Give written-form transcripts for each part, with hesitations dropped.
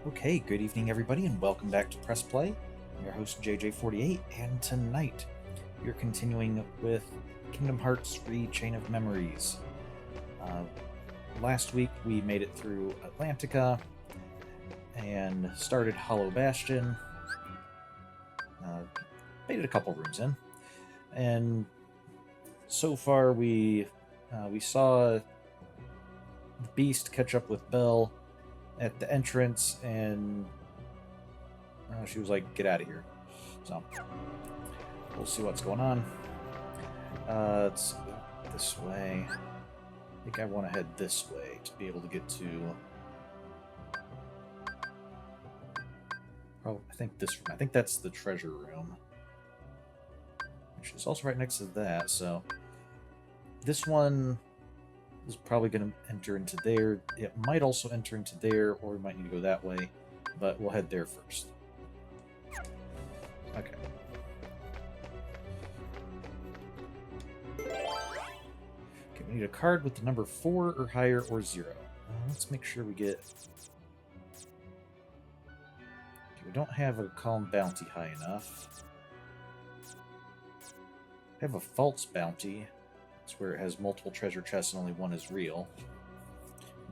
Okay, good evening everybody and welcome back to Press Play. I'm your host JJ48, and tonight we're continuing with Kingdom Hearts 3 Chain of Memories. Last week we made it through Atlantica and started Hollow Bastion. Made it a couple rooms in, and so far we saw the Beast catch up with Belle at the entrance, and she was like, "Get out of here." So we'll see what's going on. Let's go this way. I think I want to head this way to be able to get to. Oh, I think this room. I think that's the treasure room, which is also right next to that. So this one is probably going to enter into there. It might also enter into there, or we might need to go that way, but we'll head there first. Okay. Okay, we need a card with the number 4 or higher or 0. Let's make sure we get... Okay, we don't have a calm bounty high enough. We have a false bounty. It's where it has multiple treasure chests and only one is real.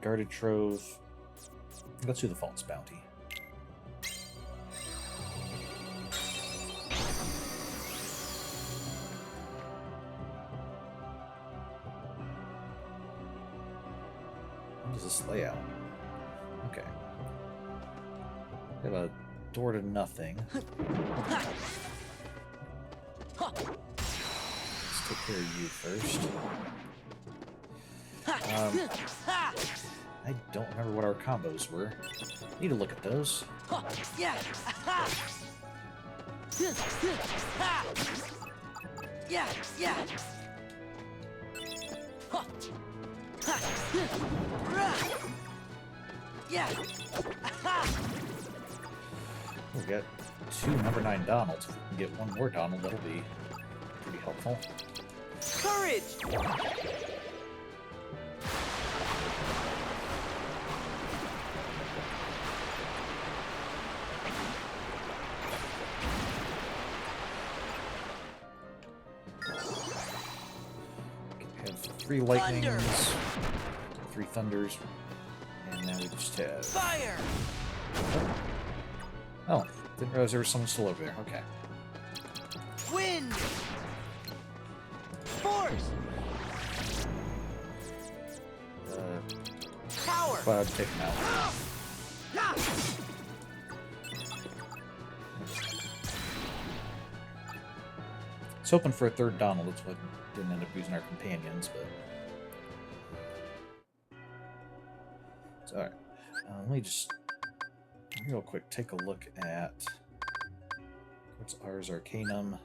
Guarded trove. Let's do the false bounty. What does this lay out? Okay. We have a door to nothing. Take care of you first. I don't remember what our combos were. Need to look at those. Yeah. We got 2 number 9 Donalds. If we can get one more Donald, that'll be pretty helpful. Courage! We have 3 lightnings, 3 thunders, and now we just have... Fire! Oh, didn't realize there was someone still over there. Okay. Wind! Force! Power! Cloud, take him out. I was hoping for a 3rd Donald. That's what didn't end up using our companions, but... It's alright. Let me just, real quick, take a look at... What's Ars Arcanum?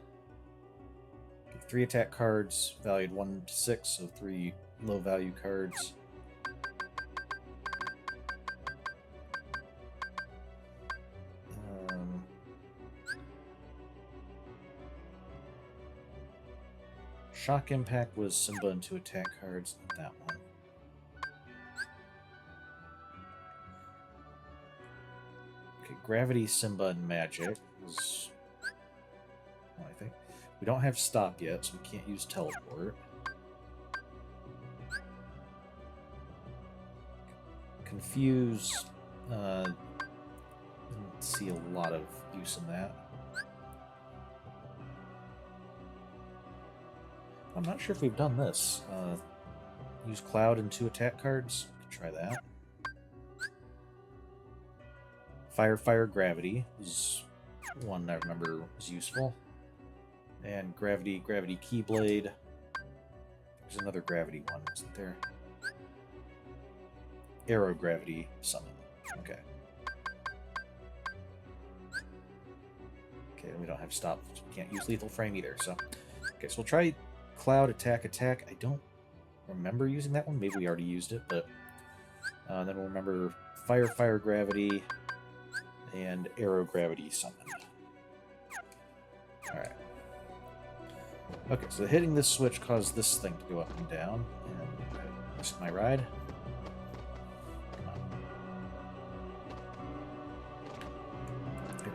3 attack cards, valued 1 to 6, so 3 low-value cards. Shock Impact was Simba and 2 attack cards, not that one. Okay, Gravity, Simba, and Magic was... Well, I think. We don't have Stop yet, so we can't use Teleport. Confuse... didn't see a lot of use in that. I'm not sure if we've done this. Use Cloud and 2 attack cards. Could try that. Fire, Gravity is one I remember was useful. And Gravity, Keyblade. There's another Gravity one, isn't there? Arrow Gravity Summon. Okay. Okay, we don't have Stop. So we can't use Lethal Frame either, so... Okay, so we'll try Cloud, Attack. I don't remember using that one. Maybe we already used it, but... then we'll remember Fire, Gravity, and Arrow Gravity Summon. Alright. Okay, so hitting this switch caused this thing to go up and down, and I missed my ride. Come on.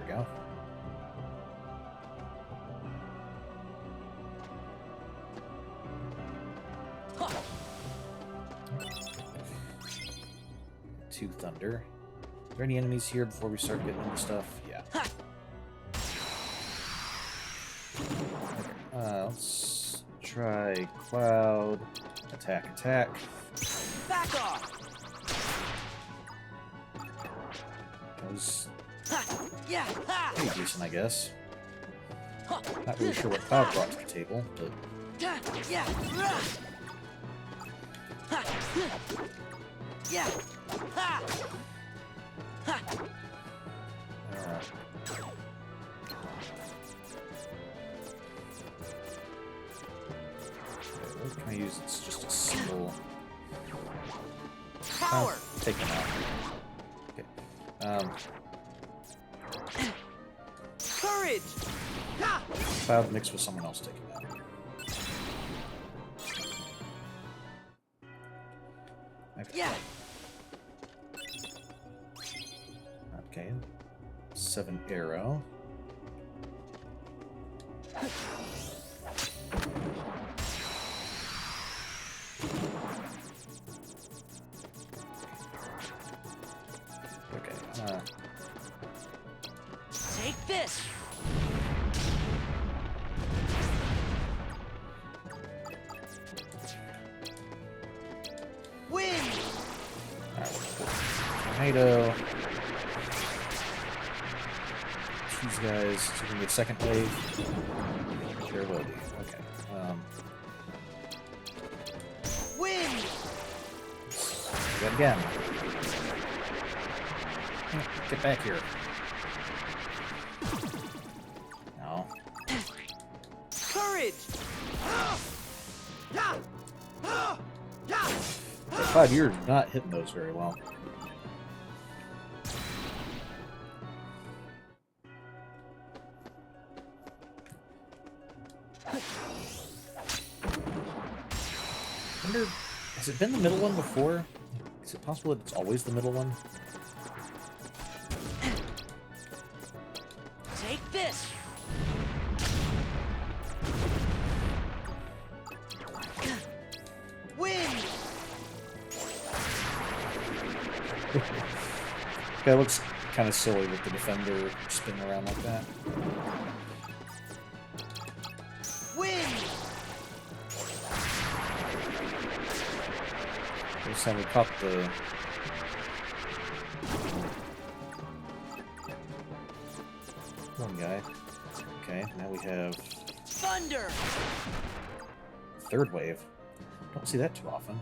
we go. Two thunder. Are there any enemies here before we start getting into stuff? Yeah. Okay, let's try Cloud. Attack, attack. Back off. That was Yeah. pretty decent, I guess. Not really sure what Cloud brought to the table, but Yeah. Yeah. what can I use? It's just a single. Power. Take them out. Okay. Courage. Cloud mixed with someone else taking that. Okay. Yeah. Okay. 7 arrow. Okay. Take this. Win. Tornado. These guys, so we can get second wave. There will be. Okay. Win. Do that again. Get back here. No. Courage. Cloud, you're not hitting those very well. Wonder, has it been the middle one before? Is it possible that it's always the middle one? Take this. Win. That looks kind of silly with the defender spinning around like that. Win. This time we caught the... one guy. Okay, now we have Thunder. third wave. Don't see that too often.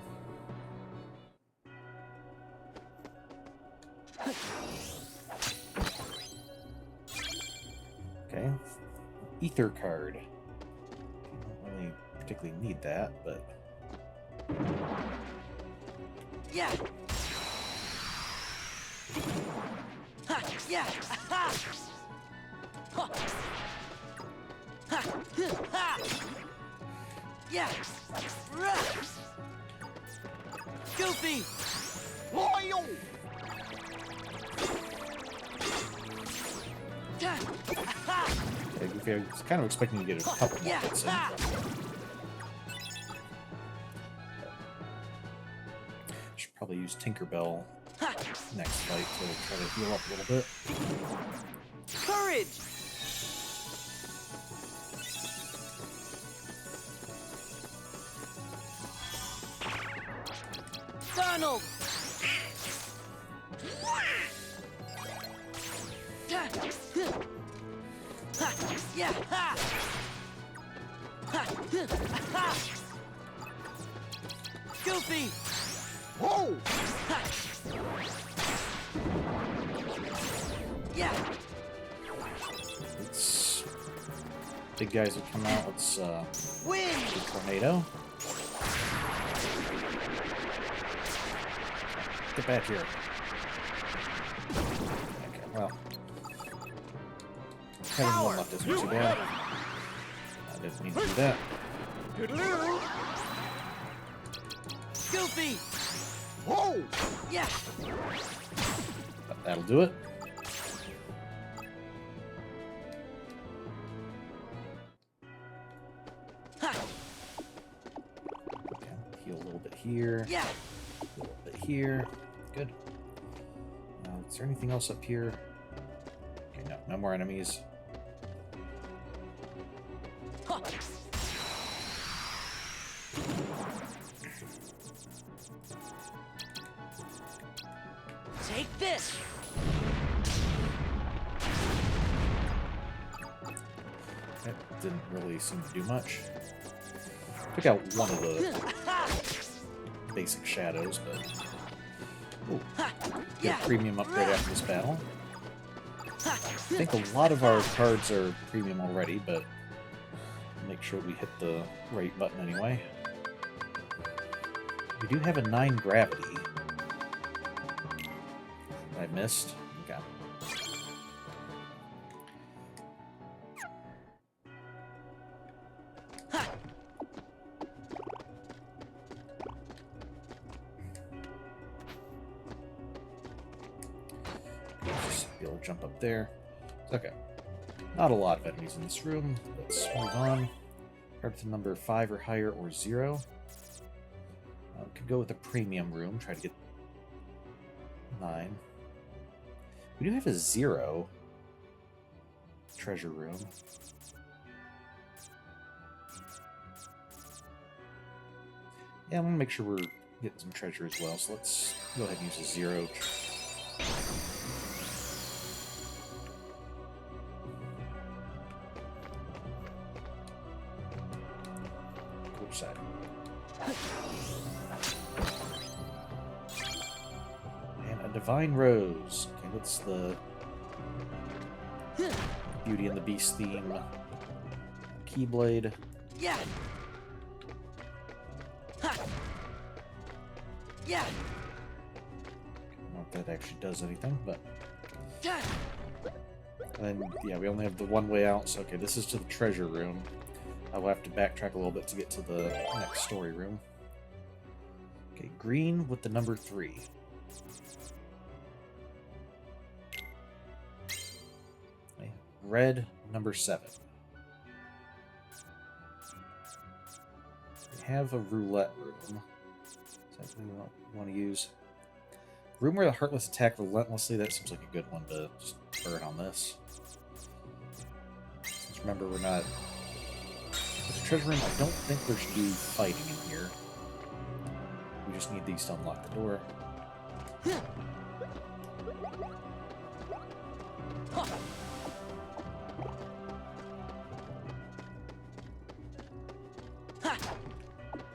Okay. Ether card. Don't really particularly need that, but... Yeah. Ha. Yeah. Ha. Ha. Ha. Ha. Yeah. Rah. Goofy. Loyal. Yeah, Goofy, I was kind of expecting to get a couple more Yeah. hits in. Ha. Should probably use Tinkerbell next fight to try to heal up a little bit. Courage. Donald. Yeah. Ha. Ha. Ha. Goofy. Whoa. Ha. Yeah. Let's... Big guys have come out. Let's Win. do Tornado. Get back here. Okay, well. Having one left isn't too bad. I didn't mean to do that. Goofy. Whoa. Yeah. But that'll do it. little bit here. Yeah. A little bit here. Good. Is there anything else up here? Okay, no. No more enemies. Huh. Take this. That didn't really seem to do much. Took out one of the basic shadows, but... Ooh, get a premium upgrade after this battle. I think a lot of our cards are premium already, but make sure we hit the right button anyway. We do have a 9 gravity. I missed. Okay. Just be able to jump up there. Okay. Not a lot of enemies in this room. Let's move on. Start to number 5 or higher or 0. Could go with the premium room. Try to get 9. We do have a 0 treasure room. Yeah, I want to make sure we're getting some treasure as well, so let's go ahead and use a 0. Which side? And a Divine Rose. Okay, what's the Beauty and the Beast theme? Keyblade. Yeah. Yeah. I don't know if that actually does anything, but... And yeah, we only have the one way out, so okay, this is to the treasure room. I will have to backtrack a little bit to get to the next story room. Okay, green with the number 3. Okay, red, number 7. We have a roulette room. Is that what we want to use? Room where the Heartless attack relentlessly. That seems like a good one to just burn on this. Since remember, we're not... There's a treasure room. I don't think there should be fighting in here. We just need these to unlock the door.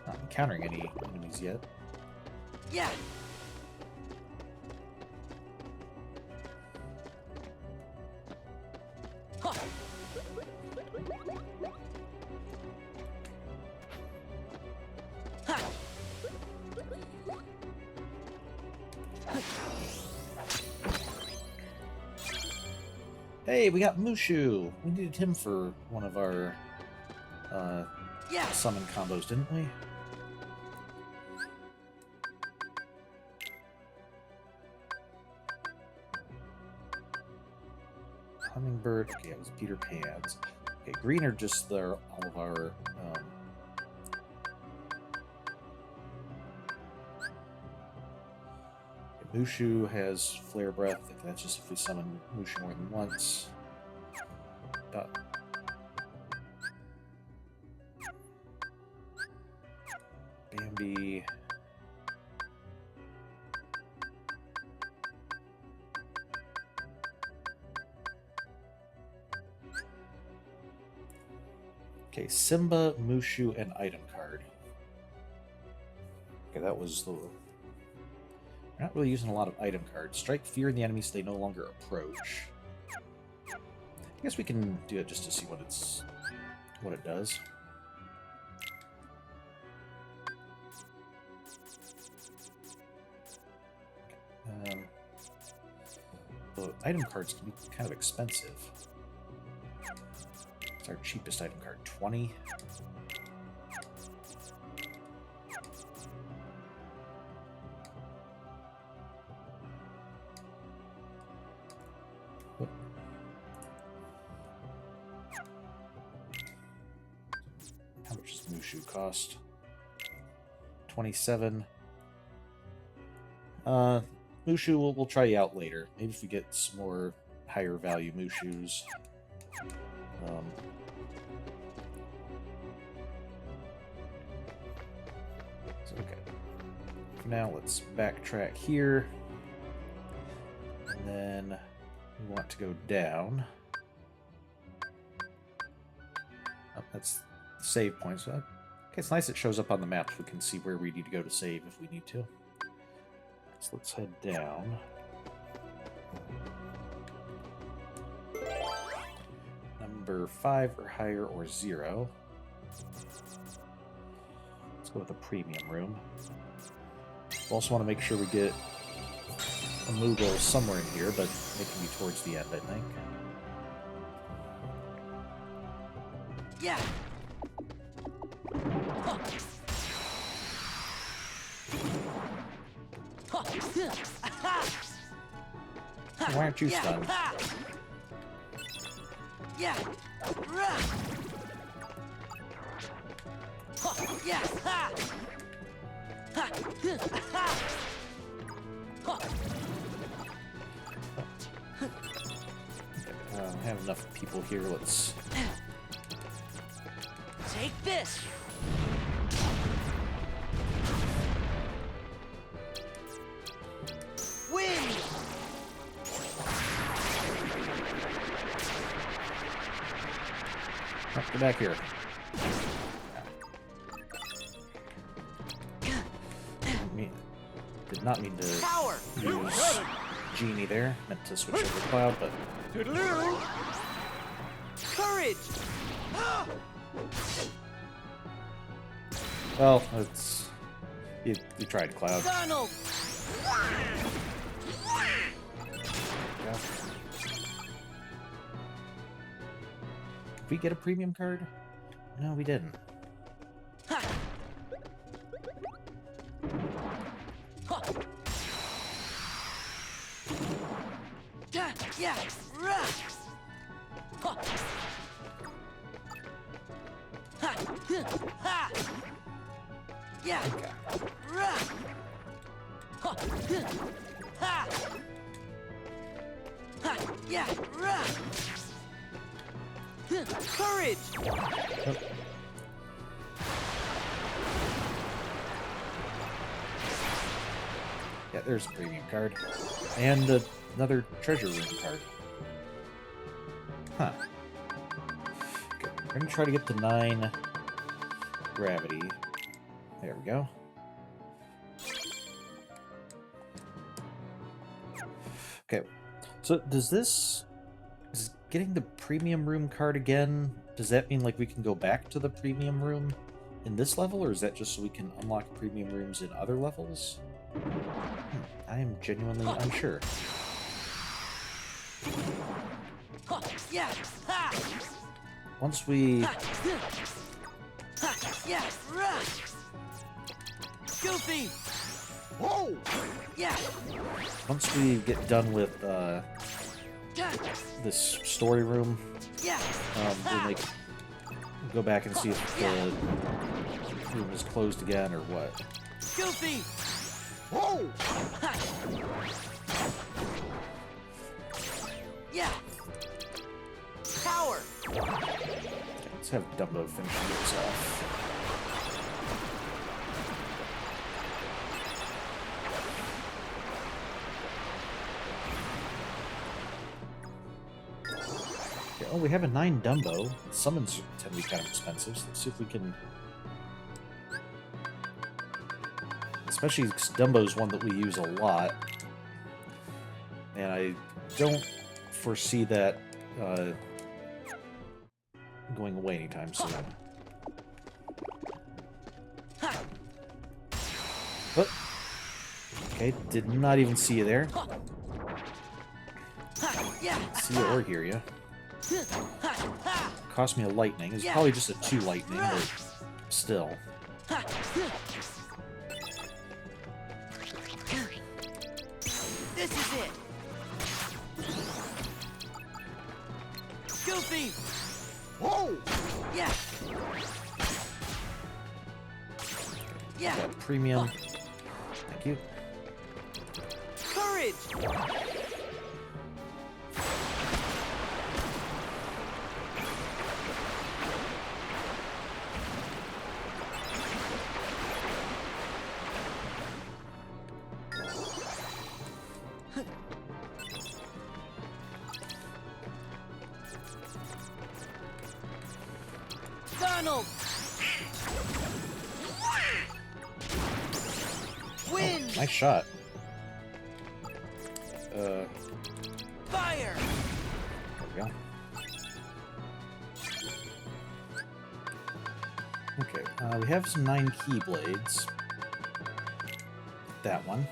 Not encountering any enemies yet. Yeah. Hey, we got Mushu! We needed him for one of our summon combos, didn't we? Hummingbird. Okay, it was Peter Pan's. Okay, green are just all of our Mushu has Flare Breath. I think that's just if we summon Mushu more than once. Bambi. Okay, Simba, Mushu, and item card. Okay, that was the... We're not really using a lot of item cards. Strike fear in the enemy so they no longer approach. I guess we can do it just to see what it does. The item cards can be kind of expensive. It's our cheapest item card, 20. How much does Mushu cost? 27. Mushu, we'll try you out later. Maybe if we get some more higher value Mushus. So, okay. For now, let's backtrack here. And then we want to go down. Oh, that's the save point. So, okay, it's nice it shows up on the map so we can see where we need to go to save if we need to. So let's head down. Number 5 or higher or 0. Let's go with a premium room. We also want to make sure we get a Moogle somewhere in here, but it can be towards the end, I think. Yeah. Why aren't you stunned? Yeah. Yeah. I have enough people here. Let's Take this. Win. get back here. Did not mean to Power. use Genie there. Meant to switch over Cloud, but Toodaloo. Courage. well, it's you tried Cloud. Donald. Yeah. Did we get a premium card? No, we didn't. Yeah. Yeah. Yeah. Courage. Oh. Yeah, there's a premium card. And another treasure room card. Huh. Okay, we're gonna try to get to 9 gravity. There we go. Okay, so is getting the premium room card again, does that mean like we can go back to the premium room in this level, or is that just so we can unlock premium rooms in other levels? I am genuinely unsure. Once we... Goofy! Whoa! Yeah! Once we get done with this story room, we'll go back and see if the room is closed again or what. Goofy! Whoa! Yeah! Power! Let's have Dumbo finish this off. Okay, oh, we have a 9 Dumbo. Summons tend to be kind of expensive, so let's see if we can... Especially because Dumbo's one that we use a lot. And I don't foresee that going away anytime soon. Oh. Okay, did not even see you there. See you or hear you. Cost me a lightning. It's probably just a 2 lightning, but still. This is it. Goofy. Whoa. Yeah. Yeah. Got premium. Thank you. Courage. Donald. Wind. Nice shot. Fire. There we go. Okay, we have some 9 keyblades. That one.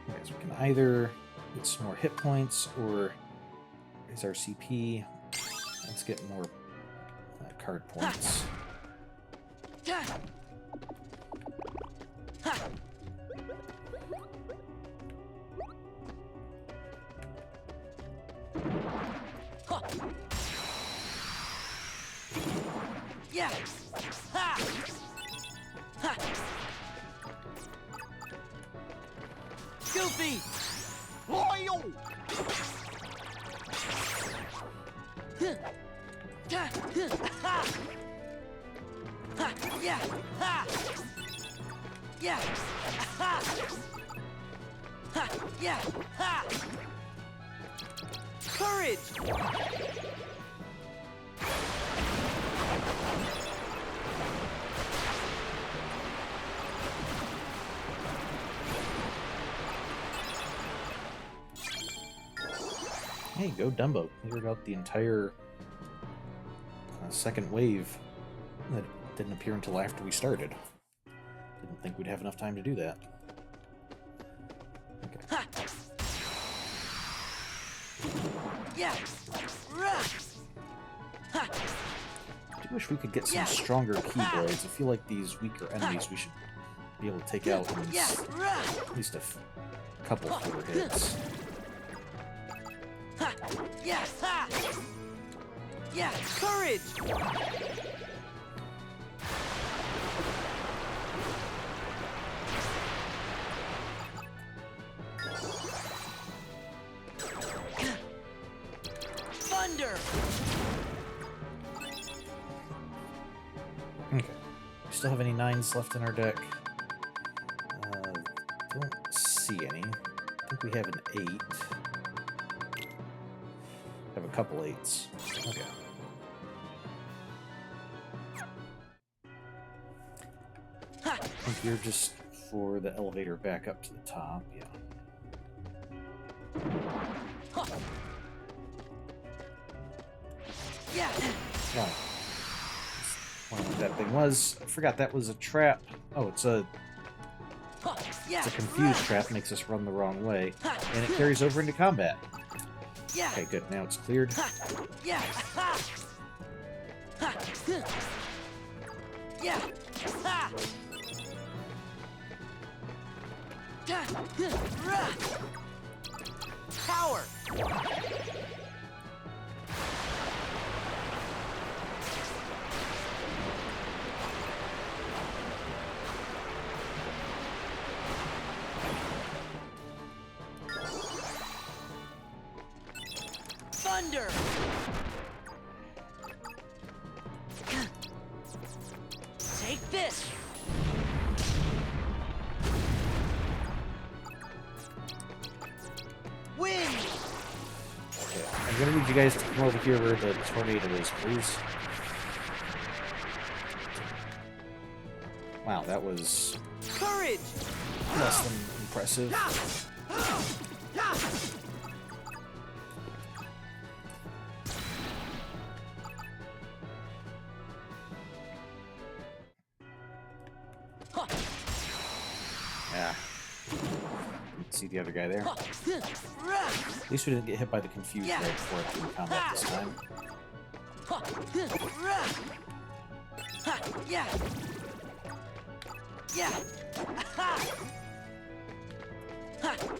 Okay, so we can either get some more hit points or raise our CP. Let's get more card points. Yeah. Ha. Ha. Goofy. Loyal. Ha. Ha. Ha. Yeah. Ha. Yeah. Ha. Ha. Yeah. Ha. Courage. Hey, go Dumbo. Cleared out the entire second wave that didn't appear until after we started. Didn't think we'd have enough time to do that. Okay. Ha. Yeah. Rah. Ha. I do wish we could get some Yeah. stronger keyblades. I feel like these weaker enemies we should be able to take out in Yeah. Rah. at least a couple fewer hits. Ha. Yeah. Ha. Yeah. Courage. Thunder. Okay. We still have any 9s left in our deck? Don't see any. I think we have an 8. Have a couple 8s. Okay. Ha. I think you're just for the elevator back up to the top. Yeah. Ha. Yeah. Oh. Whatever that thing was. I forgot that was a trap. Oh, it's a Ha. Yeah. It's a confused Rah. trap, makes us run the wrong way, Ha. and it carries over into combat. Yeah. Okay, good. Now it's cleared. Ha. Yeah. Ha. Ha. Yeah. Ha. Da. Rah. Power. Thunder. Take this. Wind. Okay, I'm gonna need you guys to come over here where the tornado is, please. Wow, that was Courage. less than impressive. Yeah. See the other guy there? At least we didn't get hit by the confused ray before I came in combat this time. Yeah. Yeah.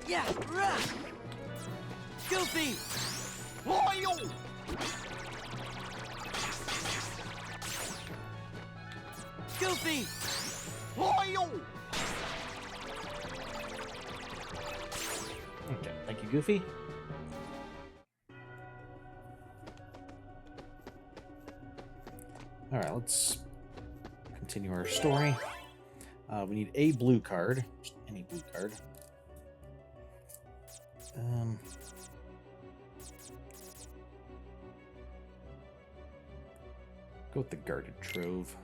Yeah. Goofy. Loyal. Goofy! Okay, thank you, Goofy. Alright, let's continue our story. We need a blue card. Just any blue card. Go with the guarded trove.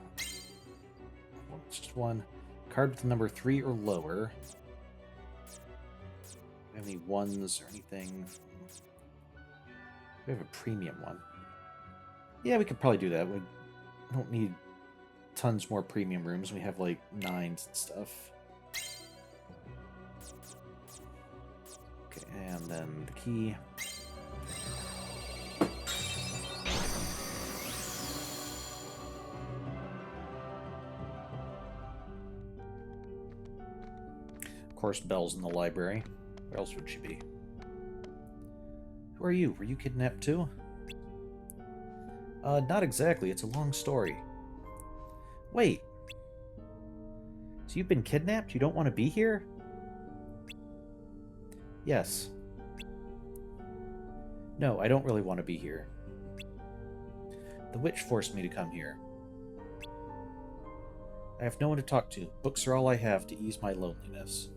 Well, it's just one. Card with the number 3 or lower. Do we have any ones or anything? We have a premium one. Yeah, we could probably do that. We don't need tons more premium rooms. We have like 9s and stuff. Okay, and then the key. Of course, Belle's in the library. Where else would she be? Who are you? Were you kidnapped too? Not exactly. It's a long story. Wait. So you've been kidnapped? You don't want to be here? Yes. No, I don't really want to be here. The witch forced me to come here. I have no one to talk to. Books are all I have to ease my loneliness.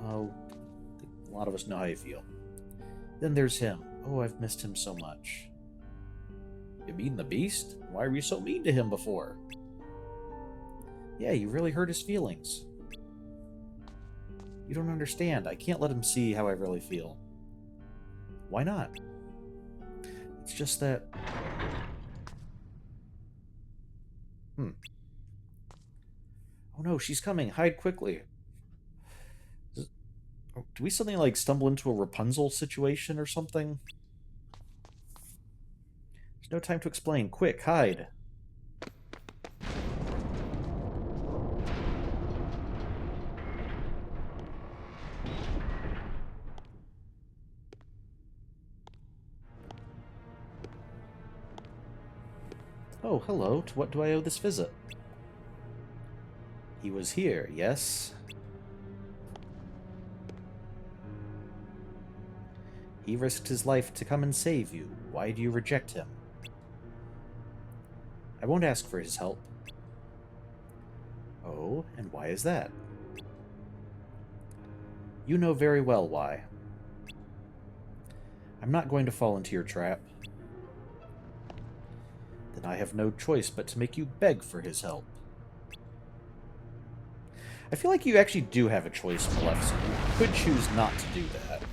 Oh, a lot of us know how you feel. Then there's him. Oh, I've missed him so much. You mean the beast? Why were you so mean to him before? Yeah, you really hurt his feelings. You don't understand. I can't let him see how I really feel. Why not? It's just that... Oh no, she's coming. Hide quickly. Do we suddenly, like, stumble into a Rapunzel situation or something? There's no time to explain. Quick, hide. Oh, hello. To what do I owe this visit? He was here, yes? He risked his life to come and save you. Why do you reject him? I won't ask for his help. Oh, and why is that? You know very well why. I'm not going to fall into your trap. Then I have no choice but to make you beg for his help. I feel like you actually do have a choice, Maleficent. You could choose not to do that.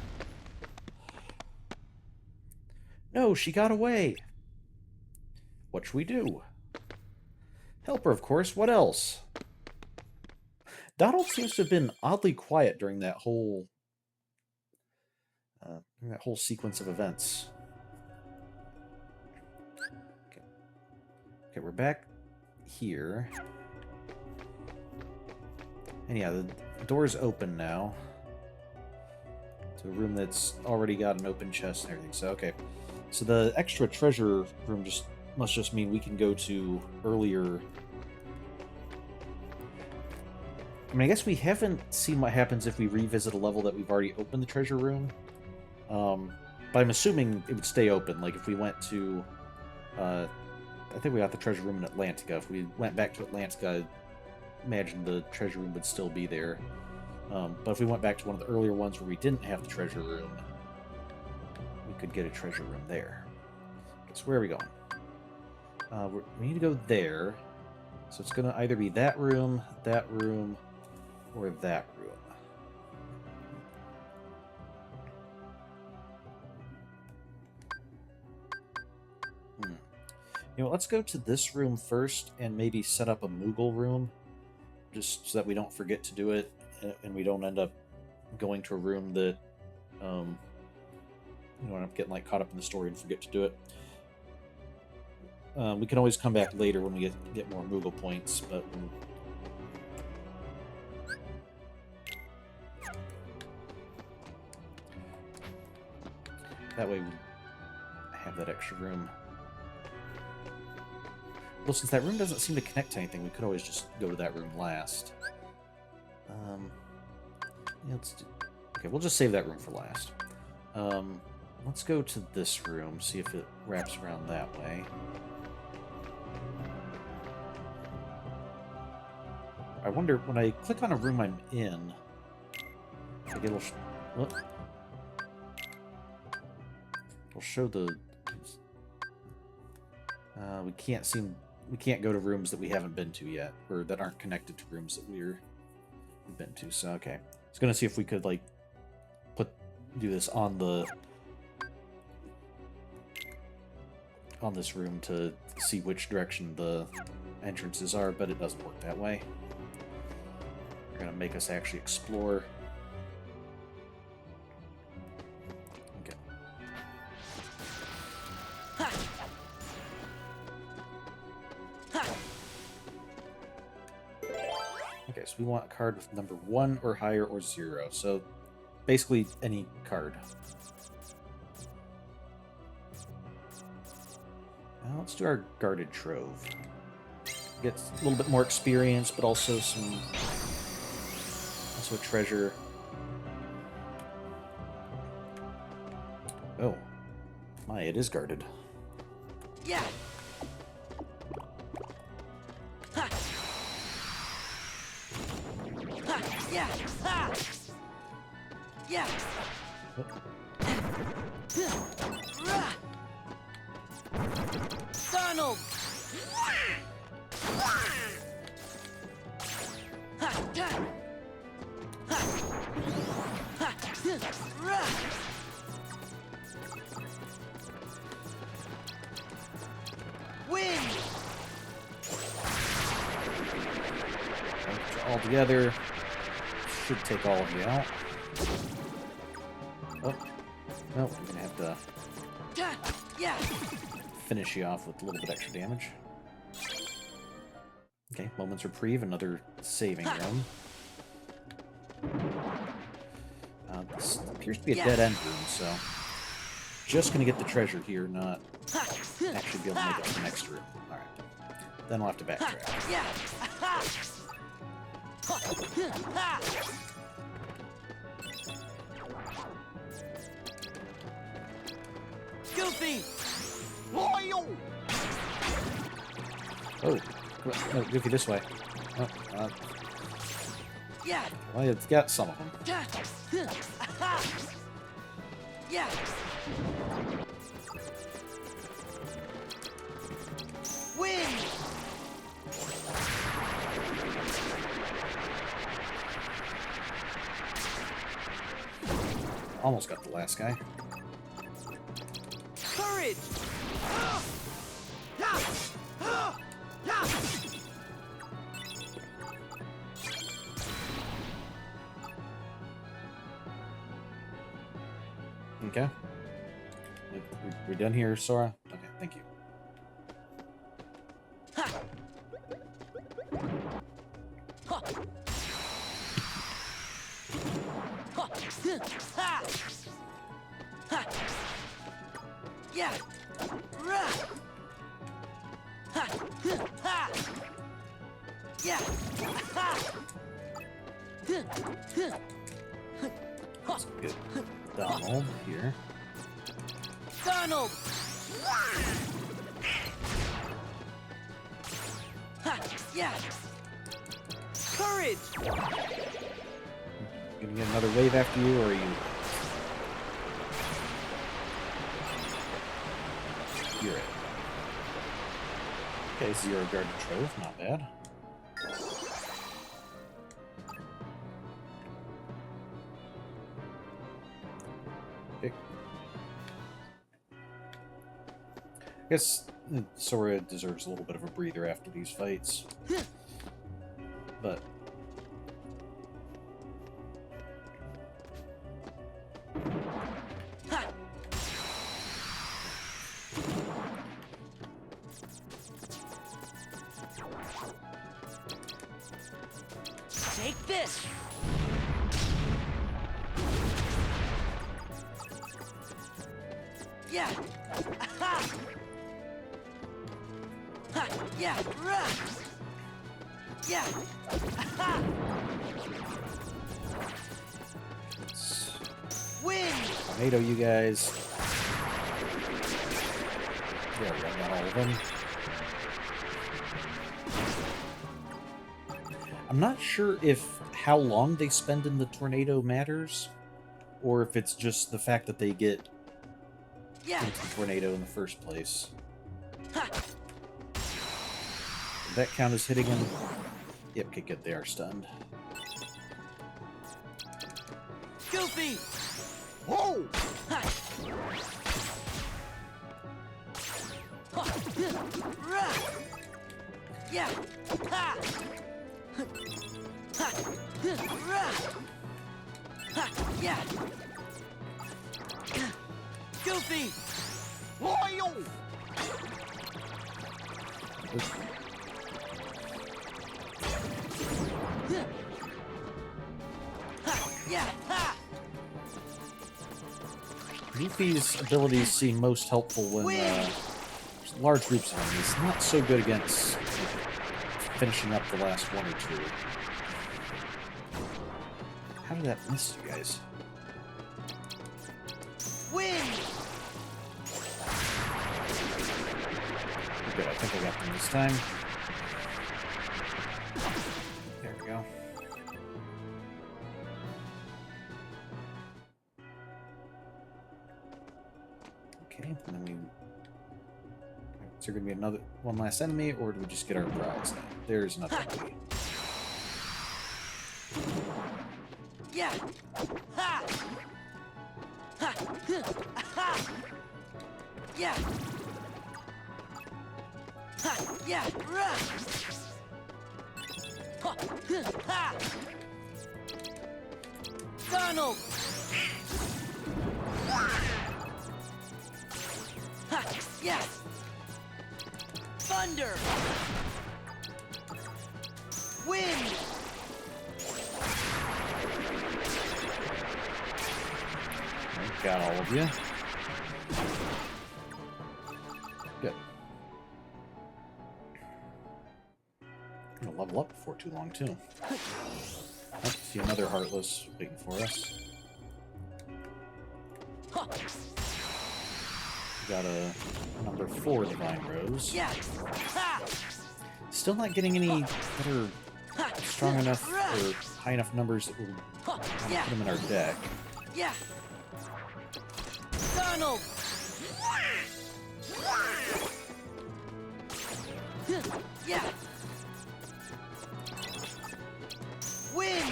No, she got away. What should we do? Help her, of course. What else? Donald seems to have been oddly quiet during that whole sequence of events. Okay, we're back here. And yeah, the door's open now. To a room that's already got an open chest and everything. So, okay. So the extra treasure room must just mean we can go to earlier... I mean, I guess we haven't seen what happens if we revisit a level that we've already opened the treasure room. But I'm assuming it would stay open. Like, if we went to... I think we got the treasure room in Atlantica. If we went back to Atlantica, I imagine the treasure room would still be there. But if we went back to one of the earlier ones where we didn't have the treasure room, we could get a treasure room there. Okay, so where are we going? We need to go there. So it's going to either be that room, or that room. You know, let's go to this room first and maybe set up a Moogle room, just so that we don't forget to do it, and we don't end up going to a room that, you know, end up getting like caught up in the story and forget to do it. We can always come back later when we get more Moogle points, but that way we have that extra room. Well, since that room doesn't seem to connect to anything, we could always just go to that room last. Yeah, let's do... Okay, we'll just save that room for last. Let's go to this room, see if it wraps around that way. I wonder, when I click on a room I'm in, like it'll show the... we can't go to rooms that we haven't been to yet, or that aren't connected to rooms that we've been to. So okay, I was gonna see if we could like do this on this room to see which direction the entrances are, but it doesn't work that way. They're gonna make us actually explore. Okay. Okay, so we want a card with number 1 or higher or 0. So basically any card. Now let's do our guarded trove. Get a little bit more experience, but also a treasure. Oh, my! It is guarded. Yeah. Ha. Ha. Yeah. Ha. Yeah. Donald. Win. All together should take all of you out. Oh, no, we're gonna have to finish you off with a little bit extra damage. Okay, moment's reprieve, another saving room. This appears to be a dead end room, so just gonna get the treasure here, not actually be able to make it to the next room. Alright. Then we'll have to backtrack. Goofy! Oh, no, Goofy, this way. Oh, Yeah. well, it's got some of them. Yeah. Win. Almost got the last guy. Courage. Okay. We done here, Sora? Okay, thank you. Yeah. Yeah. That's good. Donald here. Donald. Yeah. Courage. Gonna get another wave after you, or are you? You're it. Okay, 0 guarded trove, not bad. Okay. I guess Sora deserves a little bit of a breather after these fights. But take this. Yeah. Ha! Yeah! Rah! Yeah! Ha! Let's Win! tornado you guys. There we go, got all of them. I'm not sure if how long they spend in the tornado matters, or if it's just the fact that they get Yeah! into the tornado in the first place. Ha! Did that count as hitting him? Yep, okay, good, they are stunned. Goofy! Whoa! Ha! Ha! Rah! Yeah! Ha! Ha! Rah! Ha! Yeah! Goofy! Loyal! Ha! Yeah! Ha! Goofy's abilities seem most helpful when there's large groups of enemies. Not so good against finishing up the last one or two. How did that miss you guys? Win! Good, I think I got them this time. There we go. Okay, and then we... Is there going to be another one last enemy, or do we just get our prize now? There's another enemy. Yeah! Ha! Ha! Ha! Yeah! Ha! Yeah! Rah! Ha! Ha! Donald! Ha! Yeah! Thunder! Wind! Got all of you. Good. I'm gonna level up before too long, too. Oh, see another Heartless waiting for us. Got a number 4 Divine Rose. Yeah! Ha! Still not getting any that are Ha! strong enough or high enough numbers that will Ha! put Yeah! them in our deck. Yeah! Donald! Yeah! Win!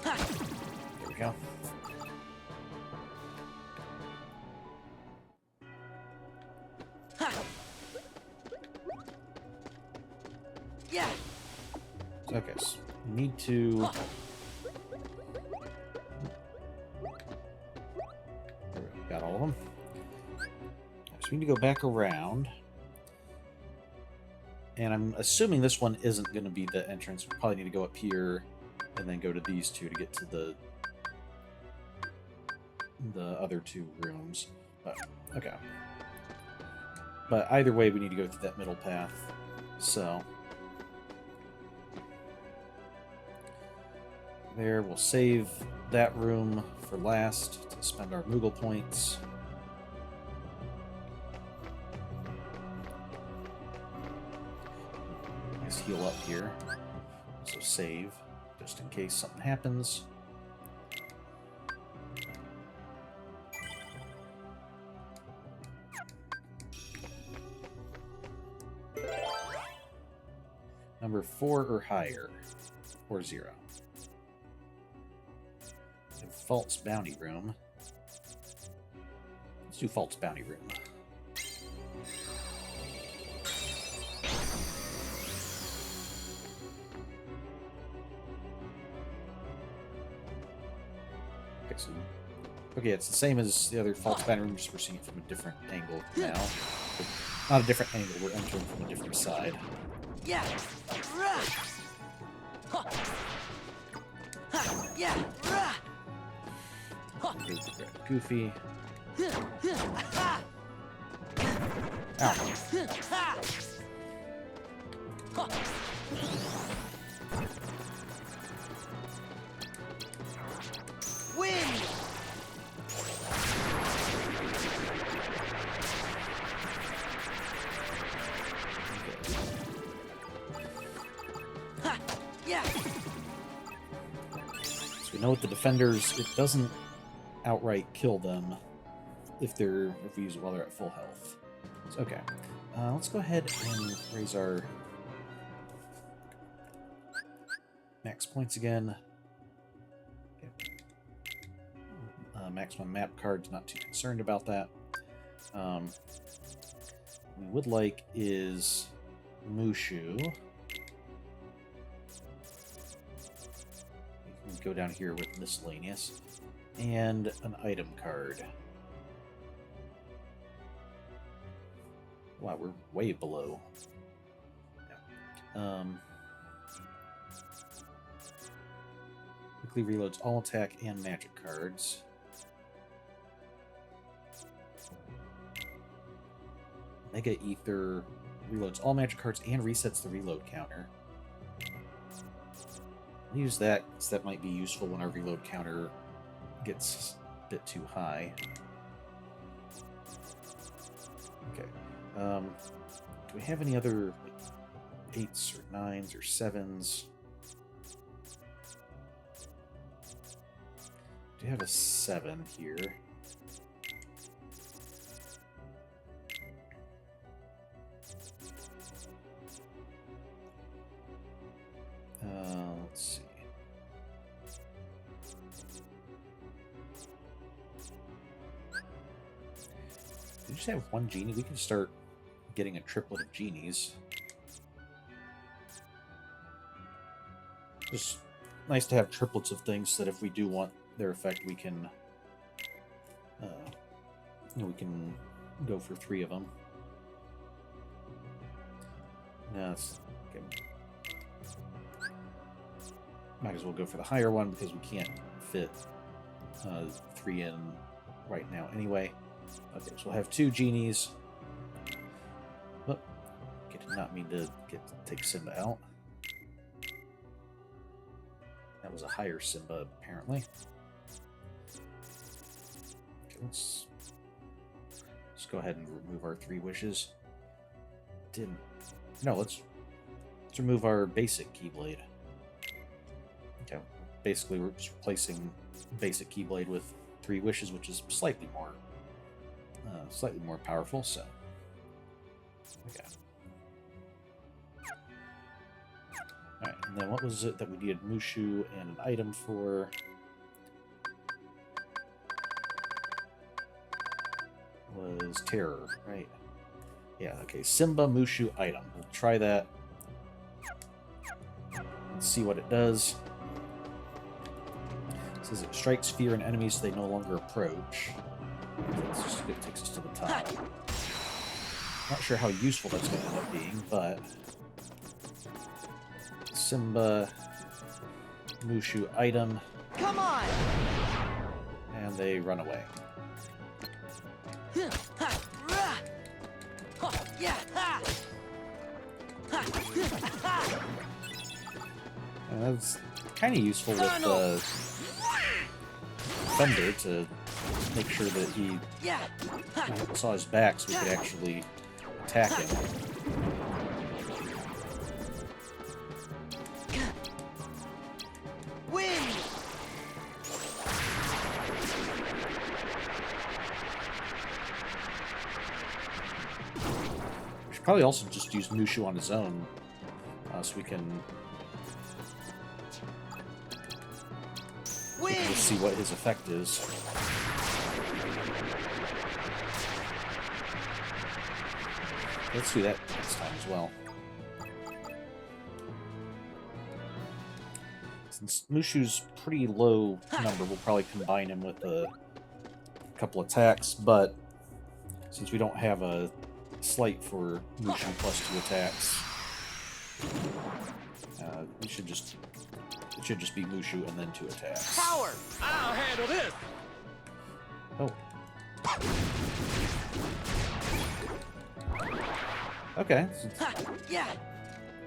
Ha! There we go. Ha! Yeah! Okay, so we need to... There we go, got all of them. So we need to go back around. And I'm assuming this one isn't going to be the entrance. We probably need to go up here and then go to these two to get to the other two rooms. But, okay. But either way, we need to go through that middle path. So... There, we'll save that room for last to spend our Moogle points. Let's heal up here. So save, just in case something happens. Number 4 or higher, or 0. False Bounty Room. Let's do False Bounty Room. Okay, so... Okay, it's the same as the other False Bounty Room, just we're seeing it from a different angle now. But not a different angle, we're entering from a different side. Yeah! Rah! Ha! Goofy. Ha! Ow. Ha! Ha! Wind! Ha! Yeah! So we know with the defenders, it doesn't outright kill them if we use it while they're at full health. So, okay, let's go ahead and raise our max points again. Okay. Maximum map cards, not too concerned about that. What we would like is Mushu. We can go down here with miscellaneous. And an item card. Wow, we're way below. Yeah. Quickly reloads all attack and magic cards. Mega Ether reloads all magic cards and resets the reload counter. I'll use that, because that might be useful when our reload counter gets a bit too high. Okay. Do we have any other like, 8s or 9s or 7s? Do you have a 7 here? Let's see. We just have one genie. We can start getting a triplet of genies. Just nice to have triplets of things so that if we do want their effect, we can we can go for 3 of them. No, it's okay. Might as well go for the higher one because we can't fit 3 in right now anyway. Okay, so we'll have 2 genies. Oh, I did not mean to take Simba out. That was a higher Simba, apparently. Okay, let's go ahead and remove our 3 wishes. No, let's remove our basic Keyblade. Okay, basically we're just replacing basic Keyblade with 3 wishes, which is slightly more powerful. So, okay. All right, and then what was it that we needed Mushu and an item for? Was Terror, right? Yeah. Okay, Simba Mushu item. We'll try that. Let's see what it does. It says it strikes fear in enemies so they no longer approach. It takes us to the top. Not sure how useful that's going to end up being, but Simba Mushu item. Come on! And they run away. And that's kind of useful with Thunder to make sure that he saw his back so we could actually attack him. Win! We should probably also just use Mushu on his own so we can see what his effect is. Let's do that next time as well. Since Mushu's pretty low number, we'll probably combine him with a couple attacks, but since we don't have a slight for Mushu plus 2 attacks, it should just be Mushu and then 2 attacks. Power! I'll handle this. Oh, Okay. Ha! Yeah!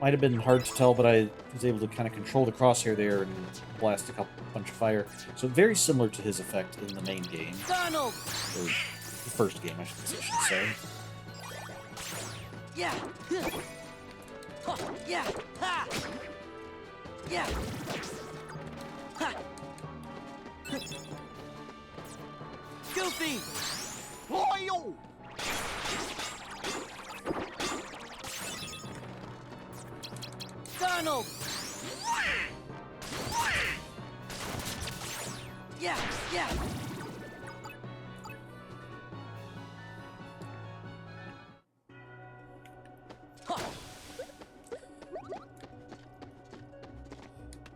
Might have been hard to tell, but I was able to kind of control the crosshair there and blast a bunch of fire. So very similar to his effect in the main game. Donald! Or the first game, I should say. Yeah! Ha! Yeah! Ha! Yeah! Ha! Goofy! Loyal! Donald! Yeah! Yeah!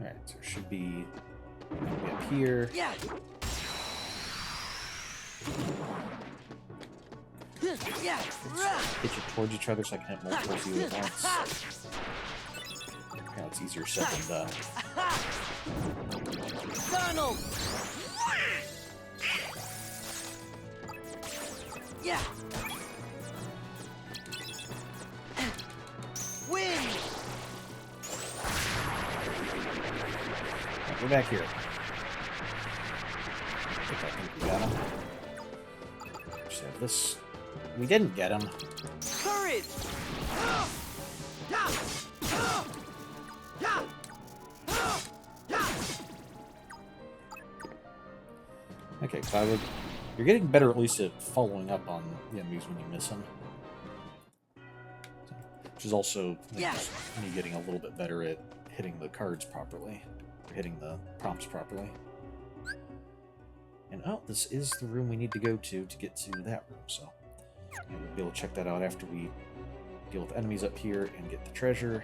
Alright, so it should be up here. Yeah! Yeah! Hit you towards each other so I can hit multiple of you at once. Yeah, it's easier said than done. Donald! Yeah! Win! Right, we're back here. I think we got him. Just have this. We didn't get him. Courage! Okay, Cloud, you're getting better at least at following up on the enemies when you miss them. Which is also just me getting a little bit better at hitting the cards properly. Or hitting the prompts properly. And oh, this is the room we need to go to get to that room, so we'll be able to check that out after we deal with enemies up here and get the treasure.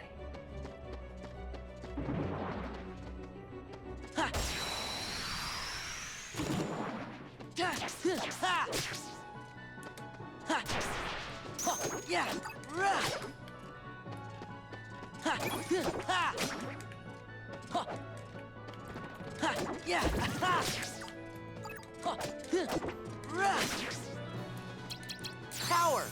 Yeah! Yeah! Power!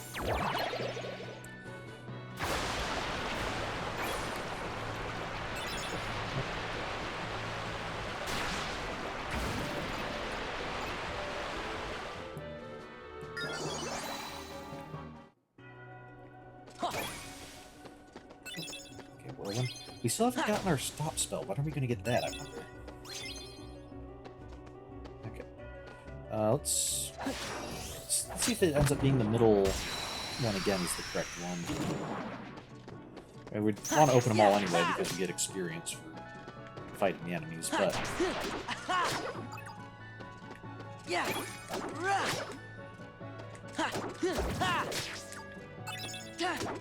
Okay, whirlwind. We still haven't gotten our stop spell. When are we going to get that, I wonder? Okay. Let's see if it ends up being the middle one again is the correct one. I would want to open them all anyway because you get experience for fighting the enemies, but... Yeah!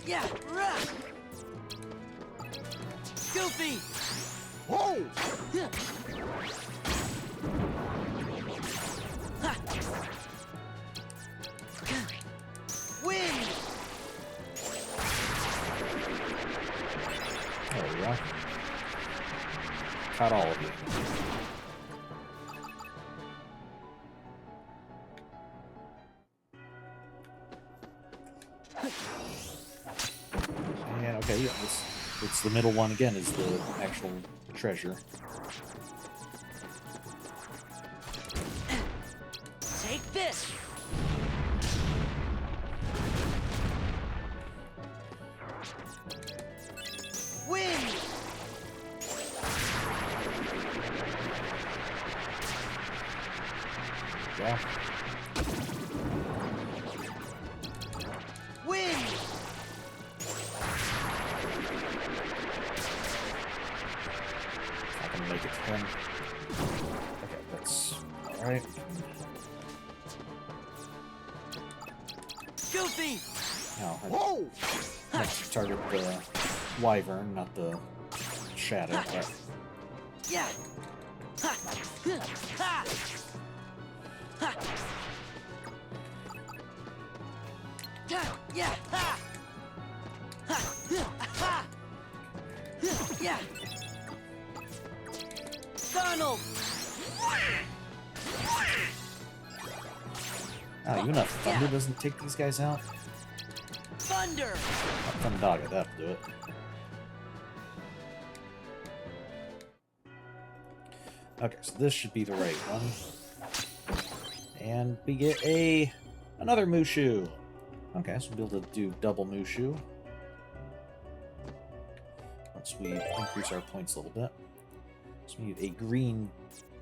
Yeah! Goofy! Whoa! Win! There we go. Caught all of you. And okay, yeah, it's the middle one again is the actual treasure. Take this! Win! Yeah. Win! Not gonna make it to him. Okay, that's alright. Goofy! Now, Whoa! let's target the wyvern, not the shadow. But Yeah! Ha! Ha! Ha! Yeah! Ha! Ha! Ha! Yeah! Donald! Oh, you enough thunder doesn't take these guys out? Thunder! Thundaga, that'll do it. Okay, so this should be the right one. And we get another Mushu. Okay, so we'll be able to do double Mushu. Once we increase our points a little bit. So we need a green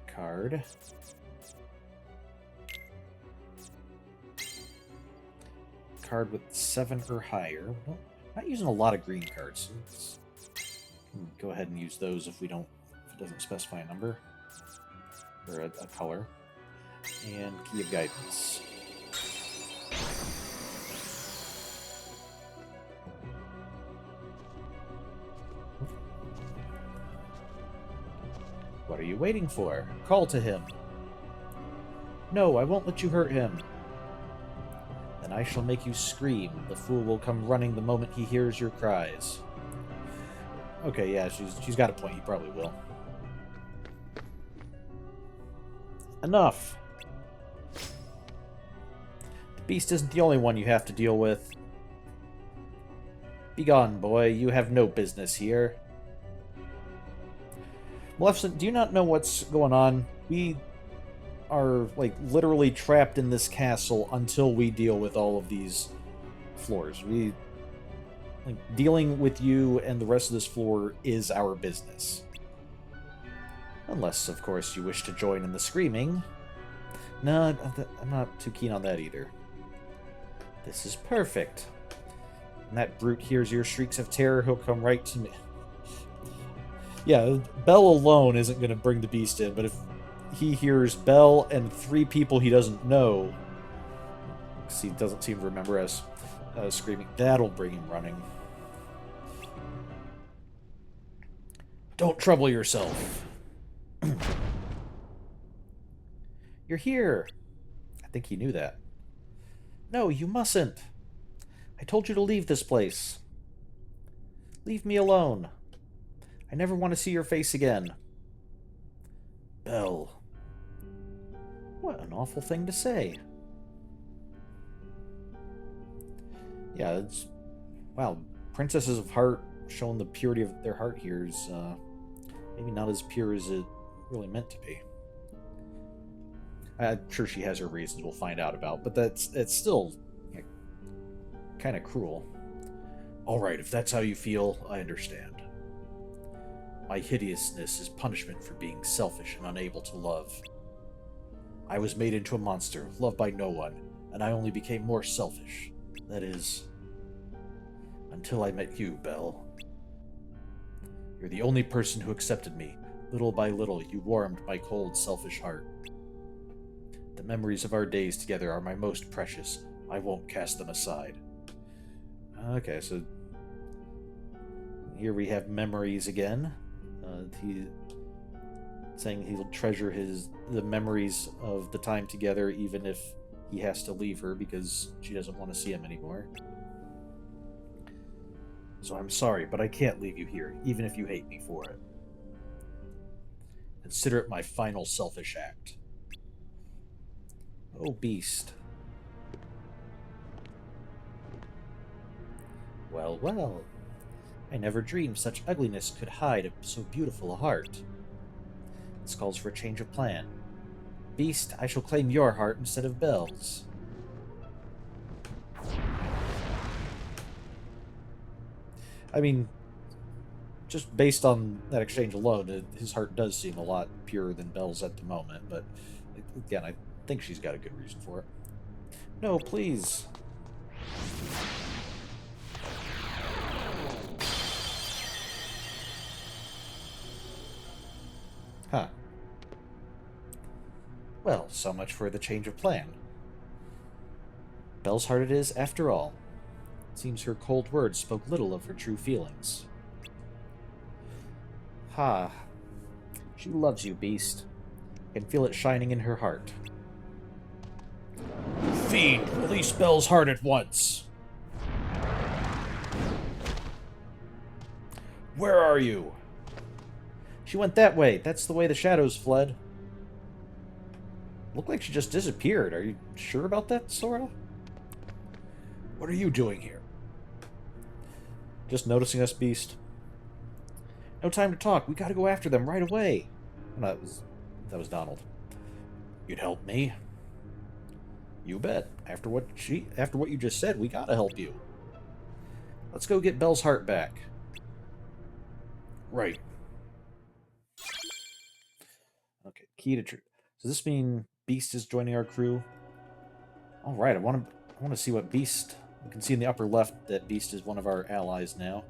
card. Card with 7 or higher. Well, not using a lot of green cards. So let's go ahead and use those if it doesn't specify a number. Or a color. And Key of Guidance. What are you waiting for? Call to him. No, I won't let you hurt him. Then I shall make you scream. The fool will come running the moment he hears your cries. Okay, yeah, she's got a point. He probably will. Enough! The beast isn't the only one you have to deal with. Begone, boy. You have no business here. Maleficent, do you not know what's going on? We are, like, literally trapped in this castle until we deal with all of these floors. Dealing with you and the rest of this floor is our business. Unless, of course, you wish to join in the screaming. No, I'm not too keen on that either. This is perfect. When that brute hears your shrieks of terror, he'll come right to me. Yeah, Belle alone isn't going to bring the beast in, but if he hears Belle and 3 people he doesn't know, because he doesn't seem to remember us screaming, that'll bring him running. Don't trouble yourself. You're here. I think he knew that. No, you mustn't. I told you to leave this place. Leave me alone. I never want to see your face again. Belle. What an awful thing to say. Yeah, it's... Wow, Princesses of Heart showing the purity of their heart here is maybe not as pure as it really meant to be. I'm sure she has her reasons we'll find out about, but it's still kind of cruel. Alright, if that's how you feel, I understand. My hideousness is punishment for being selfish and unable to love. I was made into a monster, loved by no one, and I only became more selfish. That is, until I met you, Belle. You're the only person who accepted me. Little by little, you warmed my cold, selfish heart. The memories of our days together are my most precious. I won't cast them aside. Okay, so here we have memories again. He saying he'll treasure the memories of the time together, even if he has to leave her because she doesn't want to see him anymore. So I'm sorry, but I can't leave you here, even if you hate me for it. Consider it my final selfish act. Oh, beast. Well, well. I never dreamed such ugliness could hide so beautiful a heart. This calls for a change of plan. Beast, I shall claim your heart instead of Belle's. I mean, just based on that exchange alone, his heart does seem a lot purer than Belle's at the moment, but again, I think she's got a good reason for it. No, please. Huh. Well, so much for the change of plan. Belle's heart it is, after all. It seems her cold words spoke little of her true feelings. Ha. She loves you, Beast. I can feel it shining in her heart. Fiend, release Belle's heart at once! Where are you? She went that way. That's the way the shadows fled. Looked like she just disappeared. Are you sure about that, Sora? What are you doing here? Just noticing us, Beast? No time to talk. We gotta go after them right away. No, that was Donald. You'd help me? You bet. After what you just said, we gotta help you. Let's go get Belle's heart back. Right. Okay, key to truth. Does this mean Beast is joining our crew? All right, I want to see what Beast. You can see in the upper left that Beast is one of our allies now.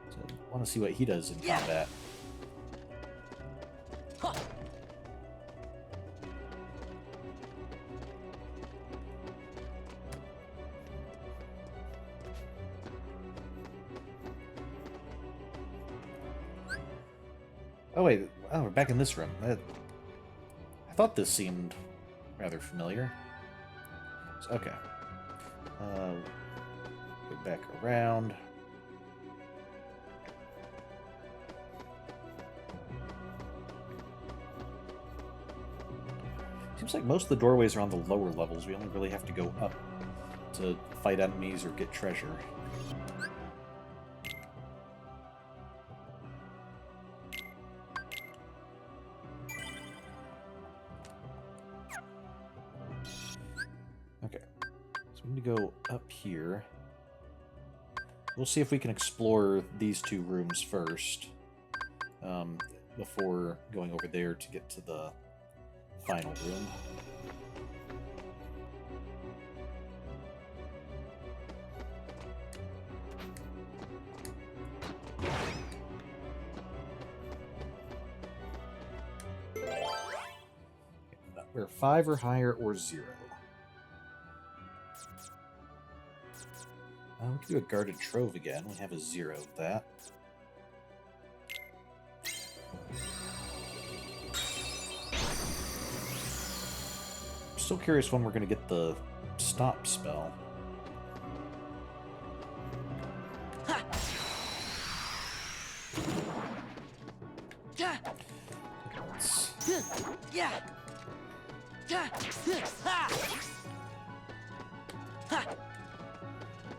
So I want to see what he does in combat. Huh. Oh wait, we're back in this room. I thought this seemed rather familiar. Okay. Go back around. Seems like most of the doorways are on the lower levels. We only really have to go up to fight enemies or get treasure. Okay, so we need to go up here. We'll see if we can explore these two rooms first, before going over there to get to the final room. We're 5 or higher or 0. We can do a guarded trove again. We have a 0 of that. I'm still curious when we're going to get the stop spell.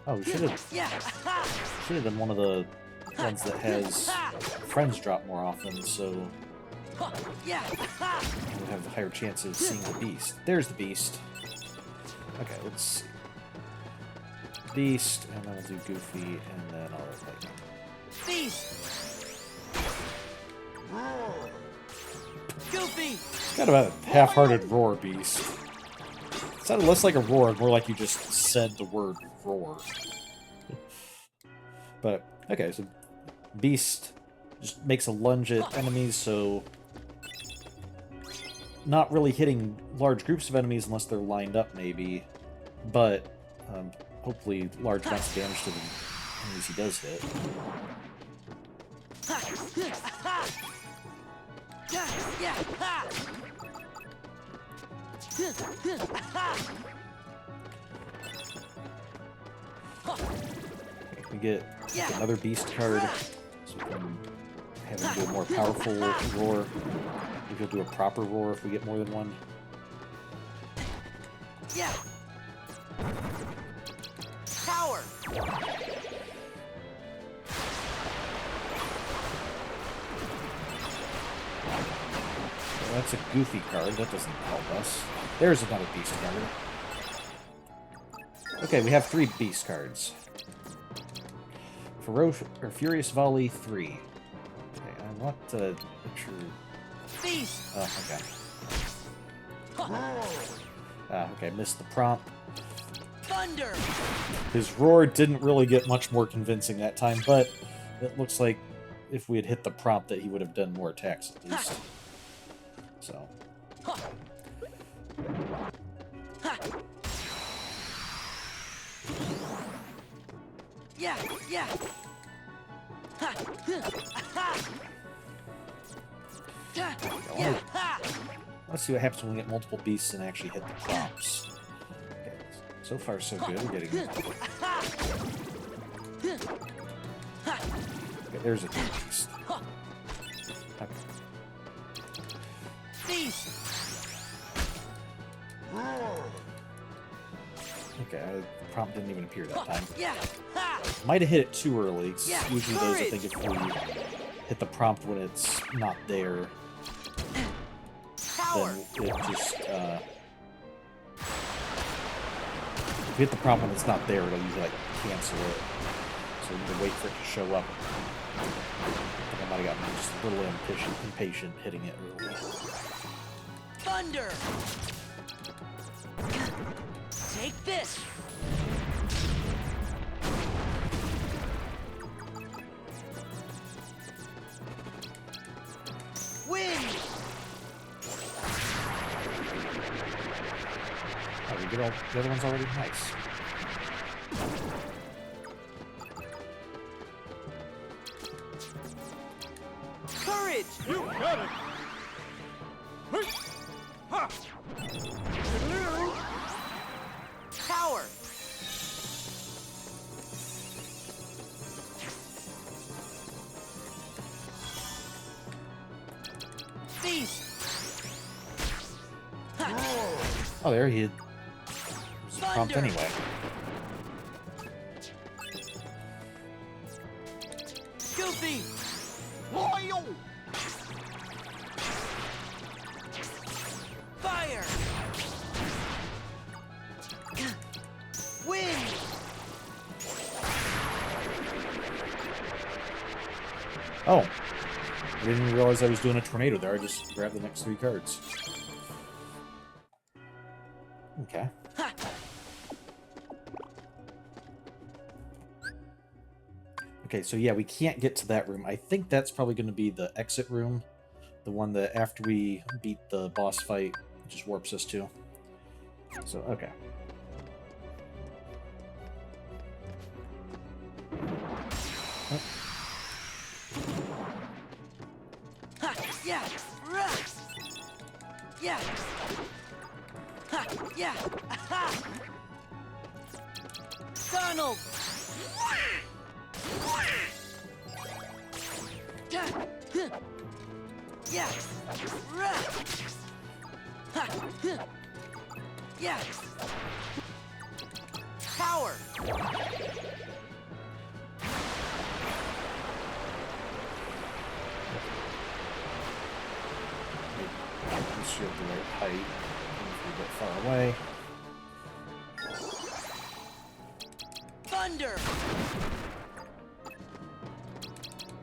Oh, we should have done one of the ones that has friends drop more often, so we have a higher chance of seeing the beast. There's the beast. Okay, let's see. Beast, and then we'll do Goofy, and then I'll Lightning. Beast! Goofy! It's got about a half-hearted roar, Beast. It sounded less like a roar, more like you just said the word roar. But, okay, so Beast just makes a lunge at enemies, so not really hitting large groups of enemies unless they're lined up, maybe, but hopefully large amounts of damage to the enemies he does hit. We get another beast card, so we can have him do a more powerful roar. Maybe he'll do a proper roar if we get more than one. Yeah. Power. Well, that's a Goofy card. That doesn't help us. There's another beast card. Okay, we have 3 beast cards. Furious Volley 3. Okay, I want to make sure. Beast. Oh, okay. Okay, missed the prompt. Thunder. His roar didn't really get much more convincing that time, but it looks like if we had hit the prompt that he would have done more attacks at least. So. Yeah, yeah. Let's see what happens when we get multiple beasts and actually hit the prompts. Okay, so far so good. We're getting. Okay, there's a beast. Okay. Beast. Okay, the prompt didn't even appear that time. Yeah. Ha. Might have hit it too early. 'Cause Yeah, usually those, I courage. think, if we hit the prompt when it's not there, Power. then it just, if you hit the prompt when it's not there, it'll usually, like, cancel it. So we need to wait for it to show up. I think I might have gotten just a little impatient hitting it early. Thunder. Take this. Wind. Oh, we get all the other one's already nice. Courage. You got it! Hey! Ha! Power. Feast. Ha. Oh, there he had the prompt Thunder. anyway. Goofy. Loyal! Fire. Wind. Oh, I didn't even realize I was doing a tornado there. I just grabbed the next 3 cards. Okay. Ha. Okay, so yeah, we can't get to that room. I think that's probably going to be the exit room. The one that after we beat the boss fight, it just warps us to. So, okay. Oh, Ha. Yeah. Rah. Yeah. Ha. Yeah. Aha. Donald. Yeah. Rah. Ha. Yeah. Power. I'm sure the right height. If we get far away. Thunder.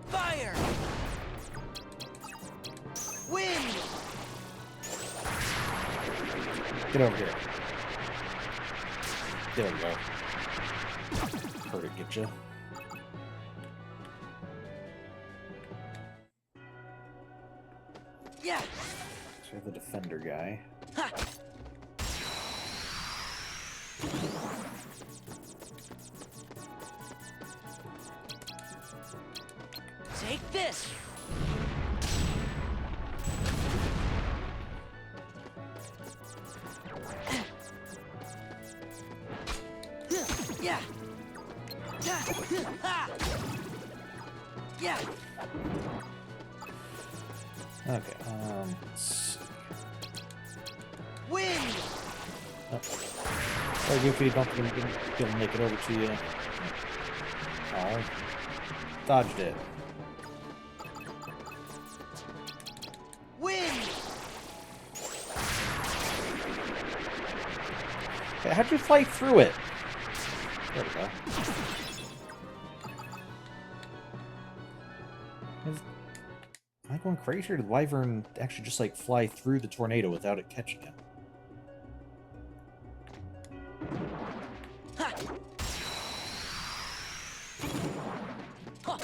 Fire. Wind. Get over here. There we go. Heard it get you. Yeah. So the defender guy. Ha. Take this. Yeah. Ha. Yeah. Okay, let's see. Wind. Oh. Sorry, Goofy, don't think I'm gonna make it over to you. Oh. Dodged it. Wind. Hey, how'd you fly through it? There we go. Am I going crazy, or did Wyvern actually just, like, fly through the tornado without it catching him? Ha. Ha.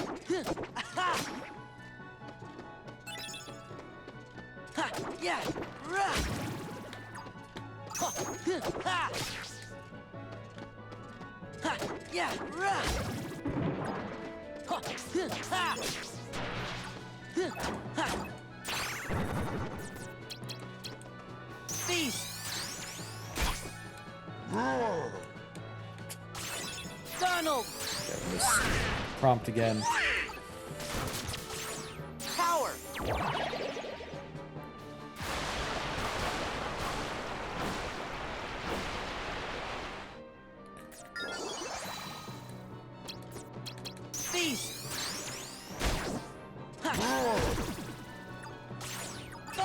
Aha. Ha. Yeah. Rah. Ha. Ha. Ha. Yeah. Rah. Ha. Ha. Ha. Feast. Donald. Got this prompt again. Power.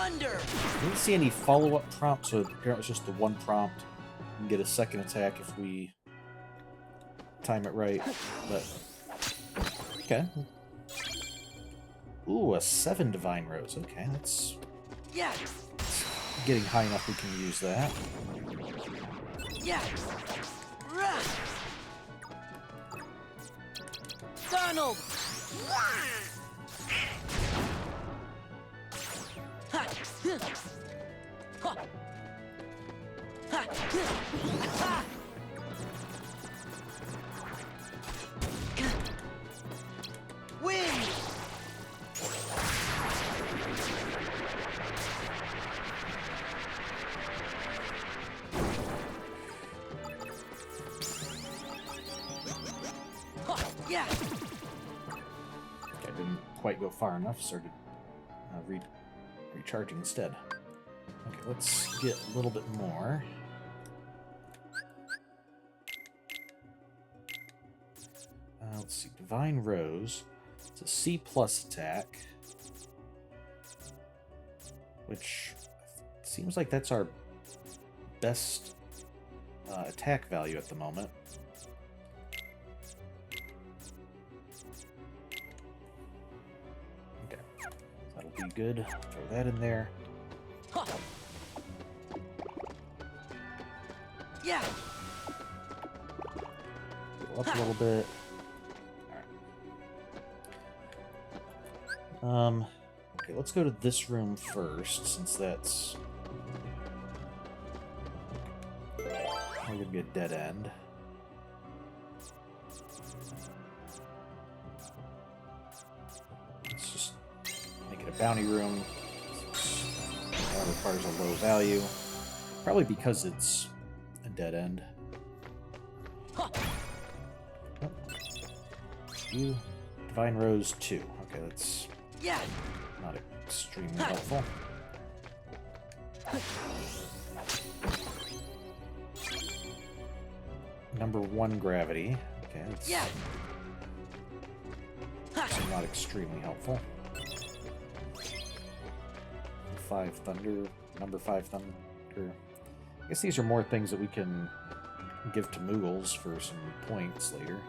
Thunder! Didn't see any follow-up prompts, so apparently it's just the one prompt. We can get a second attack if we time it right, but... Okay. Ooh, a 7 Divine Rose. Okay, that's Yeah! getting high enough we can use that. Yeah! Rah! Donald! Ha! Ha! Ha! Ha! Wind! Yeah! Okay, didn't quite go far enough, started recharging instead. Okay, let's get a little bit more. Let's see, Divine Rose. It's a C+ attack, which seems like that's our best attack value at the moment. Okay, that'll be good. Throw that in there. Yeah! Go up a little bit. Alright. Okay, let's go to this room first, since that's gonna be a dead end. Let's just make it a bounty room. That requires a low value. Probably because it's a dead end. Oh. You. Divine Rose 2. Okay, that's Yeah! not extremely helpful. Number 1 gravity. Okay, that's Yeah! also not extremely helpful. 5 thunder. Number 5 thunder. I guess these are more things that we can give to Moogles for some points later.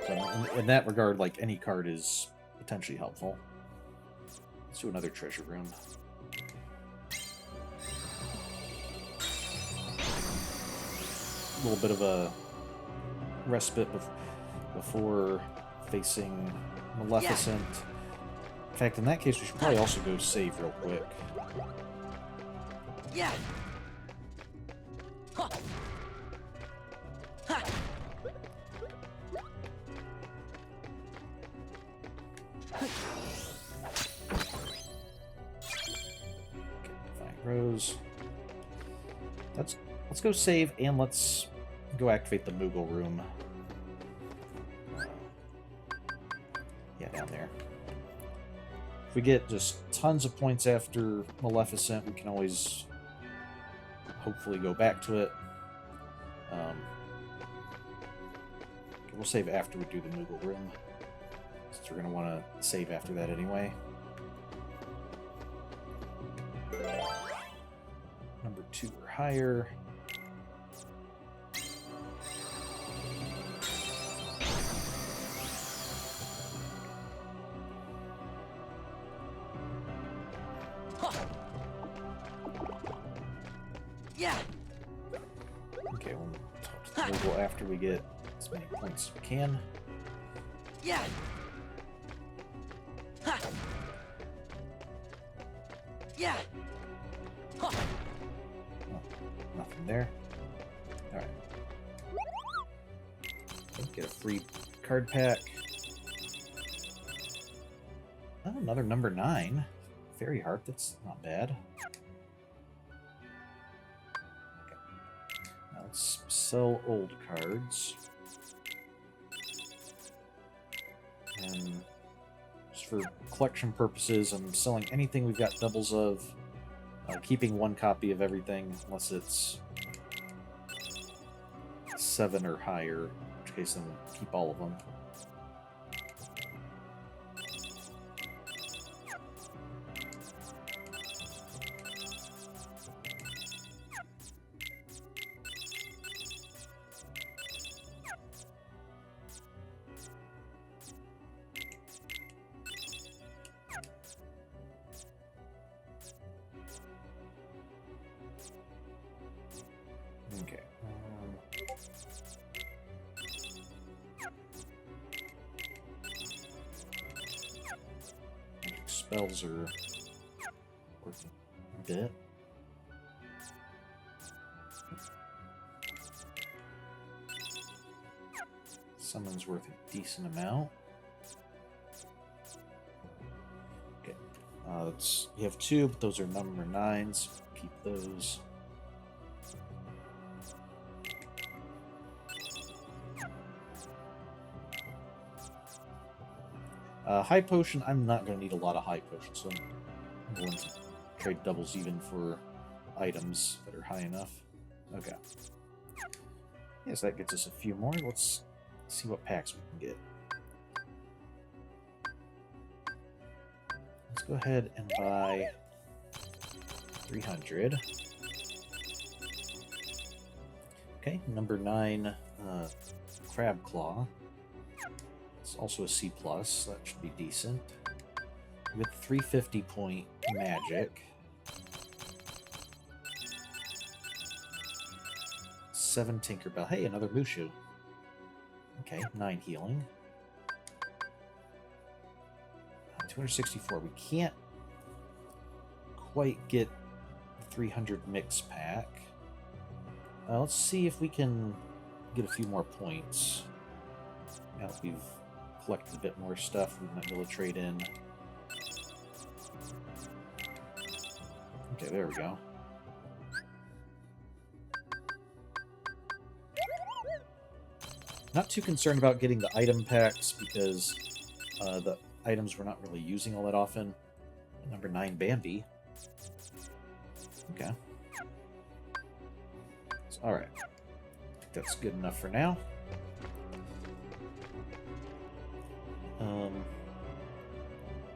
So in that regard, like, any card is potentially helpful. Let's do another treasure room. A little bit of a respite before facing Maleficent. In fact, in that case, we should probably also go save real quick. Yeah! Ha! Ha! Divine Rose. Let's go save, and let's go activate the Moogle room. Yeah, down there. If we get just tons of points after Maleficent, we can always hopefully go back to it. We'll save after we do the Moogle room, since we're going to want to save after that anyway. Number 2 or higher. Yeah! Okay, we'll talk to the Moogle after we get as many points as we can. Yeah! Ha! Yeah! Ha! Oh, nothing there. Alright. Get a free card pack. Oh, another number 9. Fairy Heart, that's not bad. Okay. Now let's sell old cards. And just for collection purposes, I'm selling anything we've got doubles of. Keeping 1 copy of everything, unless it's 7 or higher, in which case then we'll keep all of them. bells are worth a bit. Summon's worth a decent amount. Okay. You have 2, but those are number 9s. Keep those. High potion, I'm not going to need a lot of high potions, so I'm going to trade doubles even for items that are high enough. Okay. Yes, that gets us a few more. Let's see what packs we can get. Let's go ahead and buy 300. Okay, number 9, Crab Claw. It's also a C+, so that should be decent. With 350 point magic. 7 Tinkerbell. Hey, another Mushu. Okay, 9 healing. 264. We can't quite get the 300 mix pack. Let's see if we can get a few more points. Now that we've collected a bit more stuff, we might be able to trade in. Okay, there we go. Not too concerned about getting the item packs because the items we're not really using all that often. Number 9, Bambi. Okay. So, alright. I think that's good enough for now.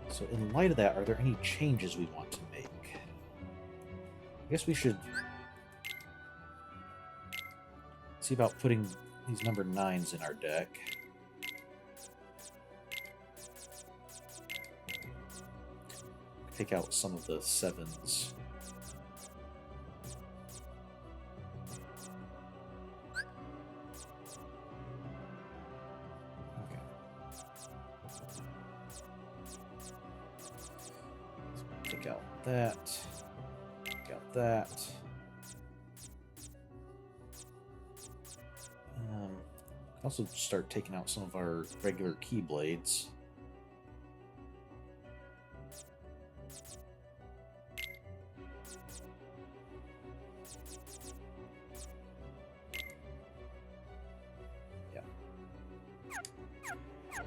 So in light of that, are there any changes we want to make? I guess we should see about putting these number 9s in our deck. Take out some of the 7s. Okay. Take out that. Take out that. Also start taking out some of our regular Keyblades. Yeah.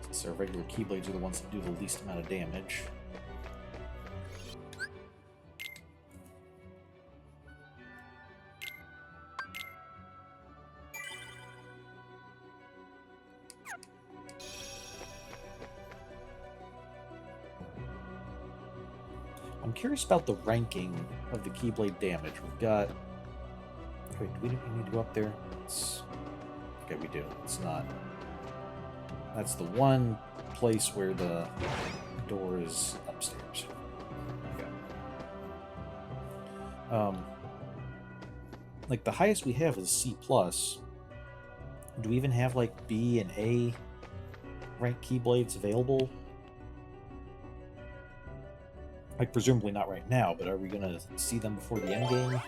Since our regular Keyblades are the ones that do the least amount of damage. I'm curious about the ranking of the Keyblade damage. We've got... Wait, do we need to go up there? Okay, we do. It's not... That's the one place where the door is upstairs. Okay. Like, the highest we have is C+. Do we even have, like, B and A rank Keyblades available? Like, presumably not right now, but are we going to see them before the end game?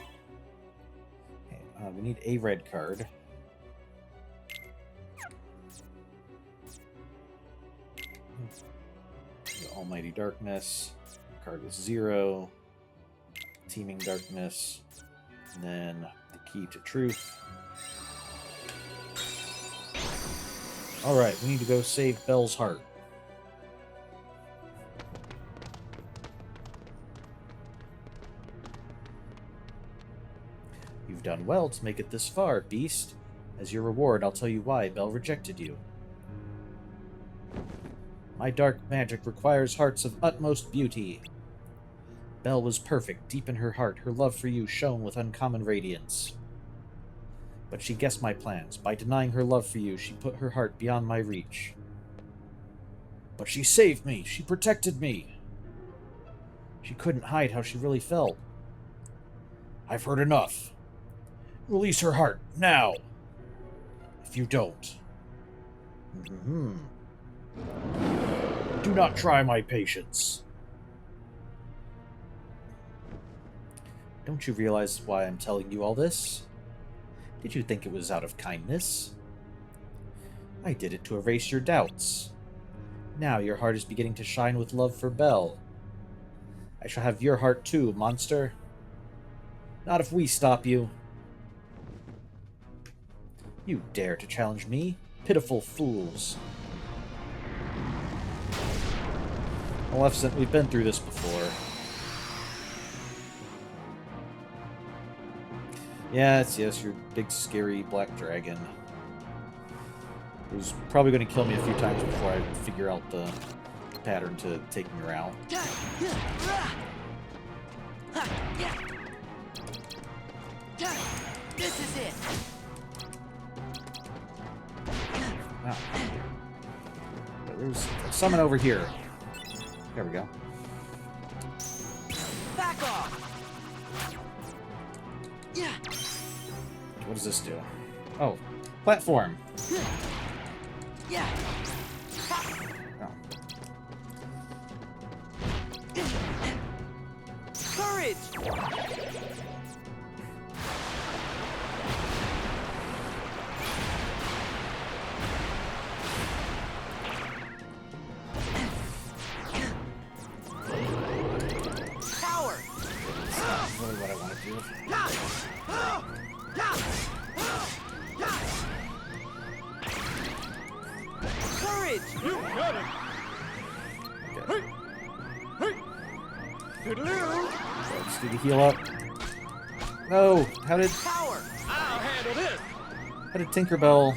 Okay, we need a red card. The Almighty Darkness. Card with 0. Teeming Darkness. And then the Key to Truth. Alright, we need to go save Belle's heart. You've done well to make it this far, Beast. As your reward, I'll tell you why Belle rejected you. My dark magic requires hearts of utmost beauty. Belle was perfect. Deep in her heart, her love for you shone with uncommon radiance. But she guessed my plans. By denying her love for you, she put her heart beyond my reach. But she saved me. She protected me. She couldn't hide how she really felt. I've heard enough. Release her heart, now! If you don't... Do not try my patience. Don't you realize why I'm telling you all this? Did you think it was out of kindness? I did it to erase your doubts. Now your heart is beginning to shine with love for Belle. I shall have your heart too, monster. Not if we stop you. You dare to challenge me? Pitiful fools. Maleficent, we've been through this before. Yes, your big scary black dragon. Who's probably going to kill me a few times before I figure out the pattern to taking her out. This is it. Oh. There's a summon over here. There we go. Back off. Yeah. What does this do? Oh, platform. Yeah. Oh. Courage. Power. That's not really what I want to do. Courage. You got it. Okay. Hey. Toodaloo. Let's do the heal up. No! How did Power. I'll handle this. Tinkerbell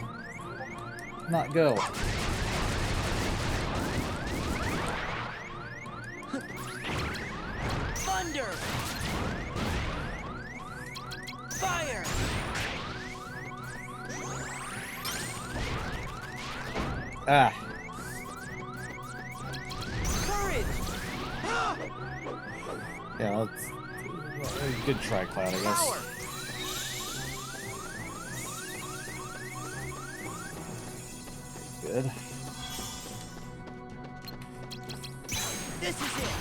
not go? Thunder. Fire. Ah. Courage. Yeah, that's a good try, Cloud, I guess. Power. Good. This is it.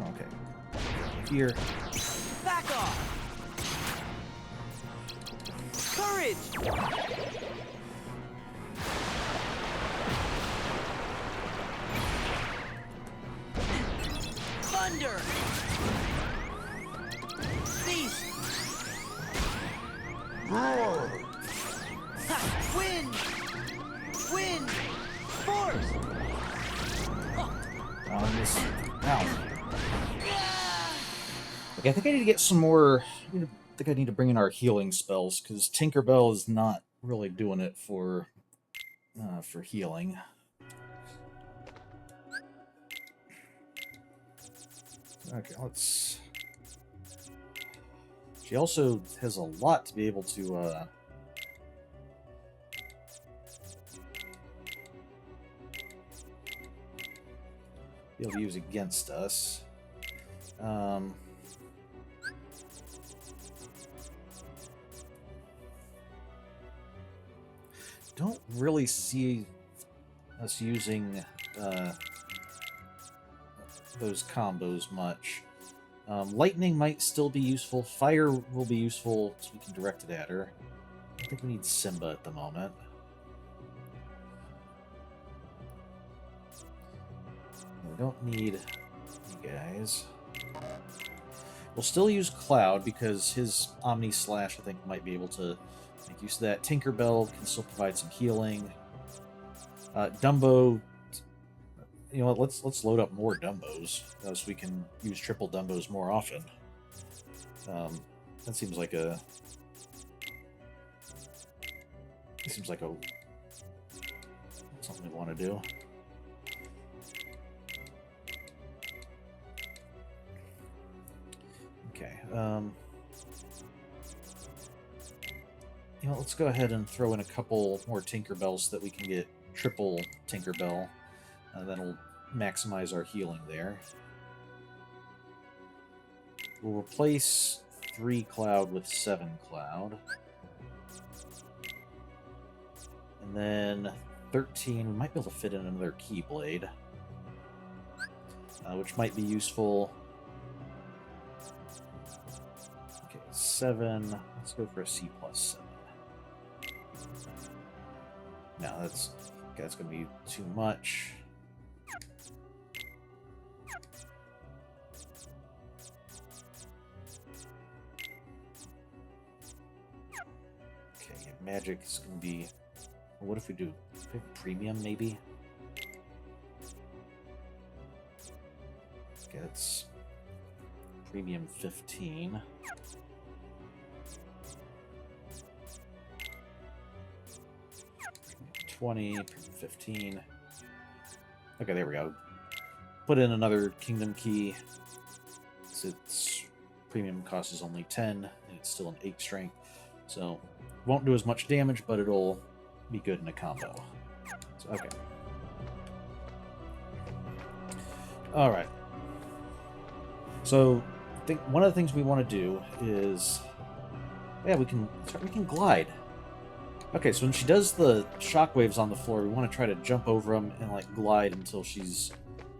Okay. Here. Back off. Courage. Thunder. Beast. Roar. Ha. Wind. Wind. Force. This. Ow. Yeah. Okay, I think I need to get some more. I think I need to bring in our healing spells because Tinkerbell is not really doing it for healing. Okay, let's. She also has a lot to be able to. Be able to use against us. Don't really see us using those combos much. Lightning might still be useful. Fire will be useful, so we can direct it at her. I think we need Simba at the moment. We don't need you guys. We'll still use Cloud because his Omni Slash, I think, might be able to make use of that. Tinkerbell can still provide some healing. Dumbo, you know what? Let's load up more Dumbos so we can use triple Dumbos more often. That seems like a. It seems like a something we want to do. Okay. You know, let's go ahead and throw in a couple more Tinkerbells so that we can get triple Tinkerbell. Then we'll maximize our healing there. We'll replace 3 Cloud with 7 Cloud. And then 13, we might be able to fit in another Keyblade. which might be useful. Okay, 7. Let's go for a C plus 7. No, that's going to be too much. Okay, magic is going to be... What if we do premium, maybe? Okay, that's premium 15. $20, 15. Okay, there we go. Put in another kingdom key. Its premium cost is only 10, and it's still an 8 strength. So, won't do as much damage, but it'll be good in a combo. So, okay. Alright. So, I think one of the things we want to do is... Yeah, we can glide. Okay, so when she does the shockwaves on the floor, we want to try to jump over them and, like, glide until she's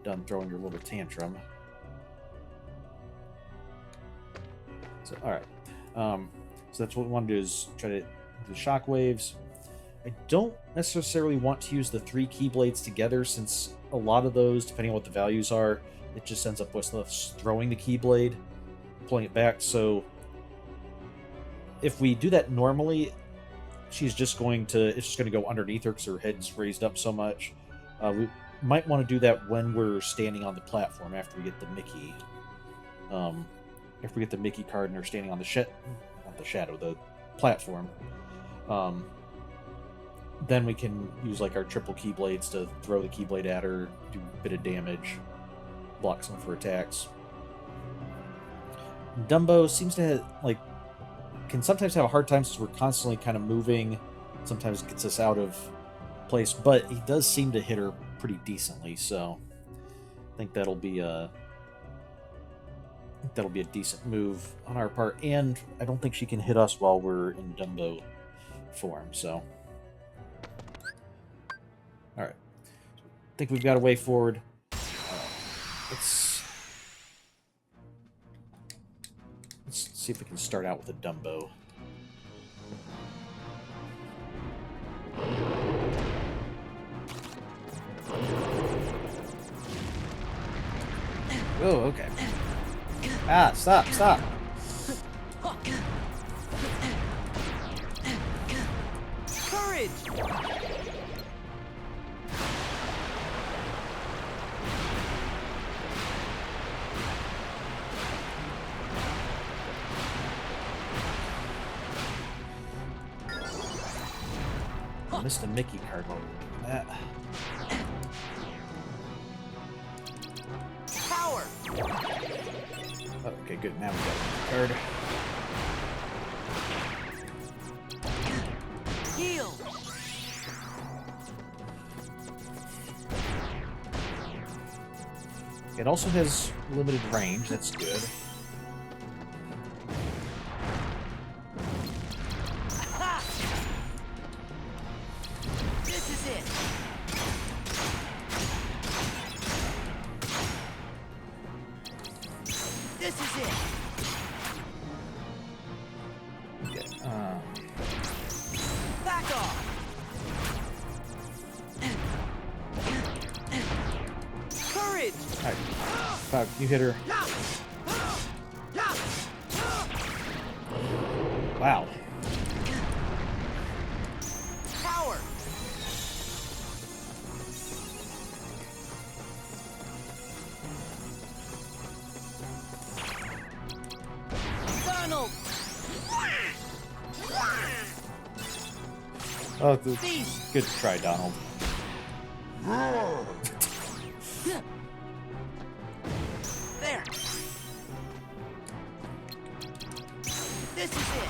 done throwing her little tantrum. So, alright. So that's what we want to do, is try to do shockwaves. I don't necessarily want to use the 3 keyblades together, since a lot of those, depending on what the values are, it just ends up with us throwing the keyblade, pulling it back. So if we do that normally, it's just going to go underneath her because her head's raised up so much. We might want to do that when we're standing on the platform after we get the Mickey. If we get the Mickey card and we're standing on the platform. Then we can use like our triple keyblades to throw the keyblade at her, do a bit of damage, block some of her attacks. Dumbo seems to can sometimes have a hard time since we're constantly kind of moving. Sometimes it gets us out of place, but he does seem to hit her pretty decently, so I think that'll be a decent move on our part, and I don't think she can hit us while we're in Dumbo form, so... Alright. I think we've got a way forward. Let's see if we can start out with a Dumbo. Oh, okay. Ah, stop, stop. Courage! I missed a Mickey card while we were doing that. Power! Oh, okay, good. Now we got a card. Heal! It also has limited range. That's good. Ha! This is it! This is it! Okay. Back off! Courage! Alright. Fuck, you hit her. Wow. Power! Donald! Oh, Beast! good try, Donald. There! This is it!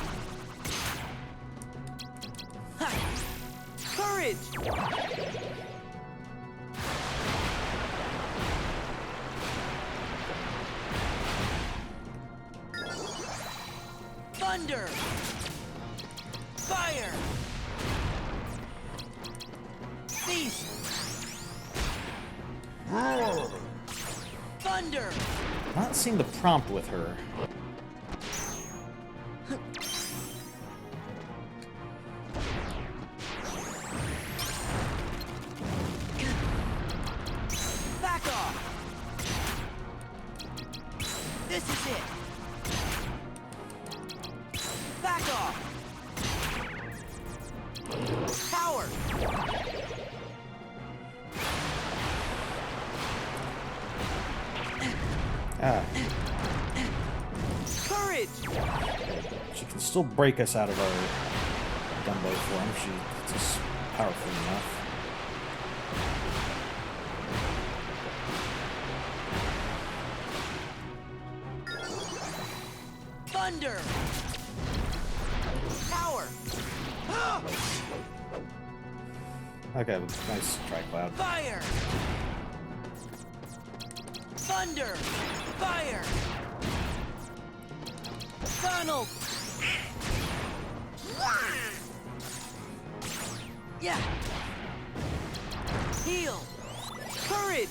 Ha! Courage! Thunder! Fire! Beast! Thunder! Not seeing the prompt with her. Back off! This is it! Back off! Power! Ah, Courage! she can still break us out of our Dumbo form. She's just powerful enough. Thunder! Power! Okay, nice try, Cloud. Fire! Thunder! Fire! Funnel! Yeah! Heal! Courage!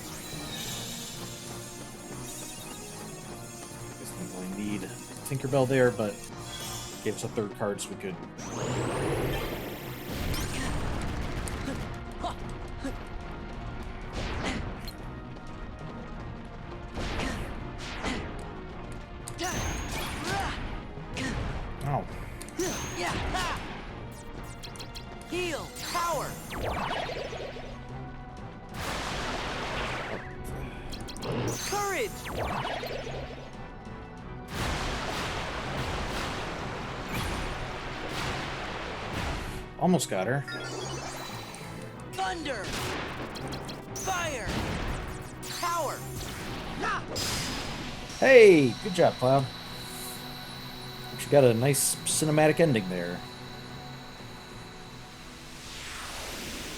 Guess we really need Tinkerbell there, but gave us a third card so we could. Oh, Yeah! Ha! Heal! Power! Courage! almost got her. Thunder! Fire! Power! Ha! Hey, good job, Cloud. She got a nice cinematic ending there.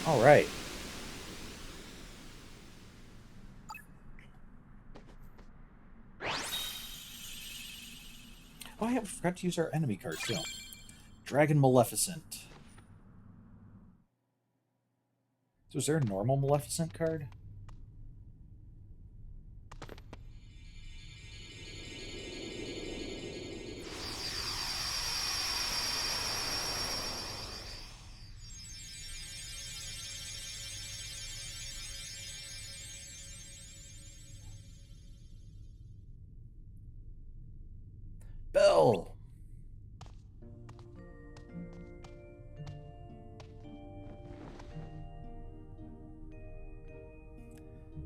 All right. Oh, I forgot to use our enemy card too. Dragon Maleficent. So is there a normal Maleficent card? Belle!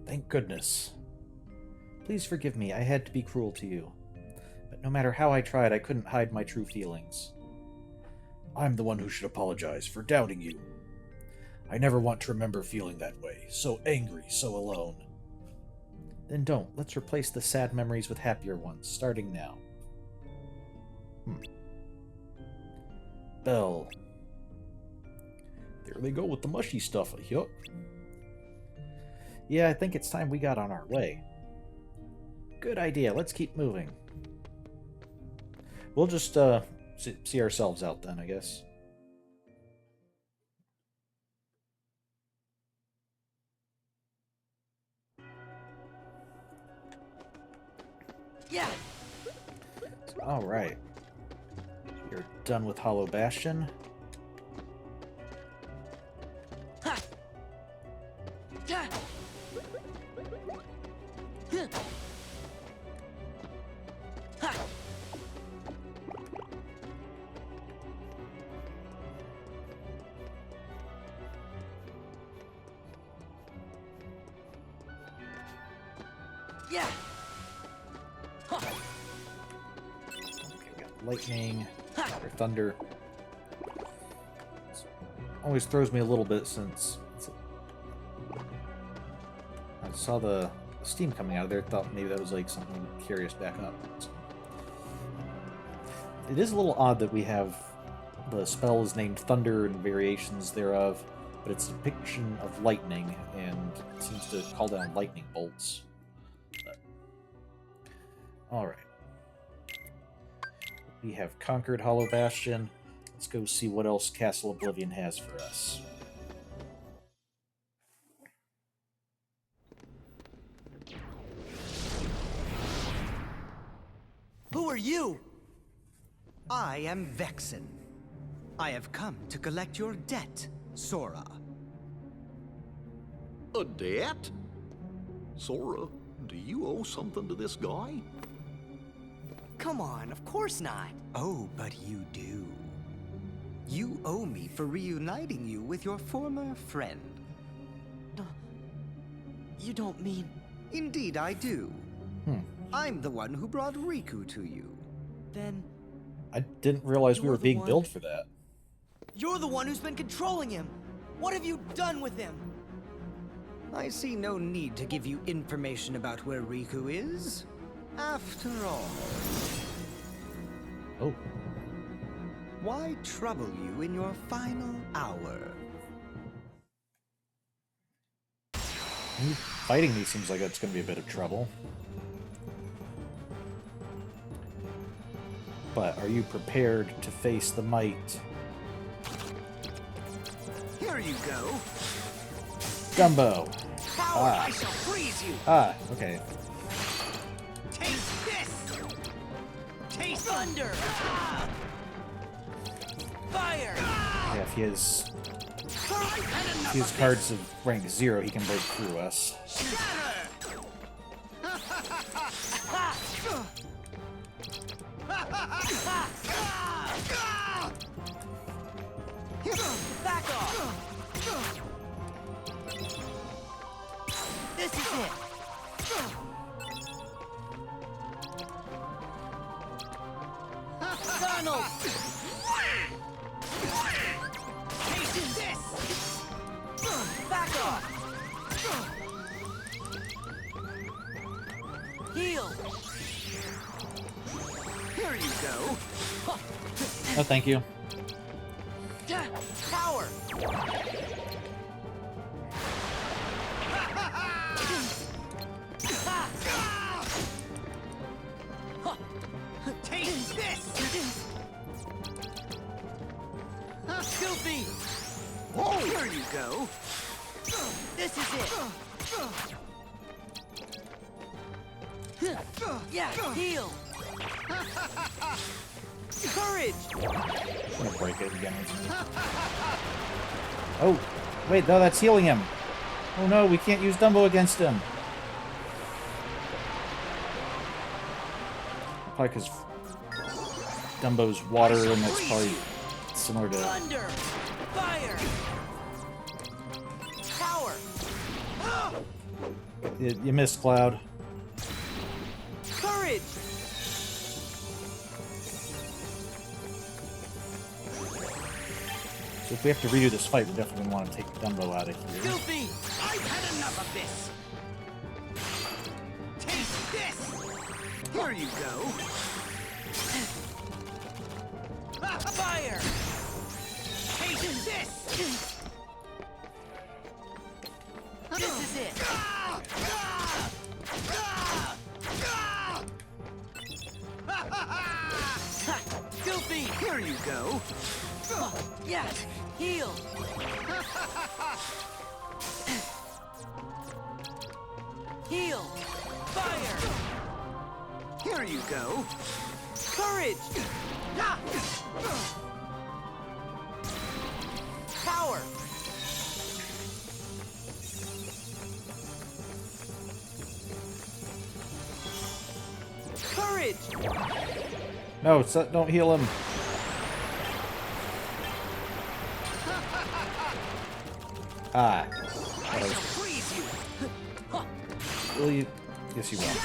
Thank goodness. Please forgive me, I had to be cruel to you. But no matter how I tried, I couldn't hide my true feelings. I'm the one who should apologize for doubting you. I never want to remember feeling that way, so angry, so alone. Then don't. Let's replace the sad memories with happier ones, starting now. Belle. There they go with the mushy stuff. Yup. Yeah, I think it's time we got on our way. Good idea. Let's keep moving. We'll just see ourselves out then, I guess. Yeah! All right. We're done with Hollow Bastion. Ha! Ta! Huh! Ha! Yeah! Huh! Okay, we got lightning or thunder. Always throws me a little bit since I saw the steam coming out of there. Thought maybe that was like something curious back up. So, it is a little odd that we have the spell is named Thunder and variations thereof, but it's a depiction of lightning and it seems to call down lightning bolts. Alright. We have conquered Hollow Bastion. Let's go see what else Castle Oblivion has for us. are you? I am Vexen. I have come to collect your debt, Sora. A debt? Sora, do you owe something to this guy? Come on, of course not. Oh, but you do. You owe me for reuniting you with your former friend. You don't mean... Indeed, I do. I'm the one who brought Riku to you. Then I didn't realize we You're were the being one- billed for that. you're the one who's been controlling him. What have you done with him? I see no need to give you information about where Riku is. After all, Oh. why trouble you in your final hour? Fighting me seems like it's going to be a bit of trouble. But are you prepared to face the might? Here you go. Dumbo! Power, I shall freeze you. Ah, okay. Taste this. Taste Thunder! Fire! Yeah, if he has cards of rank 0, he can break through us. Back off! This is it! Donald! Taste this! Back off! Heal! Here you go. Oh, thank you. Power! Taste this. Goofy! Oh, here you go. This is it! Yeah, heal! Courage! I'm gonna break it again. Oh, wait, no, that's healing him. Oh no, we can't use Dumbo against him. Probably because Dumbo's water, and that's probably similar to... Thunder! Fire! Power! You missed, Cloud. Courage! So if we have to redo this fight, we definitely want to take Dumbo out of here. Goofy! I've had enough of this. Taste this. Here you go. Fire! Taste this. This is it! Ha! Goofy! Here you go. Yes! Heal! Heal! Fire! Here you go. Courage! Power! Courage! No, don't heal him. Ah. I shall freeze you. Will you? Yes, you will.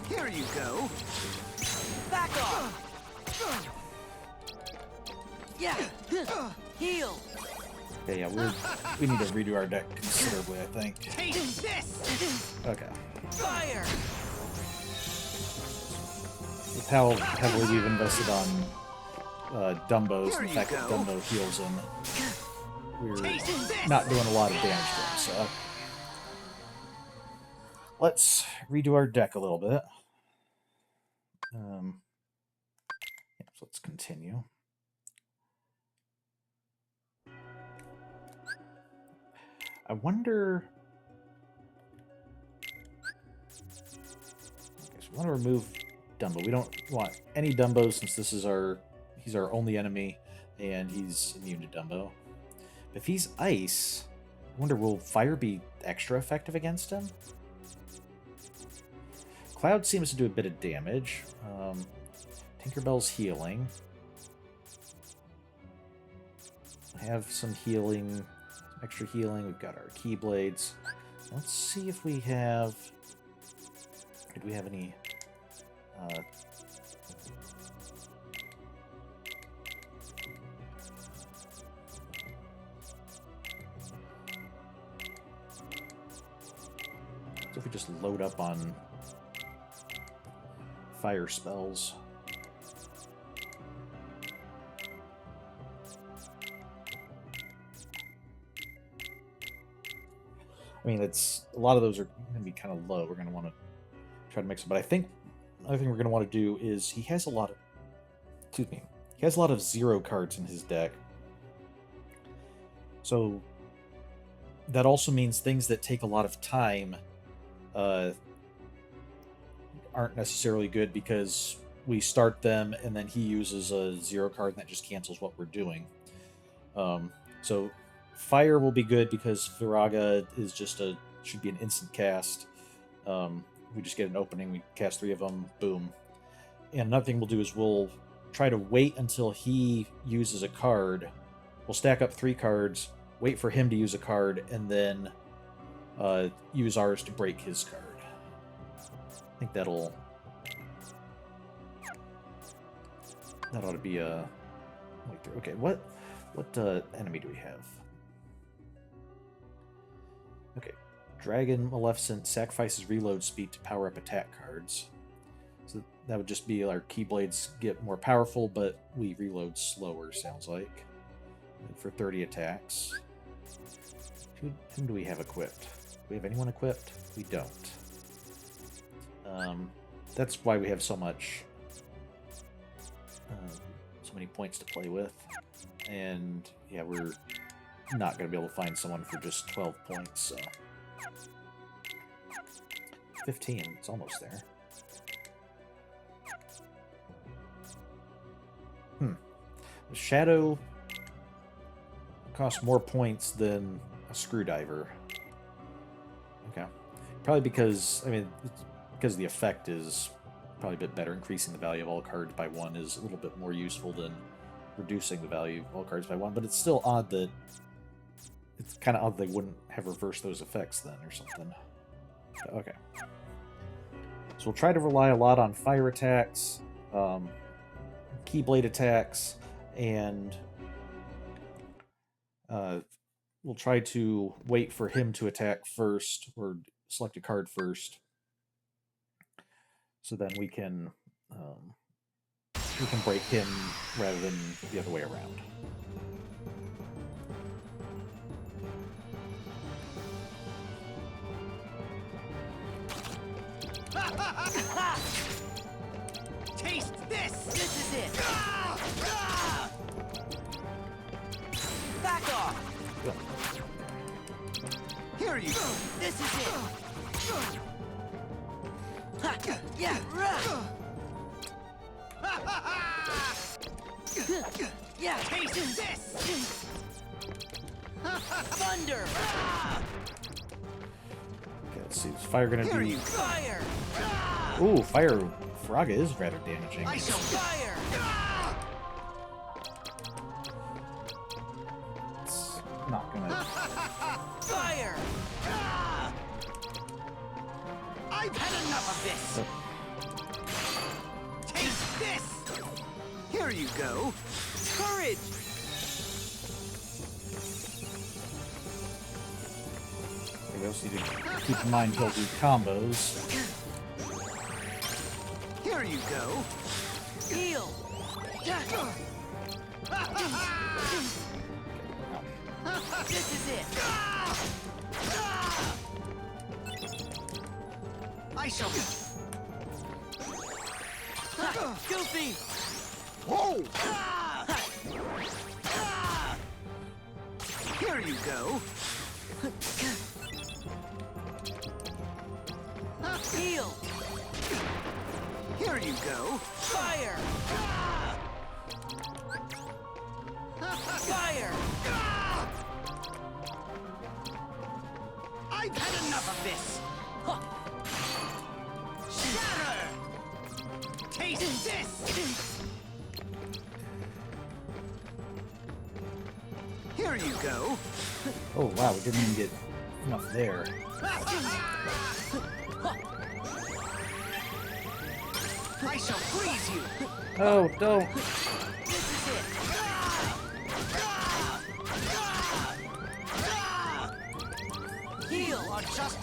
Here you go. Back off! Yeah! Heal! Okay, yeah, we need to redo our deck considerably, I think. Taste this. Okay. Fire! With how heavily we've invested on Dumbo's, and the Here fact you that go. Dumbo heals him, we're Taste this. not doing a lot of damage to him, so... Let's redo our deck a little bit. Yeah, so let's continue. I wonder... want to remove Dumbo. We don't want any Dumbo since he's our only enemy, and he's immune to Dumbo. If he's ice, I wonder, will fire be extra effective against him? Cloud seems to do a bit of damage. Tinkerbell's healing. I have some healing, some extra healing. We've got our Keyblades. Let's see if we have... Did we have any... So if we just load up on fire spells. I mean, it's a lot of those are going to be kind of low. We're going to want to try to mix them. But I think another thing we're going to want to do is he has a lot of, excuse me, he has a lot of 0 cards in his deck. So that also means things that take a lot of time aren't necessarily good because we start them and then he uses a 0 card and that just cancels what we're doing. So fire will be good because Viraga is just should be an instant cast. We just get an opening, we cast 3 of them, boom. And another thing we'll do is we'll try to wait until he uses a card. We'll stack up 3 cards, wait for him to use a card, and then use ours to break his card. I think that ought to be a... Okay, what enemy do we have? Okay, Dragon Maleficent sacrifices reload speed to power up attack cards. So that would just be our Keyblades get more powerful, but we reload slower, sounds like. And for 30 attacks. Whom do we have equipped? Do we have anyone equipped? We don't. That's why we have so many points to play with. And yeah, we're not going to be able to find someone for just 12 points, so... 15, it's almost there. Shadow costs more points than a Screwdriver. Okay. Probably because, I mean, because the effect is probably a bit better. Increasing the value of all cards by 1 is a little bit more useful than reducing the value of all cards by 1, but it's still odd that... It's kind of odd they wouldn't have reversed those effects then, or something. Okay. So we'll try to rely a lot on fire attacks, Keyblade attacks, and we'll try to wait for him to attack first, or select a card first, so then we can break him rather than the other way around. Taste this! This is it! Back off! Here you go! This is it! Ha! Yeah! Rah! Yeah! Taste this! Thunder! Okay, let's see. Is fire gonna Here do? you go! Fire! Ooh, fire. Firaga is rather damaging. I shall Fire! It's not gonna. Fire! I've had enough of this! Taste this! Here you go! Courage! We also need to keep in mind he'll do combos. Here you go! Heal! This is it! I shall be... Goofy! Whoa! Here you go! Heal! Here you go. Fire! Fire! I've had enough of this. Shatter! Taste this! Here you go. Oh wow, we didn't even get enough there. I shall freeze you. Oh, don't. This is it! Heal! Are just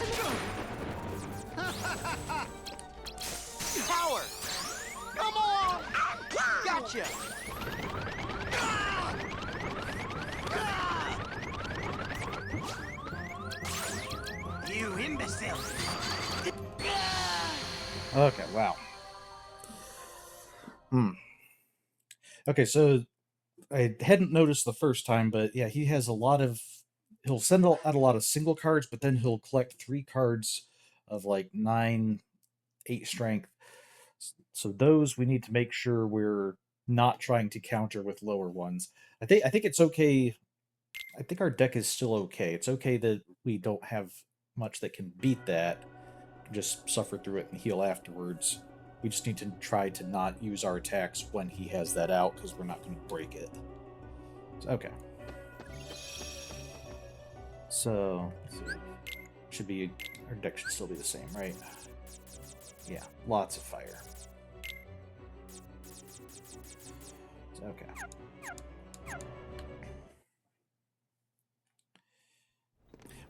Power! Come on! Gotcha! You imbecile! Okay, wow. Okay, so I hadn't noticed the first time, but yeah, he has a lot of... He'll send out a lot of single cards, but then he'll collect 3 cards of like 9, 8 strength. So those we need to make sure we're not trying to counter with lower ones. I think it's okay. I think our deck is still okay. It's okay that we don't have much that can beat that. Just suffer through it and heal afterwards. We just need to try to not use our attacks when he has that out, because we're not going to break it. So, okay. So, should be... Our deck should still be the same, right? Yeah, lots of fire. So, okay.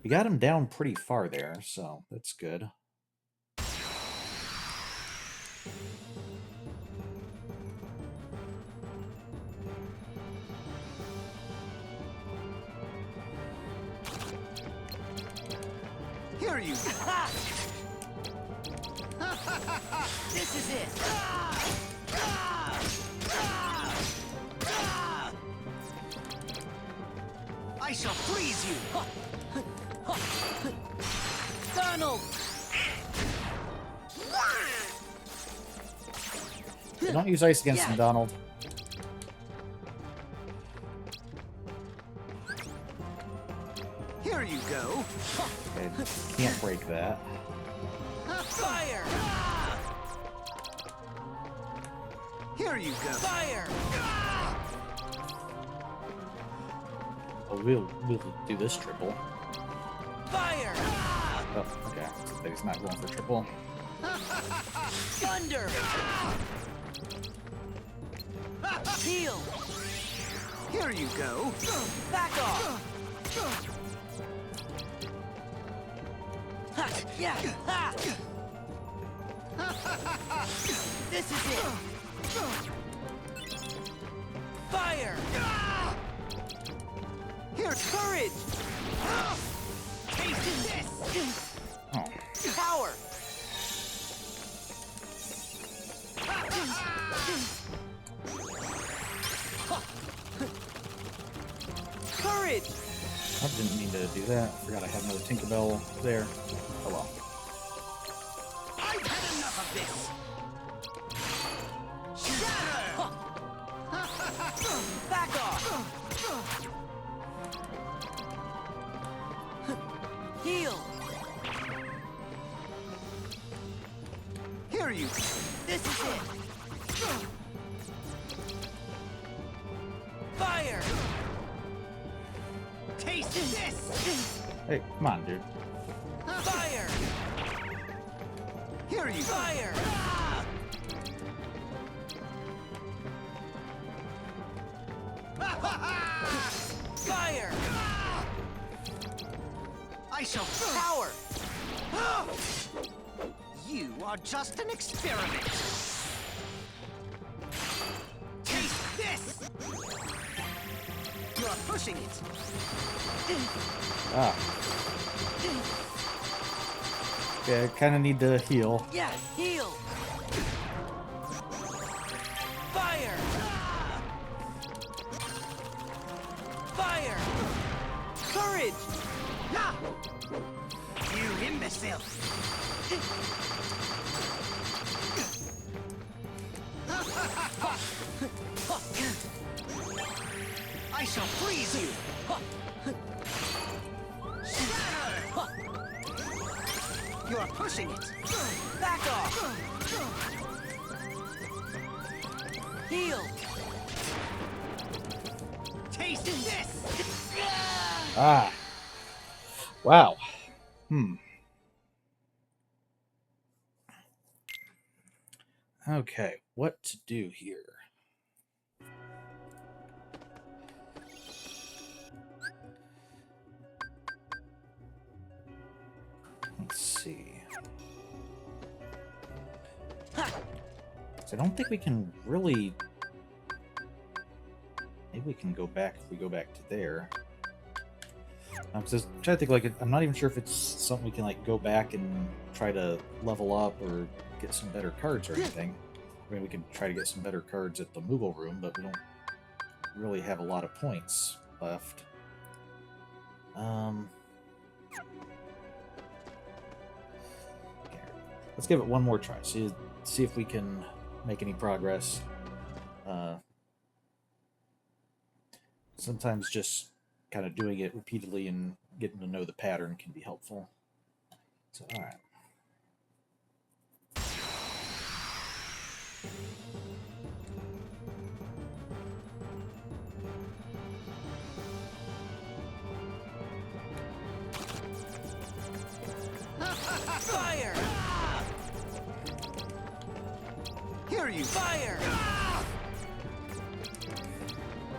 We got him down pretty far there, so that's good. Here you go. This is it! I shall freeze you. Donald! Don't use ice against him, Donald. Here you go. Okay, can't break that. Fire! Here you go. Fire! Oh, we'll do this triple. Fire! Oh, okay. But he's not going for triple. Thunder! Heal! Here you go. Back off! Ha! Yeah! Ha! This is it! Fire! Here, Courage! taste this. Oh, Power! Courage! I didn't mean to do that. Forgot I had another Tinkerbell there. Oh well. I've had enough of this. Shatter! Back off! Heal! Here you go. This is it! Fire! Taste this. Hey, come on, dude. Fire! Here you go. Fire! Fire! I shall Power! You are just an experiment. Taste this. You're pushing it. Ah. Yeah, I kind of need to heal. Yeah, heal! Fire! Fire! Courage! Ah! You imbecile. I shall freeze you! You're pushing it! Back off! Heal! Taste this! Ah. Wow. Okay, what to do here? Let's see. So I don't think we can really... Maybe we can go back if we go back to there. I'm just trying to think, like, I'm not even sure if it's something we can, like, go back and try to level up or get some better cards or anything. I mean, we can try to get some better cards at the Moogle room, but we don't really have a lot of points left. Let's give it one more try. See if we can make any progress. Sometimes just kind of doing it repeatedly and getting to know the pattern can be helpful. So, all right. Fire! Here you Fire!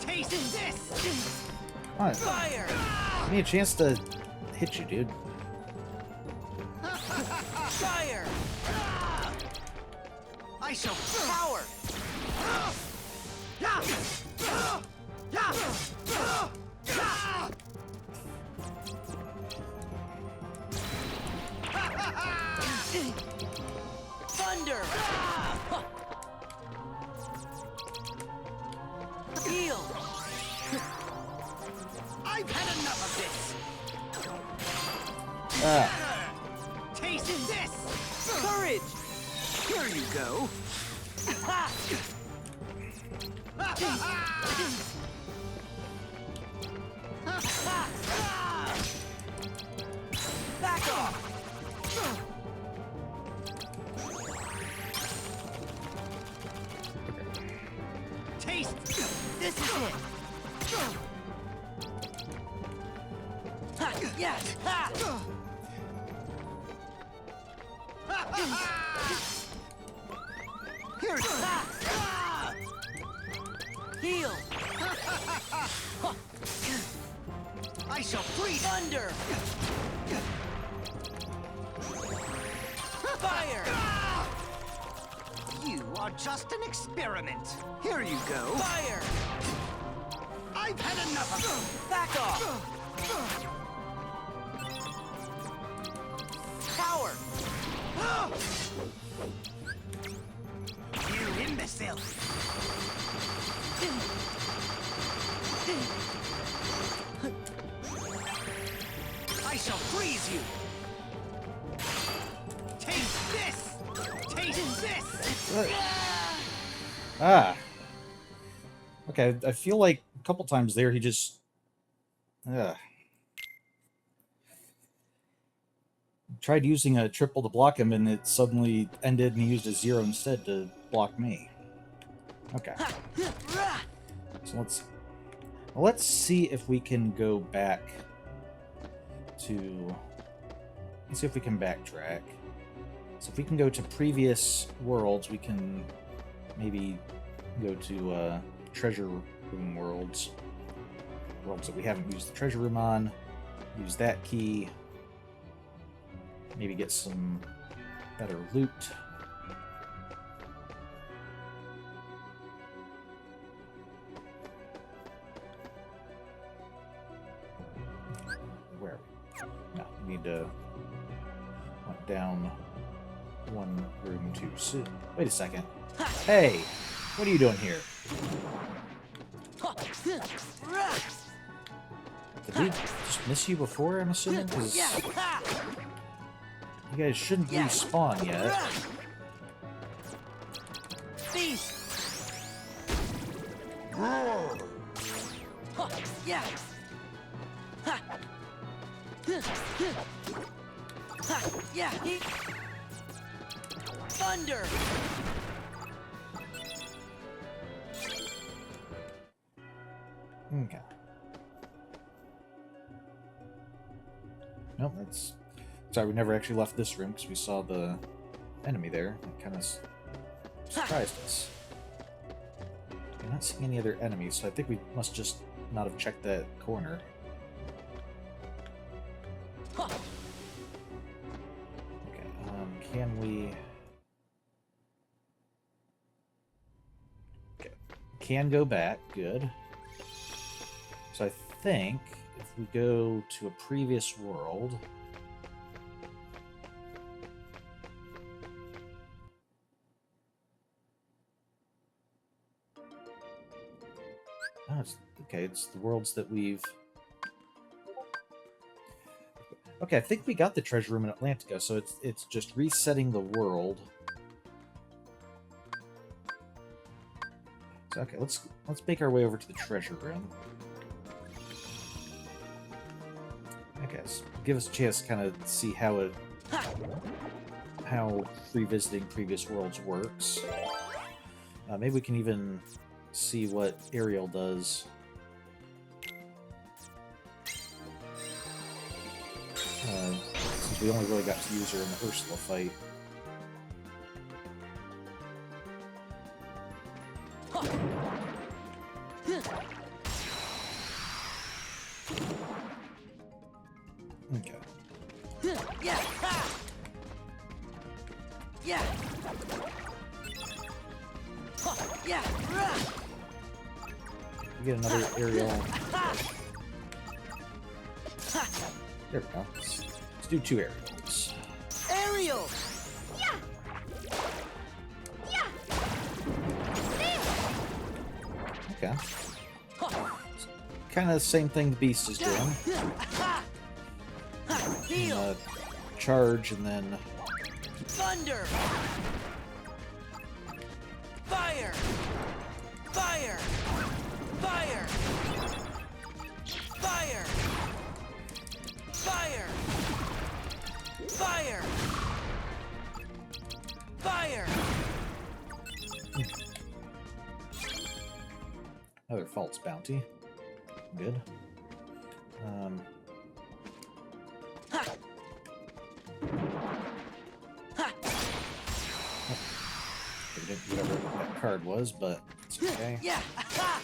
taste this! All right. Fire! Give me a chance to hit you, dude. Fire! I shall Power! Thunder! Heal! I've had enough of this! Ah. Taste this! Courage! Here you go! Ha! Back off! Taste! This is it! Ha! Yes! Ha! Here's Ha! Heal! I shall freeze! Thunder! Fire! You are just an experiment. Here you go. Fire! I've had enough of it. Back off! Power! You imbecile! I shall freeze you! Taste this! Taste this! Ah. Okay, I feel like a couple times there he just... Tried using a triple to block him, and it suddenly ended, and he used a 0 instead to block me. Okay. So let's see if we can go back to... Let's see if we can backtrack. So if we can go to previous worlds, we can maybe go to treasure room worlds. Worlds that we haven't used the treasure room on. Use that key. Maybe get some better loot. Where are we? No, we need to went down one room to see. Wait a second. Hey, what are you doing here? Did we just miss you before, I'm assuming? 'Cause you guys shouldn't respawn yet. Feast! Huh, yeah. Ha. Ha, yeah. Thunder. Okay. Nope, that's... Sorry, we never actually left this room because we saw the enemy there. It kind of surprised us. I'm not seeing any other enemies, so I think we must just not have checked that corner. Huh. Okay, can we... Okay, can go back, good. So I think if we go to a previous world... Oh, it's, okay, it's the worlds that we've... Okay, I think we got the treasure room in Atlantica, so it's just resetting the world. So okay, let's make our way over to the treasure room. Okay, so give us a chance to kind of see how revisiting previous worlds works. Maybe we can even see what Ariel does. Since we only really got to use her in the Ursula fight. Okay. Yeah. Ha. Yeah. Huh, yeah. We get another Ariel. There we go. Let's do 2 Ariels. Aerial. Okay. Kind of the same thing the Beast is doing. Heal. Charge and then... Thunder. Fire. Fire. Fire. Fire. Fire. Fire. Fire. Another false bounty. Good. Ha. Ha. We didn't get whatever that card was, but it's okay. Yeah. Ha.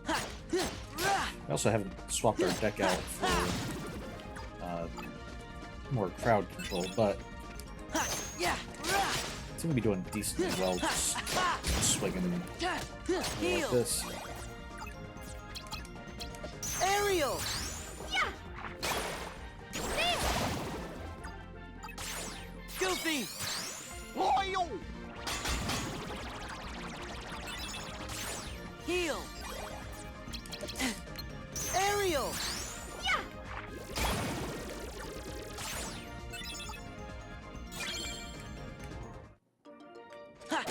Ha. We also haven't swapped our deck out for more crowd control, but Ha. Yeah. seem to be doing decently well just swinging like Heal. this. Aerial. Goofy. Heal. Aerial. Ha.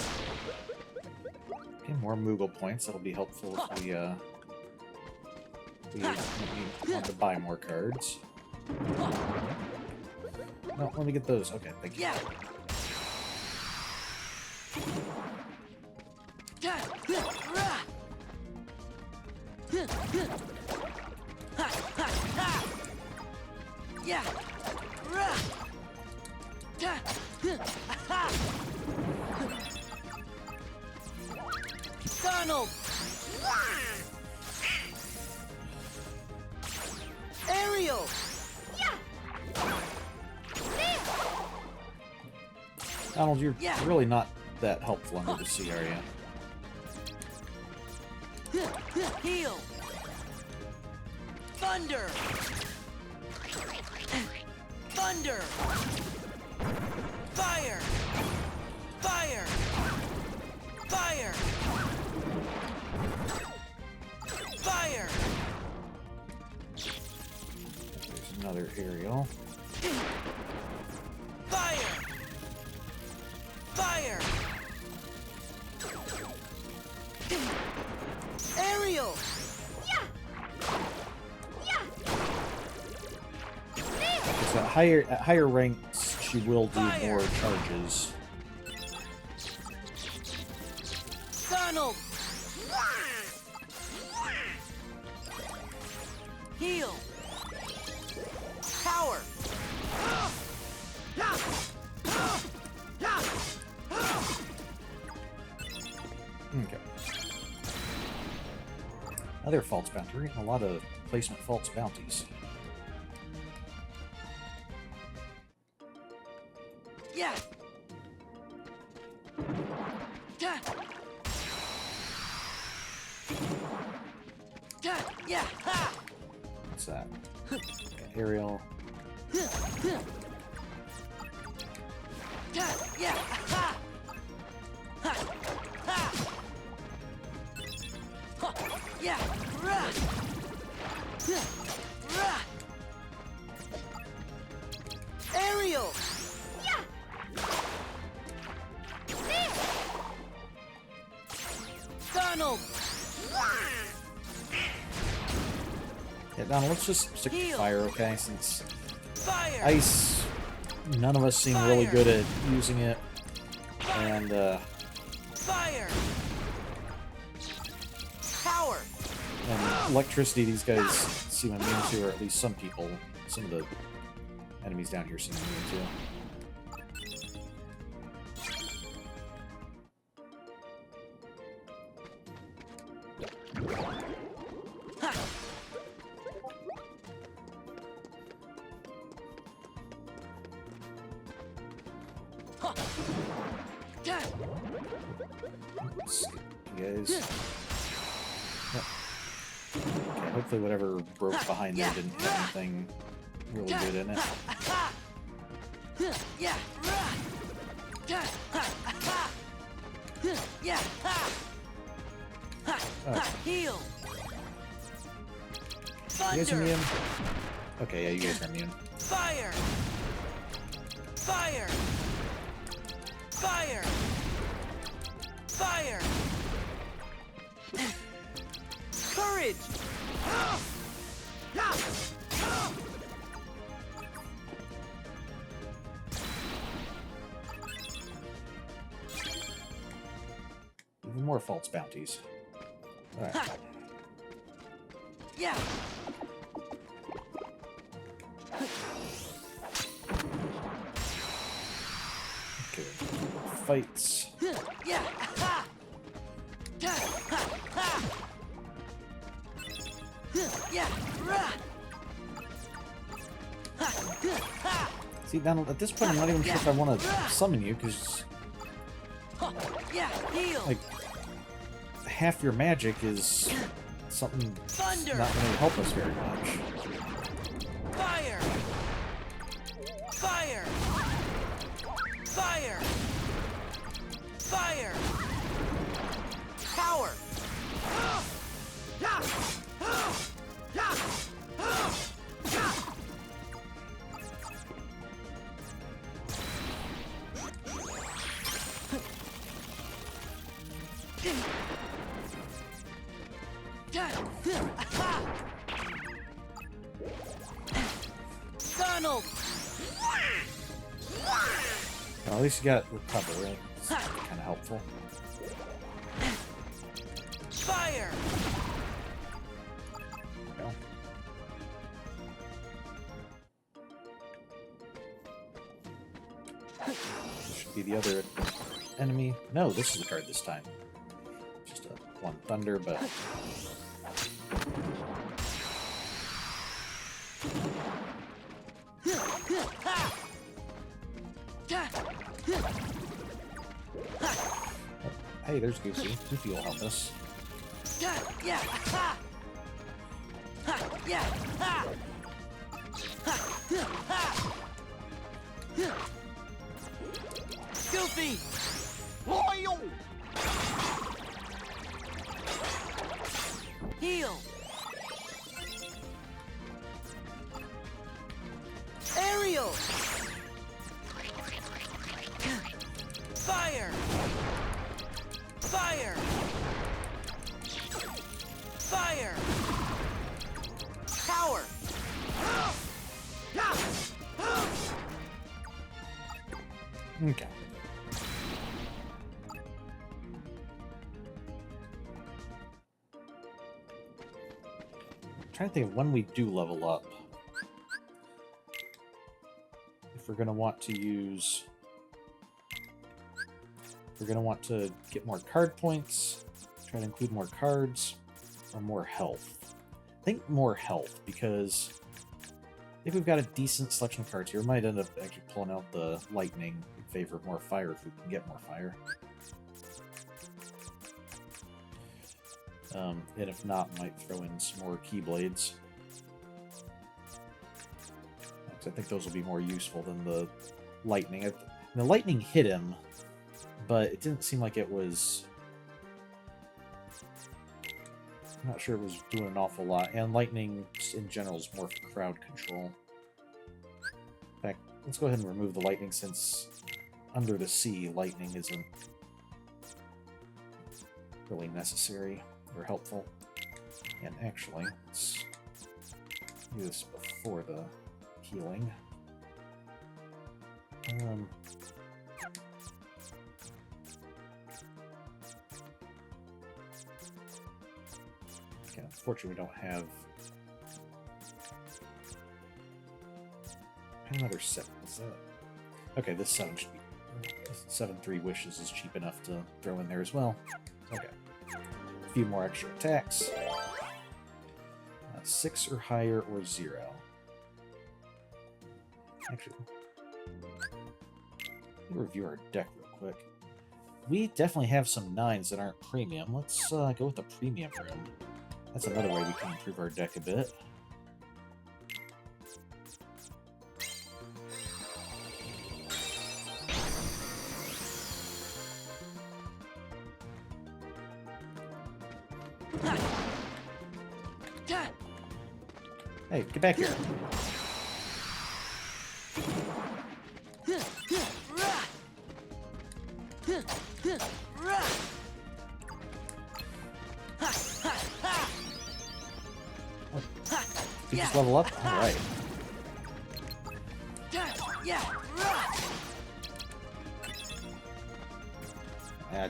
Okay, more Moogle points. That'll be helpful if we want to buy more cards. No, let me get those. Okay, thank you. Yeah. Ha, ha, ha. Yeah. Ha. Donald. Ariel. Donald, you're Yeah. really not that helpful under the sea, are you? Heal. Thunder. Thunder. Fire. Fire. Fire. Fire. There's another aerial. Fire. Fire. Aerial! Because at higher ranks, she will do more charges. Donald! Heal! Power! Okay. Other false bounty. We're getting a lot of placement false bounties. Yeah! Yeah! Yeah! Ha! What's that? Okay, aerial. Yeah! Ha! Ha! Ha! Yeah! Rah! Rah! Aerial! Donald! Yeah, Donald, let's just stick to Heal. fire, okay? Since Fire! ice, none of us seem really Fire. good at using it. And, Fire! Power! and electricity, these guys seem immune to, or at least some people, some of the enemies down here seem immune to. Skip you guys. Yep. Okay, hopefully whatever broke behind there didn't have anything really good in it. Yeah! Yeah! Oh, Heal! you guys Thunder! immune? Okay, yeah, you guys are immune. Fire! Fire! Fire! Fire! Courage! Even more false bounties. Alright. Yeah! Okay. Fights. Yeah! Ha! Ha! Ha! Yeah! Rah! Ha! See, Donald, at this point, I'm not even sure if I want to summon you, because, Ha! Yeah! Heal! like, half your magic is something that's Thunder! not going to help us very much. Fire! Fire! Fire! Fire! Power! Donald! Well, at least you got recover, right? It's kind of helpful. Fire! Well. This should be the other enemy. No, this is the card this time. Just a one thunder, but hey, there's Goofy. Goofy will help us. Yeah! Ha! Ha! Yeah! Ha! Ha! Ha! Goofy! Loyal! Heal! Aerial! Fire! Fire! Okay. I'm trying to think of when we do level up. If we're going to want to use... If we're going to want to get more card points, try to include more cards, or more health. I think more health, because if we've got a decent selection of cards here, we might end up actually pulling out the lightning in favor of more fire if we can get more fire. And if not, might throw in some more Keyblades. I think those will be more useful than the lightning. The lightning hit him, but it didn't seem like it was... I'm not sure it was doing an awful lot. And lightning, in general, is more for crowd control. In fact, let's go ahead and remove the lightning, since under the sea, lightning isn't really necessary or helpful. And actually, let's do this before the healing. Okay, unfortunately we don't have another 7. Is that... Okay, this 7 should be... 7-3 wishes is cheap enough to throw in there as well. Okay. A few more extra attacks. 6 or higher or 0. Actually, let me review our deck real quick. We definitely have some 9s that aren't premium. Let's go with the premium room. That's another way we can improve our deck a bit. Hey, get back here. Did you just level up? Alright.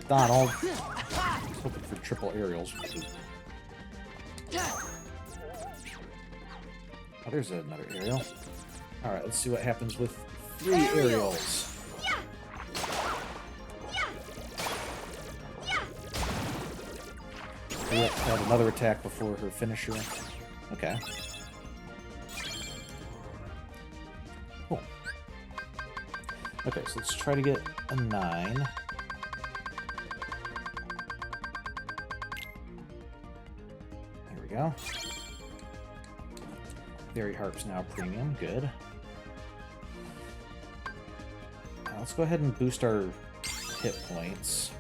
Donald. I was hoping for triple aerials. Oh, there's another aerial. Alright, let's see what happens with 3 aerials. We have another attack before her finisher. Okay. Cool. Okay, so let's try to get a 9. There we go. Fairy Harp's now premium. Good. Now let's go ahead and boost our hit points.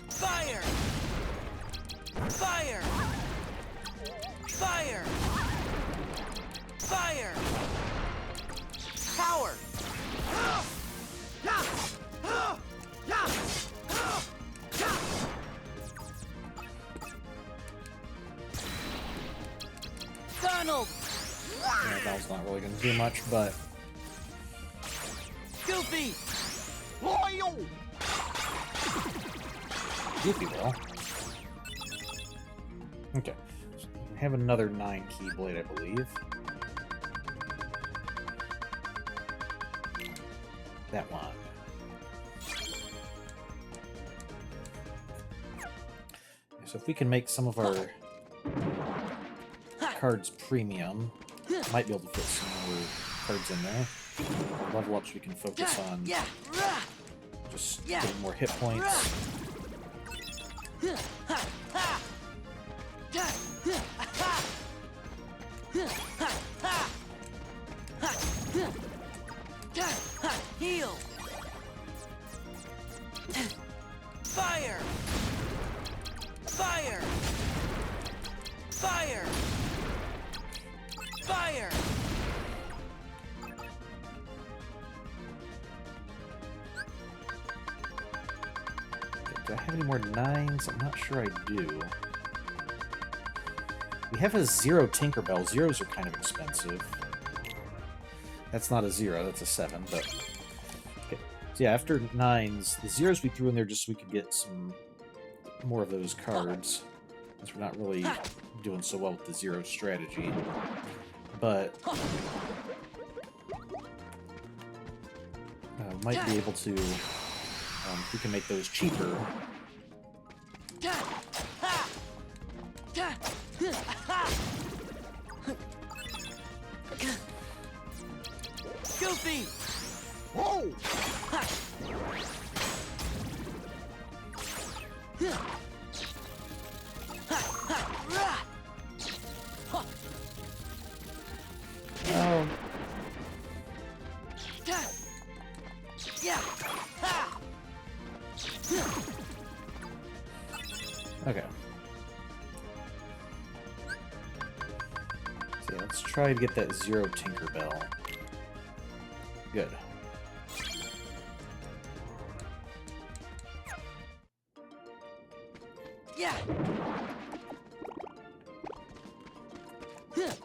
Fire! Fire! Fire! Fire! Power! Donald! Yeah, Donald's not really going to do much, but... Goofy! Goofy will. Okay. So we have another 9 Keyblade, I believe. That one. So if we can make some of our cards premium, might be able to fit some more cards in there. Level ups we can focus on just getting more hit points. Heal! Fire! Fire! Fire! Fire! Do I have any more 9s? I'm not sure I do. We have a 0 Tinkerbell. Zeros are kind of expensive. That's not a 0, that's a 7, but... Okay. So yeah, after 9s, the 0s we threw in there just so we could get some more of those cards. Since we're not really doing so well with the 0 strategy. But... might be able to... we can make those cheaper. Goofy! Whoa! Oh, Yeah! okay. So yeah, let's try to get that 0 Tinkerbell. Good. Yeah!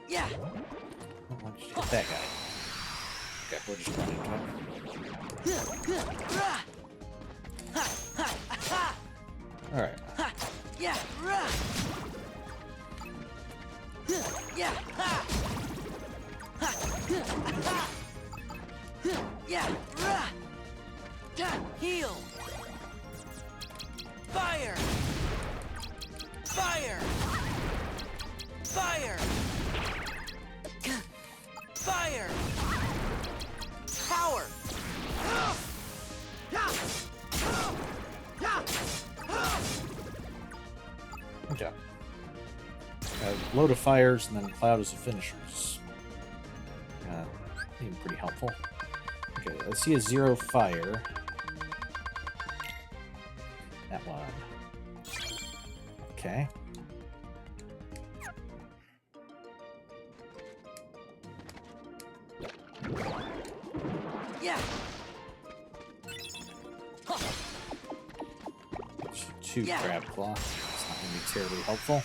Yeah! Why don't you hit that guy? Okay, we'll just run into him. Alright. Yeah! Yeah! Yeah! Heal! Fire! Fire! Fire! Fire! Power! Good job. Load of fires and then cloud as a finishers. Being pretty helpful. Okay, let's see a 0 fire. That one. Okay. Yeah! Two Yeah. crab claw. It's not going to be terribly helpful.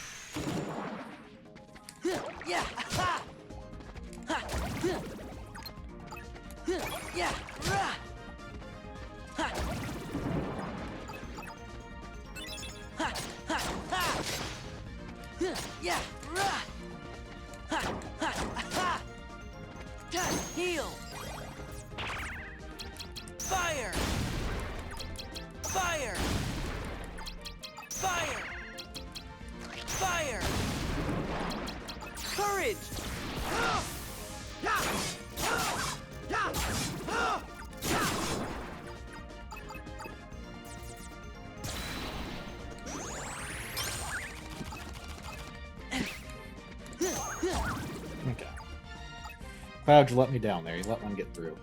Yeah! Yeah! Yeah! Heal! Fire! Fire! Fire! Fire! Courage! Okay. Cloud, you let me down there. You let one get through.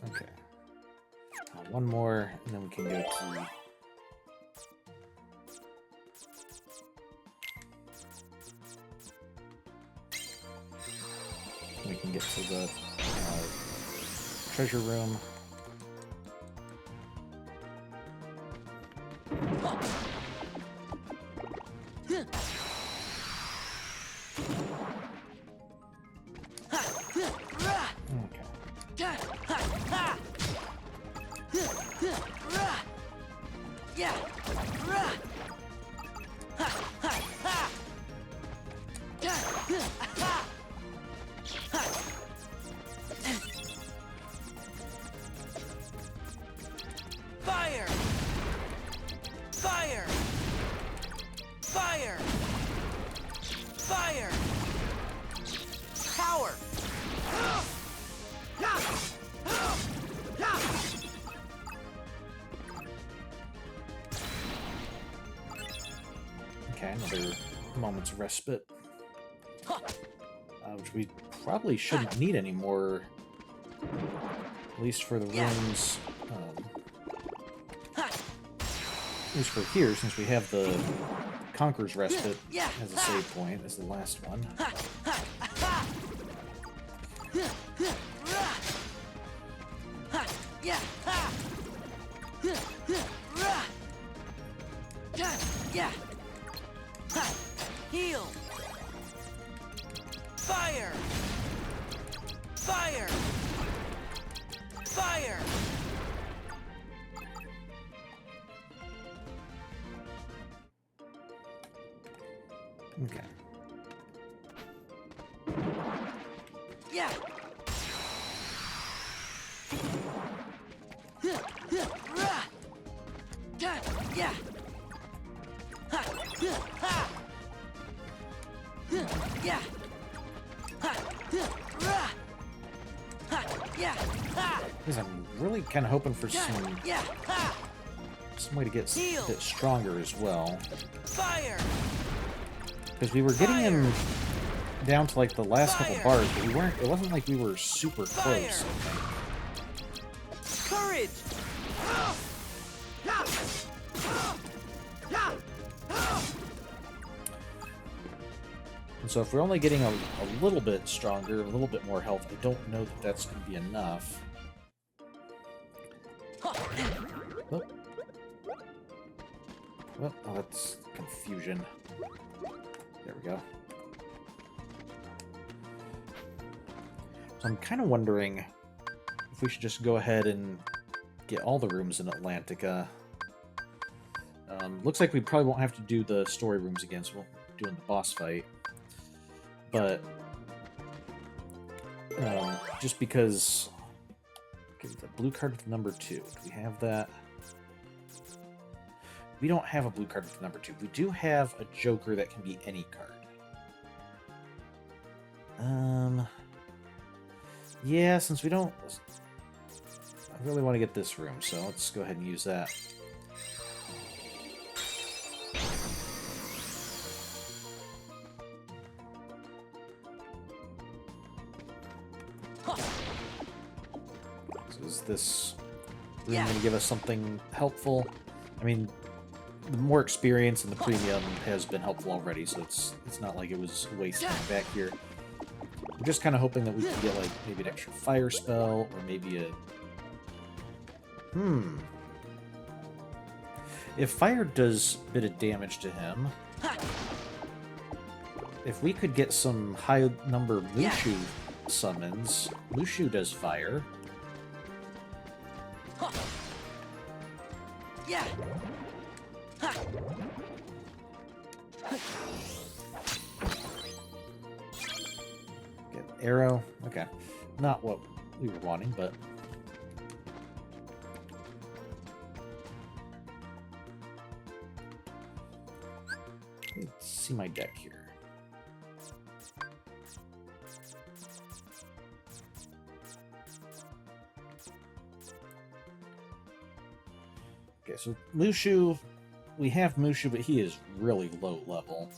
Okay. One more, and then we can go to... We can get to the treasure room. Yeah! Fire! Fire! Fire! Fire! Power! Okay, another moment's respite. Which we probably shouldn't need anymore, at least for the rooms at least for here, since we have the Conqueror's Respite Yeah. as a save point, as the last one. Yeah. Yeah. Heal. Fire. Fire. Fire. Okay. Yeah. Yeah. Yeah. Yeah. Because I'm really kind of hoping for some Yeah. way to get Heal. a bit stronger as well. Fire. Because we were getting him down to like the last couple Fire. bars, but we weren't. It wasn't like we were super Fire. close. I think. Courage. And so if we're only getting a little bit stronger, a little bit more health, I don't know that that's going to be enough. Oh. Well, oh, that's confusion. There we go. So I'm kind of wondering if we should just go ahead and get all the rooms in Atlantica. Looks like we probably won't have to do the story rooms again, so we'll be doing the boss fight. But just because... Okay, the blue card with number 2. Do we have that? We don't have a blue card with number 2. We do have a Joker that can be any card. Yeah, since we don't... I really want to get this room, so let's go ahead and use that. So is this room going to give us something helpful? I mean, the more experience in the premium has been helpful already, so it's not like it was wasted back here. I'm just kind of hoping that we can get, like, maybe an extra fire spell, or maybe a... If fire does a bit of damage to him... If we could get some high number Mushu summons... Mushu does fire. Yeah. Get arrow. Okay. Not what we were wanting, but... Let's see my deck here. Okay, so Mushu... We have Mushu, but he is really low level.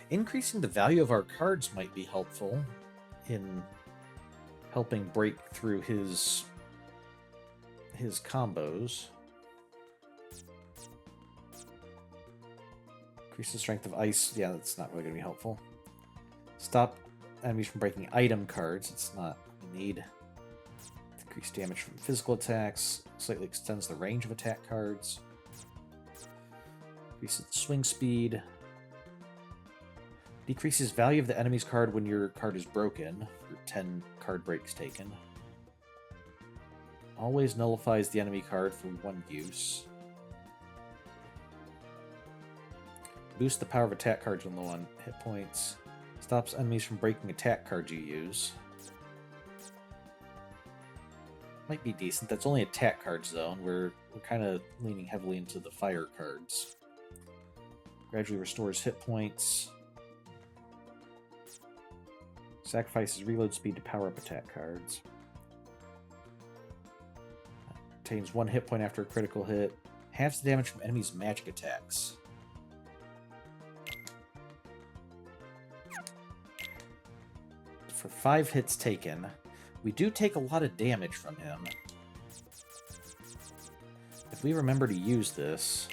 Increasing the value of our cards might be helpful in helping break through his combos. Increase the strength of ice. Yeah, that's not really going to be helpful. Stop enemies from breaking item cards. It's not a need. Increase damage from physical attacks. Slightly extends the range of attack cards. Increases the swing speed. Decreases value of the enemy's card when your card is broken, for 10 card breaks taken. Always nullifies the enemy card for 1 use. Boosts the power of attack cards when low on hit points. Stops enemies from breaking attack cards you use. Might be decent. That's only attack cards though, and we're kind of leaning heavily into the fire cards. Gradually restores hit points. Sacrifices reload speed to power up attack cards. Obtains 1 hit point after a critical hit. Halves the damage from enemies' magic attacks. For 5 hits taken, We do take a lot of damage from him. If we remember to use this...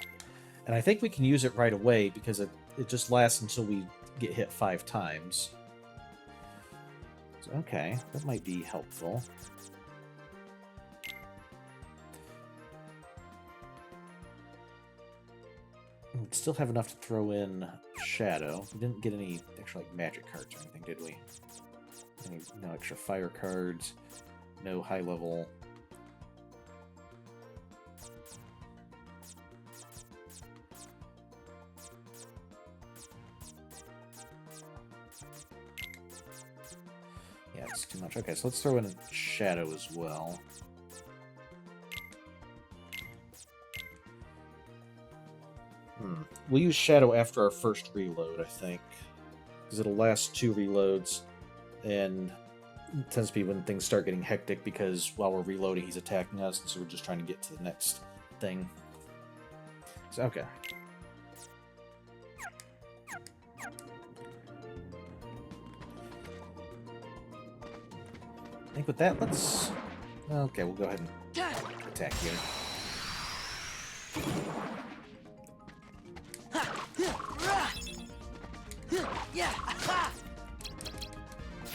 And I think we can use it right away because it just lasts until we get hit 5 times. So, okay, that might be helpful. We'd still have enough to throw in Shadow. We didn't get any extra like magic cards or anything, did we? No extra fire cards. No high level. Yeah, it's too much. Okay, so let's throw in Shadow as well. We'll use Shadow after our first reload, I think. Because it'll last 2 reloads, and it tends to be when things start getting hectic, because while we're reloading, he's attacking us, and so we're just trying to get to the next thing. So, okay. I think with that, let's... Okay, we'll go ahead and attack you. Yeah! Aha!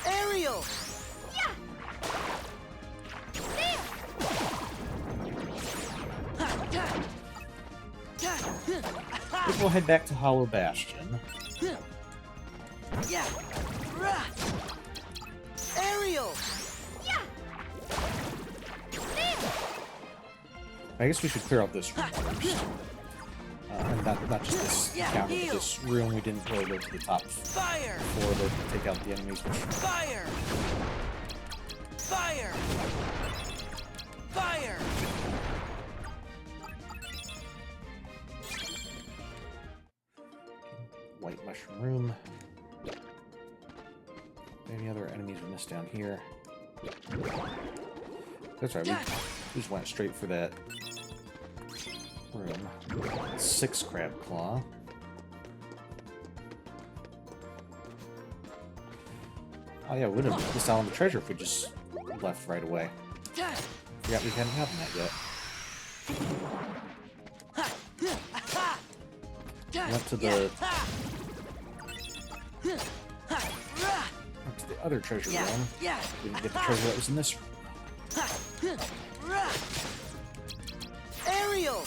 Aerial! Yeah! I think we'll head back to Hollow Bastion. Yeah! Aerial! I guess we should clear out this room first. And not just this counter, but this room. We didn't really go to the top Fire! floor to take out the enemies. Fire! Fire! Fire! White mushroom room. Any other enemies we missed down here? That's right, we just went straight for that room. 6 crab claw. Oh yeah, we would have missed out on the treasure if we just left right away. Forgot we hadn't gotten that yet. Went to the other treasure room. Didn't get the treasure that was in this room. Aerial!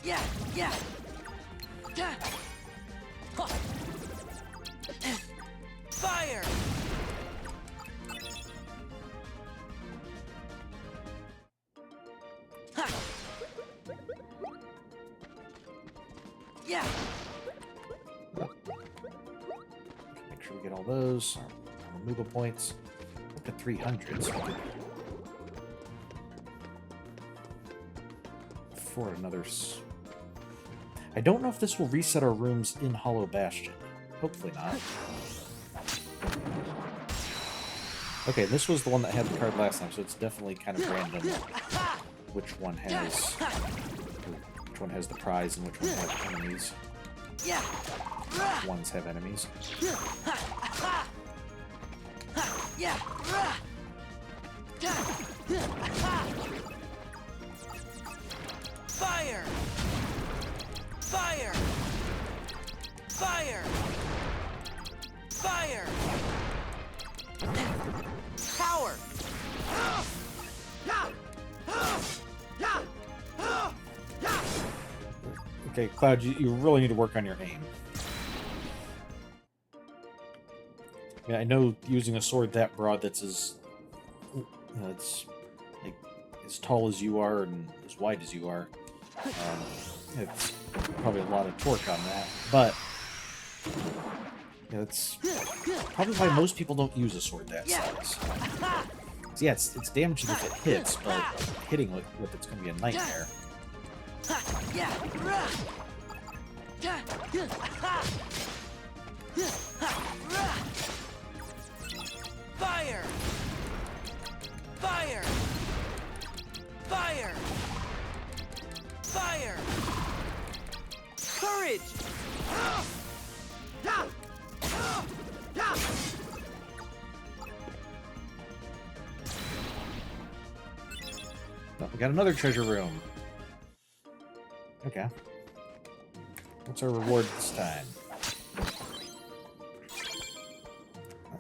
Yeah! Yeah! Fire! Yeah! Make sure we get all those. Our removal points. Up to 300, so we could afford another... I don't know if this will reset our rooms in Hollow Bastion. Hopefully not. Okay, this was the one that had the card last time, so it's definitely kind of random which one has the prize and which one has enemies. Which ones have enemies. Yeah! Fire! Fire! Fire! Fire! Power! Okay, Cloud, you really need to work on your aim. Yeah, I know using a sword that broad that's as... it's like as tall as you are and as wide as you are. It's probably a lot of torque on that, but yeah, that's probably why most people don't use a sword that size. So yeah, it's damaging if it hits, but hitting with it's going to be a nightmare. Fire! Fire! Fire! Fire! Courage! We got another treasure room. Okay. What's our reward this time?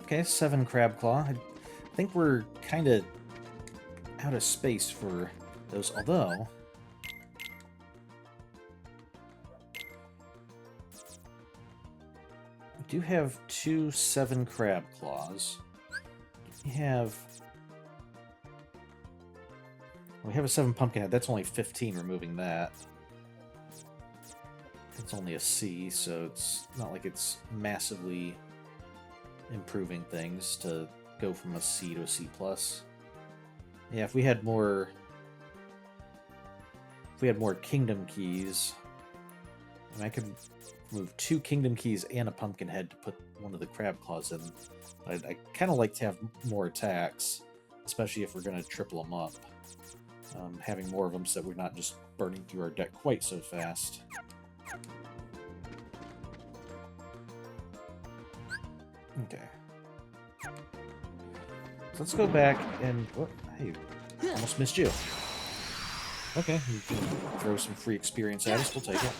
Okay, 7 crab claw. I think we're kind of out of space for those, although... we do have 2 7 crab claws. We have a 7 pumpkin head. That's only 15 removing that. It's only a C, so it's not like it's massively improving things to go from a C to a C+. Yeah, if we had more kingdom keys, and I could move 2 kingdom keys and a pumpkin head to put one of the crab claws in. I kind of like to have more attacks, especially if we're going to triple them up. Having more of them so that we're not just burning through our deck quite so fast. Okay. So let's go back and... oh, hey, almost missed you. Okay, you can throw some free experience at us. We'll take it.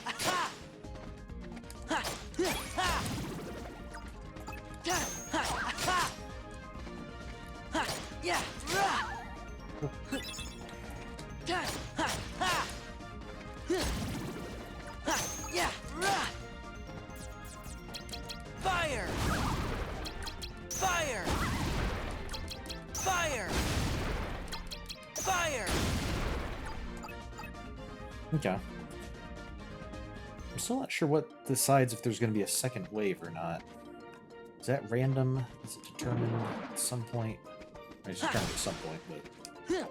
Fire! Fire! Fire! Fire! Okay. I'm still not sure what decides if there's going to be a second wave or not. Is that random? Is it determined at some point? It's determined at some point, but... Yeah!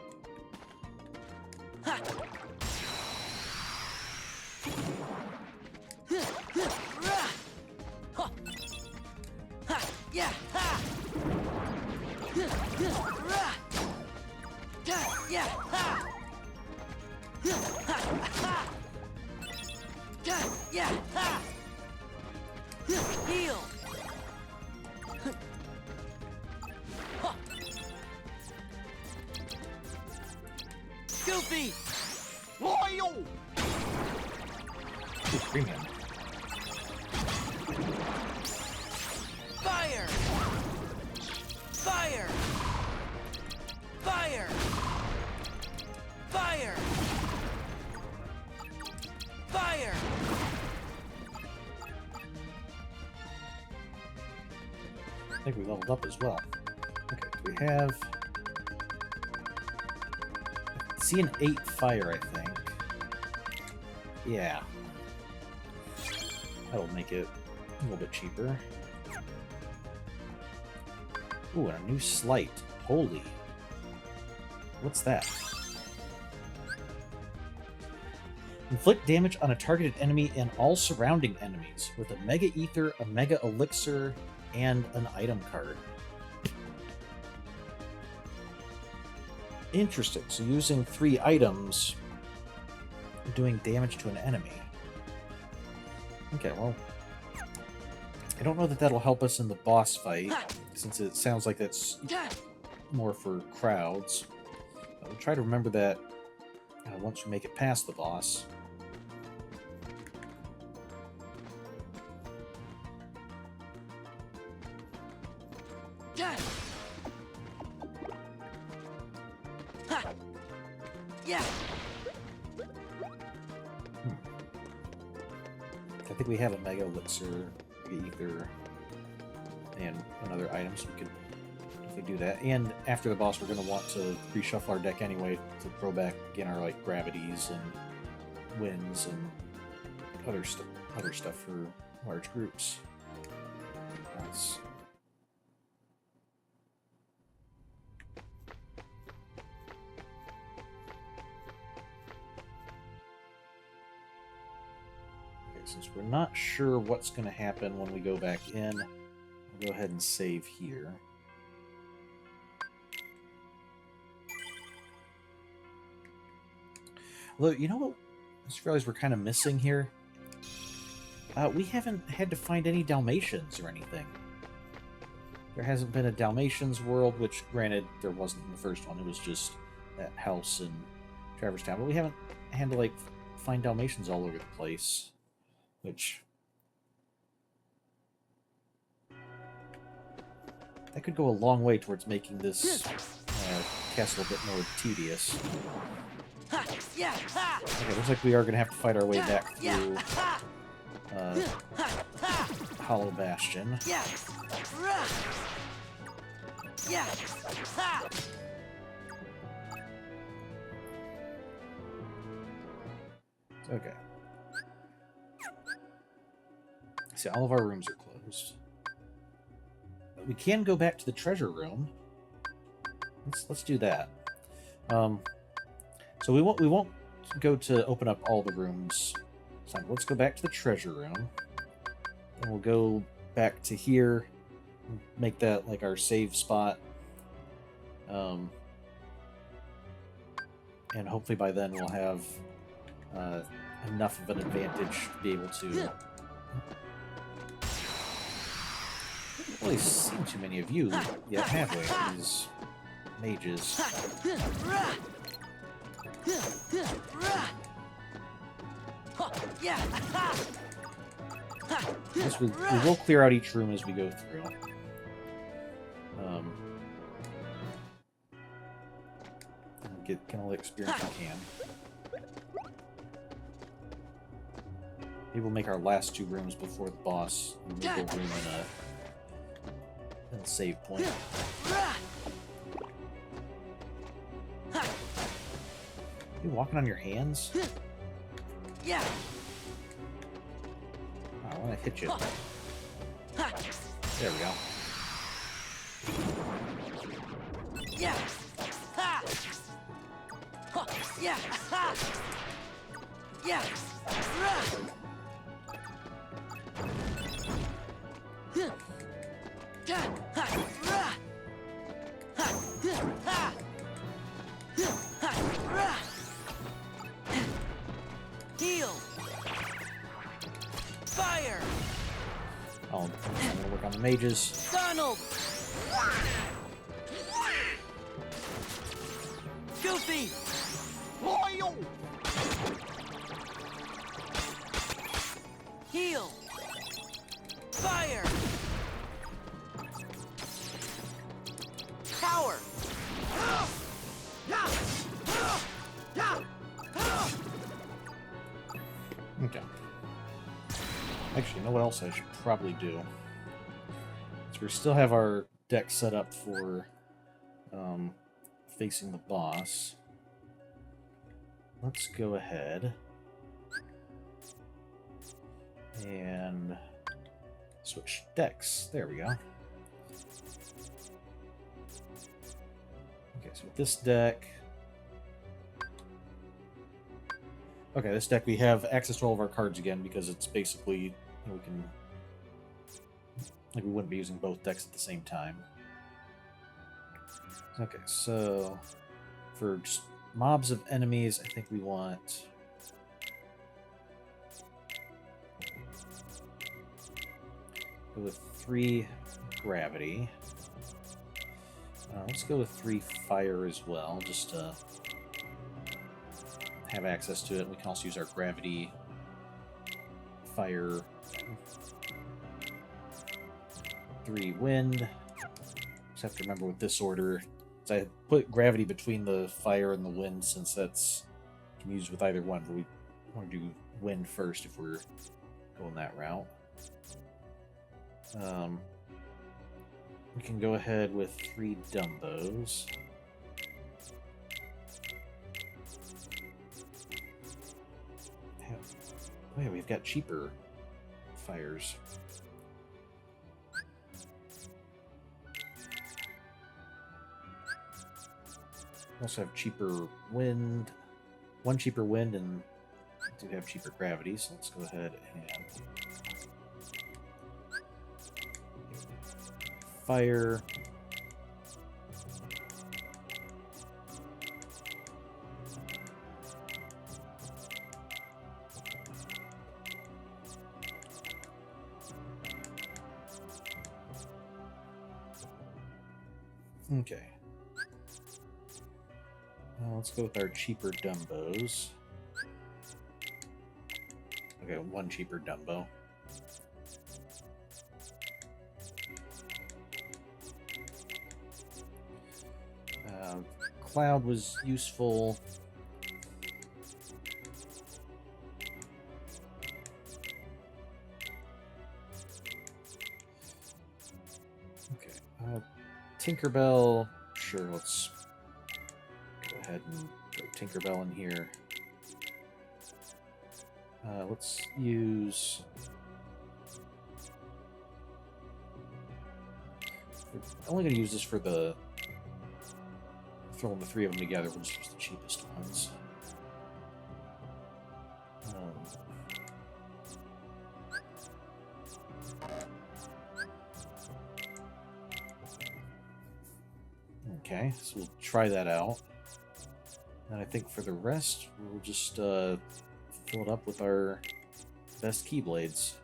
Heal! Goofy! Loyal! Ooh, premium. Fire! Fire! Fire! Fire! Fire! I think we leveled up as well. Okay, we have... I see an 8 fire, I think. Yeah. That'll make it a little bit cheaper. Ooh, and a new sleight. Holy. What's that? Inflict damage on a targeted enemy and all surrounding enemies with a Mega Ether, a Mega Elixir, and an item card. Interesting. So using 3 items, doing damage to an enemy. Okay, well, I don't know that that'll help us in the boss fight, since it sounds like that's more for crowds. We'll try to remember that once we make it past the boss. Yeah! I think we have a Mega Elixir, Mega Ether, and another item, so we could definitely do that. And after the boss, we're going to want to reshuffle our deck anyway to throw back in our like gravities and winds and other stuff for large groups. That's... Since we're not sure what's going to happen when we go back in, I'll go ahead and save here. Although, you know what I just realized we're kind of missing here? We haven't had to find any Dalmatians or anything. There hasn't been a Dalmatians world, which, granted, there wasn't in the first one. It was just that house in Traverse Town, but we haven't had to, like, find Dalmatians all over the place, which... that could go a long way towards making this castle a bit more tedious. Okay, looks like we are going to have to fight our way back through Hollow Bastion. Okay. See, all of our rooms are closed. But we can go back to the treasure room. Let's do that. So we won't go to open up all the rooms. So let's go back to the treasure room. Then we'll go back to here, make that like our save spot. And hopefully by then we'll have enough of an advantage to be able to... We haven't really seen too many of you yet, have we? These mages. Yes, we will clear out each room as we go through. And get all the experience we can. Maybe we'll make our last two rooms before the boss. And move the room in a save point. You walking on your hands? Yeah. I want to hit you. There we go. Yeah. Yeah. Yeah. Heal. Fire. Oh, I'm gonna work on the mages. Donald. Goofy. Loyal! Heal. Fire. Power. Okay. Actually, you know what else I should probably do? So we still have our deck set up for facing the boss. Let's go ahead and switch decks. There we go. Okay, so with this deck... Okay, this deck we have access to all of our cards again because it's basically, you know, we can... Like, we wouldn't be using both decks at the same time. Okay, so for just mobs of enemies, I think we want... Go with 3 gravity. Let's go with 3 fire as well, just to have access to it. We can also use our gravity fire. 3 wind. Just have to remember with this order, so I put gravity between the fire and the wind since that's can be used with either one, but we want to do wind first if we're going that route. We can go ahead with 3 Dumbos. Oh yeah, we've got cheaper fires. We also have cheaper wind. 1 cheaper wind, and we do have cheaper gravity, so let's go ahead and... Fire. Okay. Let's go with our cheaper Dumbos. Okay, one cheaper Dumbo. Cloud was useful. Okay, Tinkerbell. Sure, let's go ahead and throw Tinkerbell in here. Let's use... We're only going to use this for the... Throwing the three of them together, we'll just use the cheapest ones. Okay, so we'll try that out. And I think for the rest, we'll just fill it up with our best Keyblades.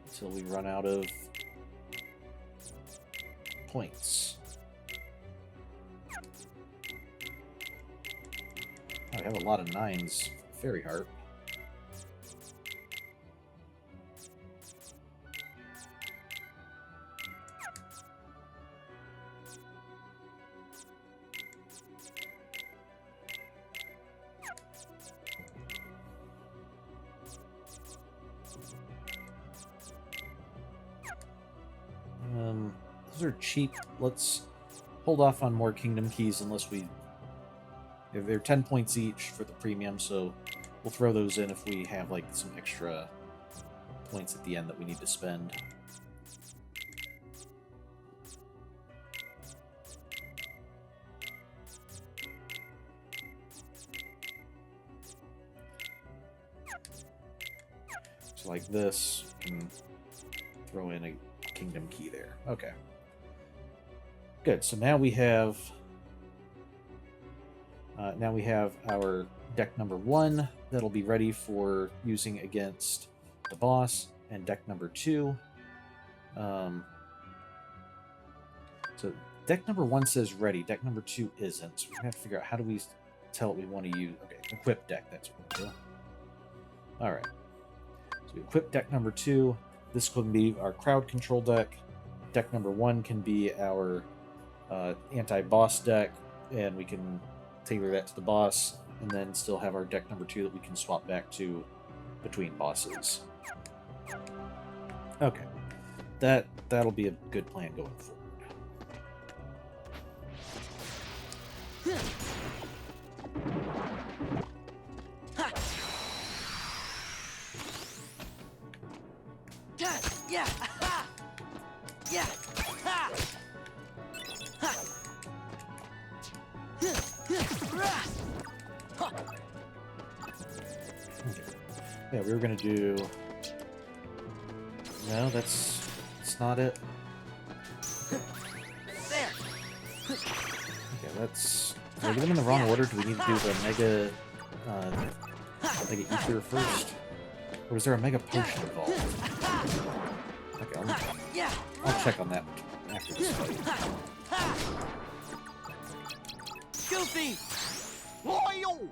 Until we run out of points. Oh, I have a lot of 9s. Fairy Heart. Those are cheap. Let's hold off on more Kingdom Keys unless we... They're 10 points each for the premium, so we'll throw those in if we have like some extra points at the end that we need to spend. So like this, we can throw in a Kingdom Key there. Okay. Good. So now we have our deck number 1 that'll be ready for using against the boss, and deck number 2. So deck number 1 says ready. Deck number 2 isn't. So we're gonna have to figure out how do we tell what we want to use. Okay, equip deck. That's what we'll do. All right. So we equip deck number 2. This can be our crowd control deck. Deck number 1 can be our anti-boss deck, and we can tailor that to the boss, and then still have our deck number 2 that we can swap back to between bosses. Okay, that'll be a good plan going forward. Yeah! Ha! Yeah! Ha! Ha! Yeah, we were gonna do... No, that's not it. There! Okay, let's... Did I get them in the wrong order? Do we need to do the Mega Ether first? Or is there a Mega Potion involved? Okay, I'll check on that after this fight. Goofy! Loyal!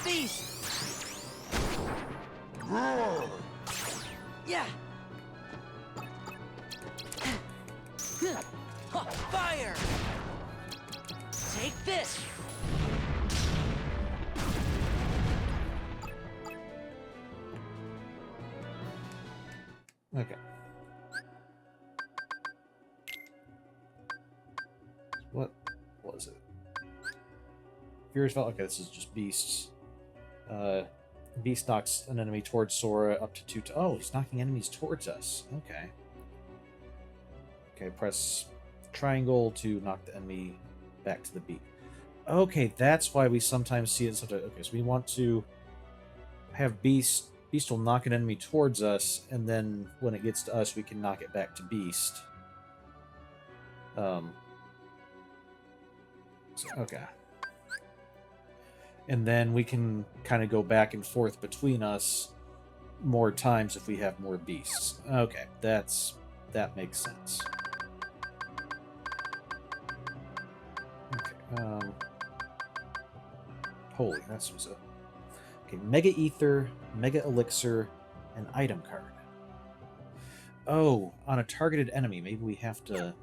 Beast! Roar! Yeah! Fire! Take this! Okay. What was it? Furious Val. Okay, this is just beasts. Beast knocks an enemy towards Sora up to 2. Oh, he's knocking enemies towards us. Okay. Okay, press triangle to knock the enemy back to the beat. Okay, that's why we sometimes see it. Okay, so we want to have Beast. Beast will knock an enemy towards us, and then when it gets to us, we can knock it back to Beast. Okay. And then we can kind of go back and forth between us more times if we have more beasts. Okay, that's that makes sense. Okay, holy, that was a... Okay, Mega Ether, Mega Elixir, and Item Card. Oh, on a targeted enemy, maybe we have to...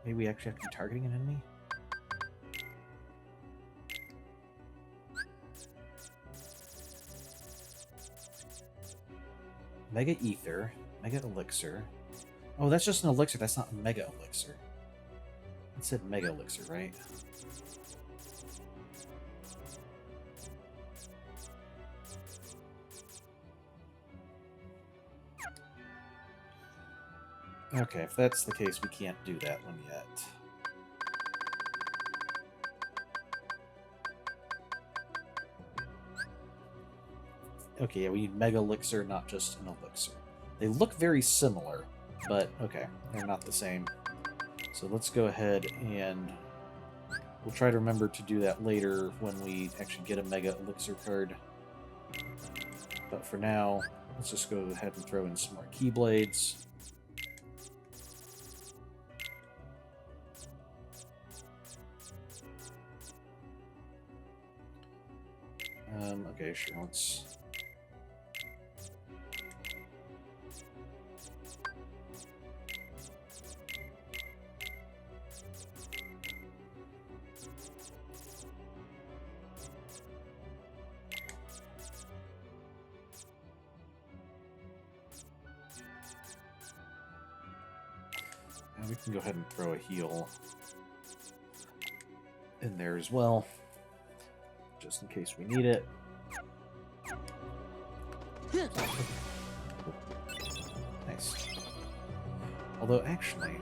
Maybe we actually have to be targeting an enemy? Mega Ether, Mega Elixir. Oh, that's just an elixir. That's not a Mega Elixir. It said Mega Elixir, right? Okay, if that's the case, we can't do that one yet. Okay, yeah, we need Mega Elixir, not just an Elixir. They look very similar, but okay, they're not the same. So let's go ahead and we'll try to remember to do that later when we actually get a Mega Elixir card. But for now, let's just go ahead and throw in some more Keyblades. Okay, sure, let's... Now we can go ahead and throw a heal in there as well, just in case we need it. Nice. Although, actually,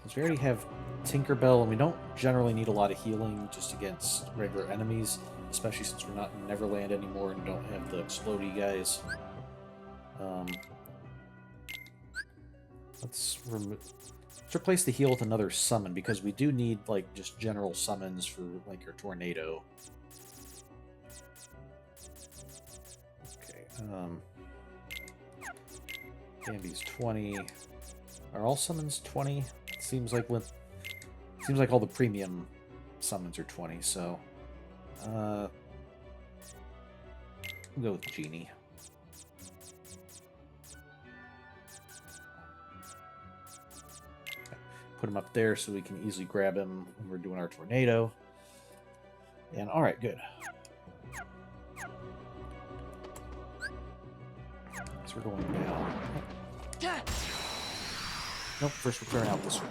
since we already have Tinkerbell, and we don't generally need a lot of healing just against regular enemies, especially since we're not in Neverland anymore and don't have the explodey guys. Let's replace the heal with another summon, because we do need, like, just general summons for, like, your tornado. Bambi's 20. Are all summons 20? It seems like all the premium summons are 20, so we'll go with Genie. Put him up there so we can easily grab him when we're doing our tornado. And alright, good. So we're going down. Nope, first we're clearing out this one.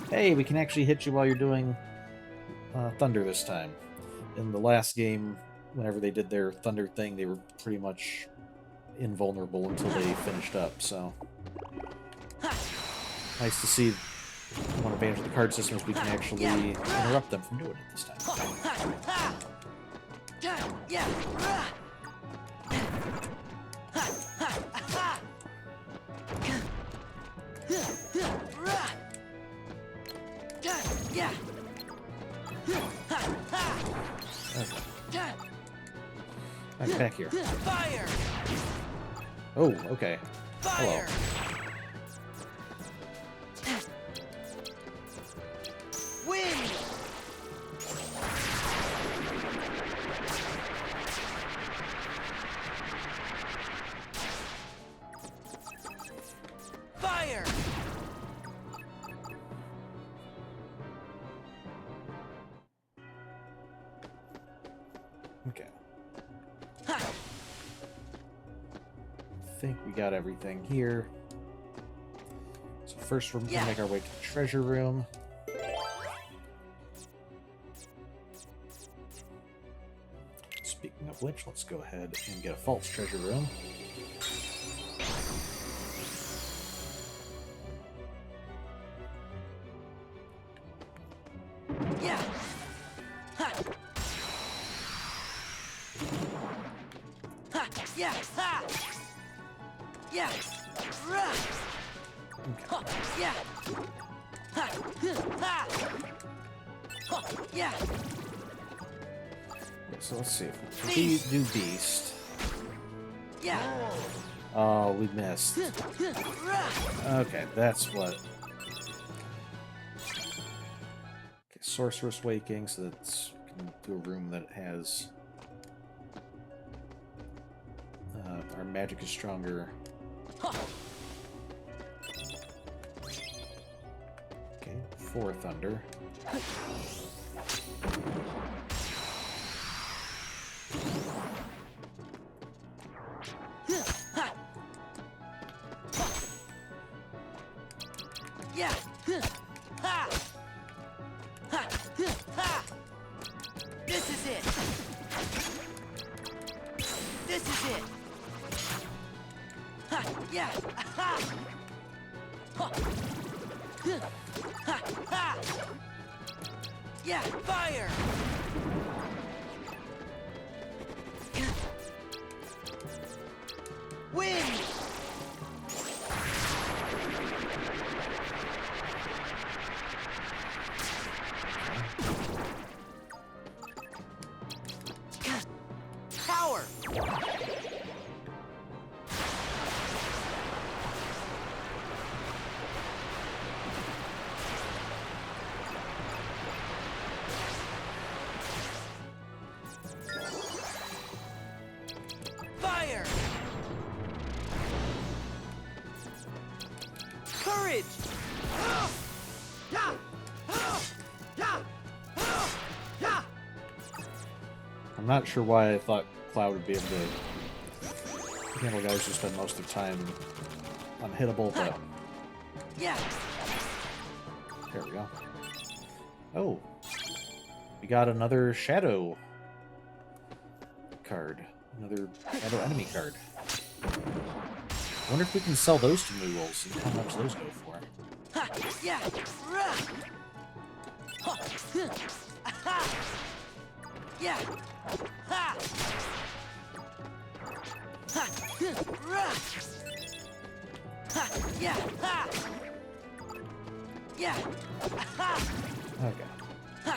Hey, we can actually hit you while you're doing thunder this time. In the last game, whenever they did their thunder thing, they were pretty much invulnerable until they finished up, so... Nice to see one advantage of the card system is we can actually interrupt them from doing it this time. Okay. Right, back here. Fire! Oh, okay. Fire! Hello. Wind! Fire! Okay. I think we got everything here. So first we're going to make our way to the treasure room. Speaking of which, let's go ahead and get a false treasure room. Yeah! Ha! Ha! Yeah! Ha! Yeah! Rah! Okay. Ha! Yeah! Ha! Ha! Ha! Yeah! So let's see if we do Beast. Yeah! Oh, we missed. Okay, that's what. Okay, Sorceress Waking, so that's we can do a room that has our magic is stronger. Okay, 4 Thunder. Yeah! Ha! Ha! Ha! This is it! This is it! Ha! Yeah! Ha! Ha! Ha! Ha! Yeah! Fire! Wind! Power! Fire! Courage! I'm not sure why I thought Cloud would be able to handle guys who spend most of their time unhittable, but Yeah! there we go. Oh, we got another Shadow card. Another Shadow enemy card. I wonder if we can sell those to Moogles and how much those go for. Ha! Yeah! Rah! Ha! Ha! Yeah! Ha! Ha! Rah! Ha! Yeah! Ha! Yeah! Ha! Okay. Ha!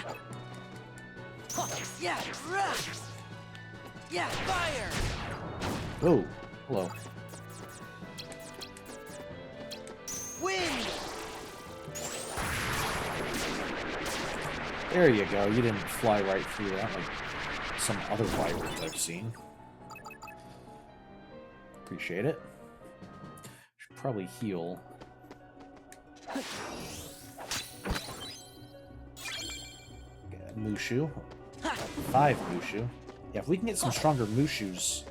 Ha! Yeah! Rah! Yeah! Fire! Oh, hello. Wind! There you go. You didn't fly right through that like some other wyverns I've seen. Appreciate it. Should probably heal. Okay, Mushu. 5 Mushu. Yeah, if we can get some stronger Mushus,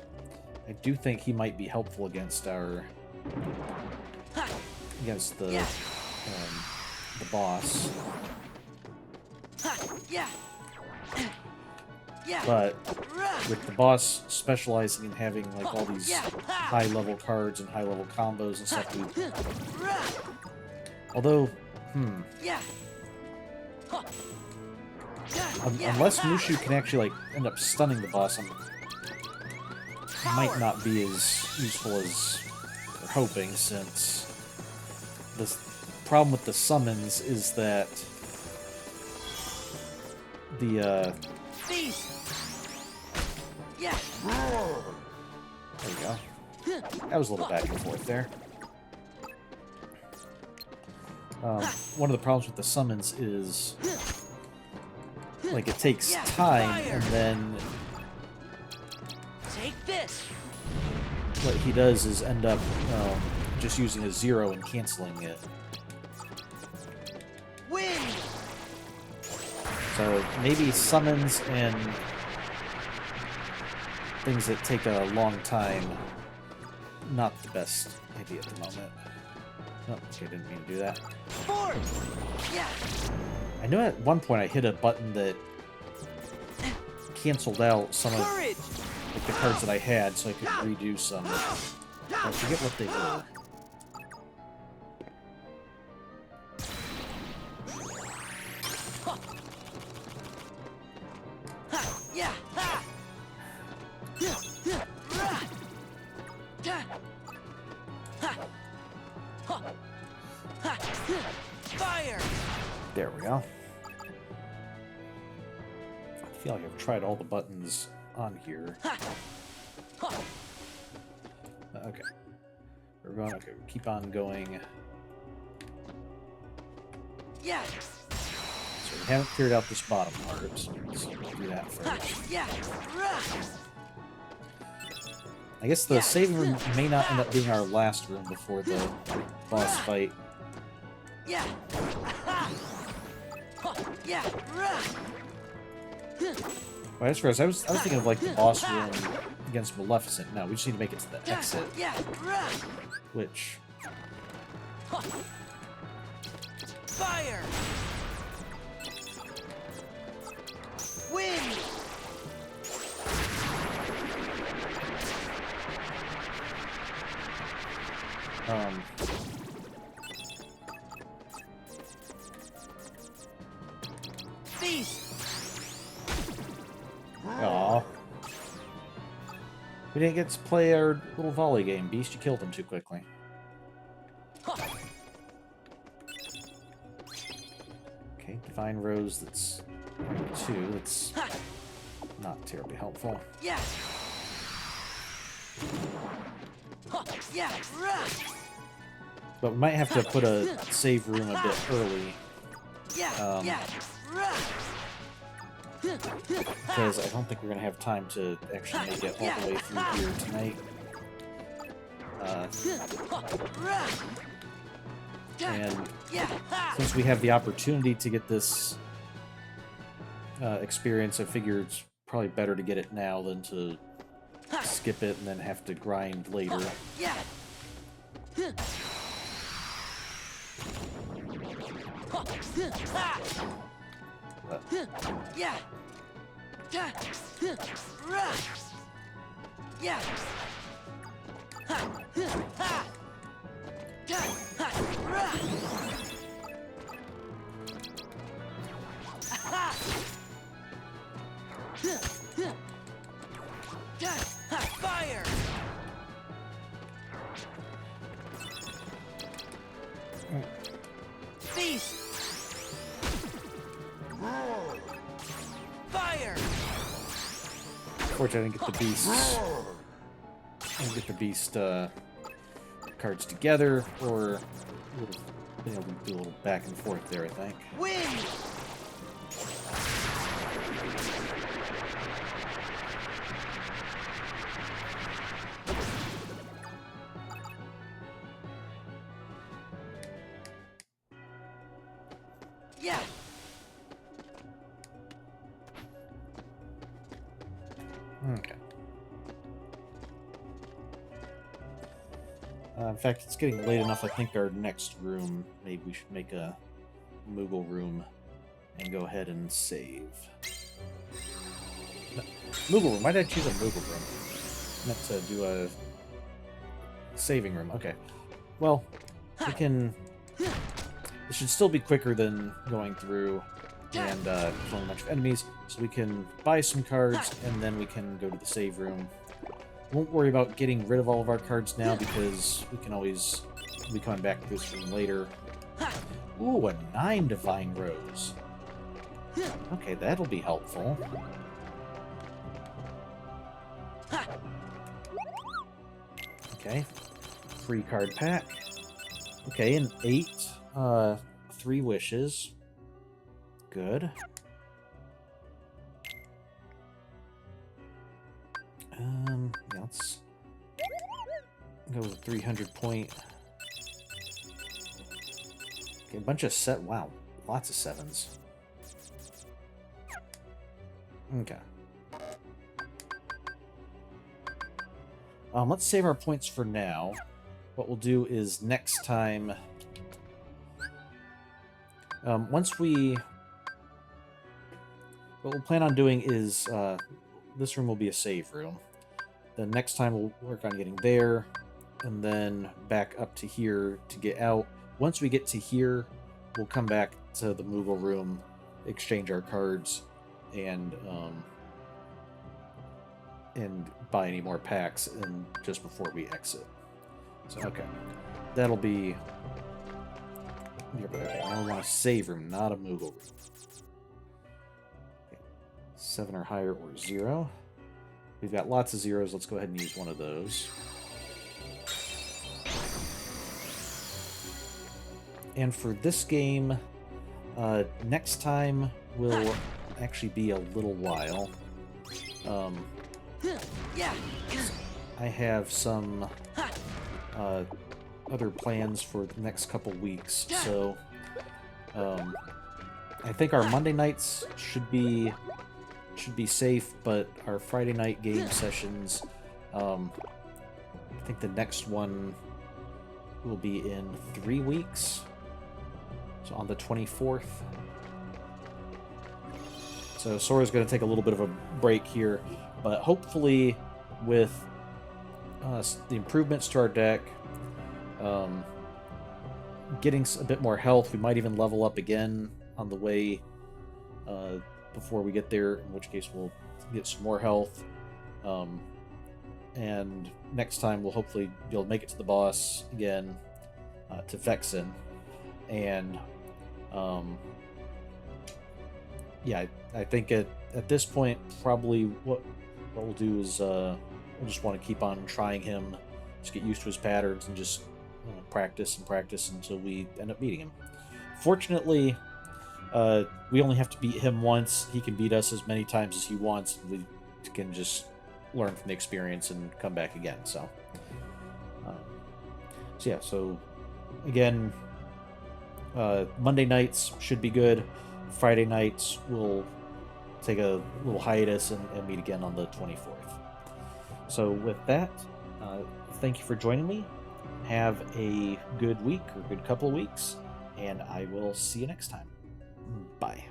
I do think he might be helpful against our against the boss. Ha! Yeah! Yeah! But Rah! with the boss specializing in having like all these Yeah! Ha! high level cards and high level combos and stuff, Rah! although Yeah! Ha! Yeah! unless Ha! Mushu can actually like end up stunning the boss, might not be as useful as we're hoping, since the problem with the summons is that the Beast! Yeah! there we go. That was a little back and forth there. One of the problems with the summons is like it takes time, and then Take this! what he does is end up just using a 0 and canceling it. Wind! So maybe summons and things that take a long time, not the best idea at the moment. Oh, okay, didn't mean to do that. Force! Yeah! I know at one point I hit a button that canceled out some of Courage! like, the cards that I had, so I could redo some. I forget what they were. Ha! Yeah! Ha! Rah! Ha! Ha! Ha! Ha! Fire! There we go. I feel like I've tried all the buttons on here. Okay. We're going, okay, we keep on going. Yeah. So we haven't cleared out this bottom part, so let's do that first. Yeah. I guess the saving room may not end up being our last room before the boss fight. Yeah. Yeah. Well, as far as I was thinking of like the boss room against Maleficent. No, we just need to make it to the exit, Yeah. which Fire. Wind. Feast. aw. We didn't get to play our little volley game. Beast, you killed him too quickly. Okay, Divine Rose, that's 2. That's not terribly helpful. Yeah. Yeah. But we might have to put a save room a bit early, Yeah. Yeah. because I don't think we're going to have time to actually make it all the way through here tonight. And since we have the opportunity to get this experience, I figure it's probably better to get it now than to skip it and then have to grind later. Yeah. Yeah. Yeah. Fire. Feast. Fire. Unfortunately, I didn't get the beasts. I didn't get the beast cards together, or been able to do a little back and forth there, I think. Wind. Yeah. Okay. In fact, it's getting late enough. I think our next room, maybe we should make a Moogle room and go ahead and save. No, Moogle room. Why did I choose a Moogle room? I meant to do a saving room. Okay. Well, we can... It should still be quicker than going through and killing a bunch of enemies, so we can buy some cards, and then we can go to the save room. Won't worry about getting rid of all of our cards now, because we can always be coming back to this room later. Ooh, a 9 Divine Rose. Okay, that'll be helpful. Okay, 3 card pack. Okay, an 8. 3 wishes. Good. Yeah, let's go with a 300 point. Okay, a bunch of wow, lots of 7s. Okay. Let's save our points for now. What we'll do is next time, what we'll plan on doing is, this room will be a save room. Then next time we'll work on getting there, and then back up to here to get out. Once we get to here, we'll come back to the Moogle room, exchange our cards, and buy any more packs, and just before we exit. So, okay. That'll be Okay, now we want a save room, not a Moogle room. Okay. 7 or higher or 0. We've got lots of zeros. Let's go ahead and use one of those. And for this game, next time will actually be a little while. Yeah. I have some other plans for the next couple weeks, so I think our Monday nights should be safe, but our Friday night game sessions, I think the next one will be in 3 weeks, so on the 24th. So Sora's going to take a little bit of a break here, but hopefully with the improvements to our deck, getting a bit more health, we might even level up again on the way before we get there, in which case we'll get some more health. And next time we'll hopefully be able to make it to the boss again, to Vexen. And yeah, I think at this point probably what we'll do is we'll just want to keep on trying him, just get used to his patterns, and just practice and practice until we end up beating him. Fortunately, we only have to beat him once. He can beat us as many times as he wants. We can just learn from the experience and come back again. So yeah. So again, Monday nights should be good. Friday nights we'll take a little hiatus and meet again on the 24th. So with that, thank you for joining me. Have a good week or good couple of weeks, and I will see you next time. Bye.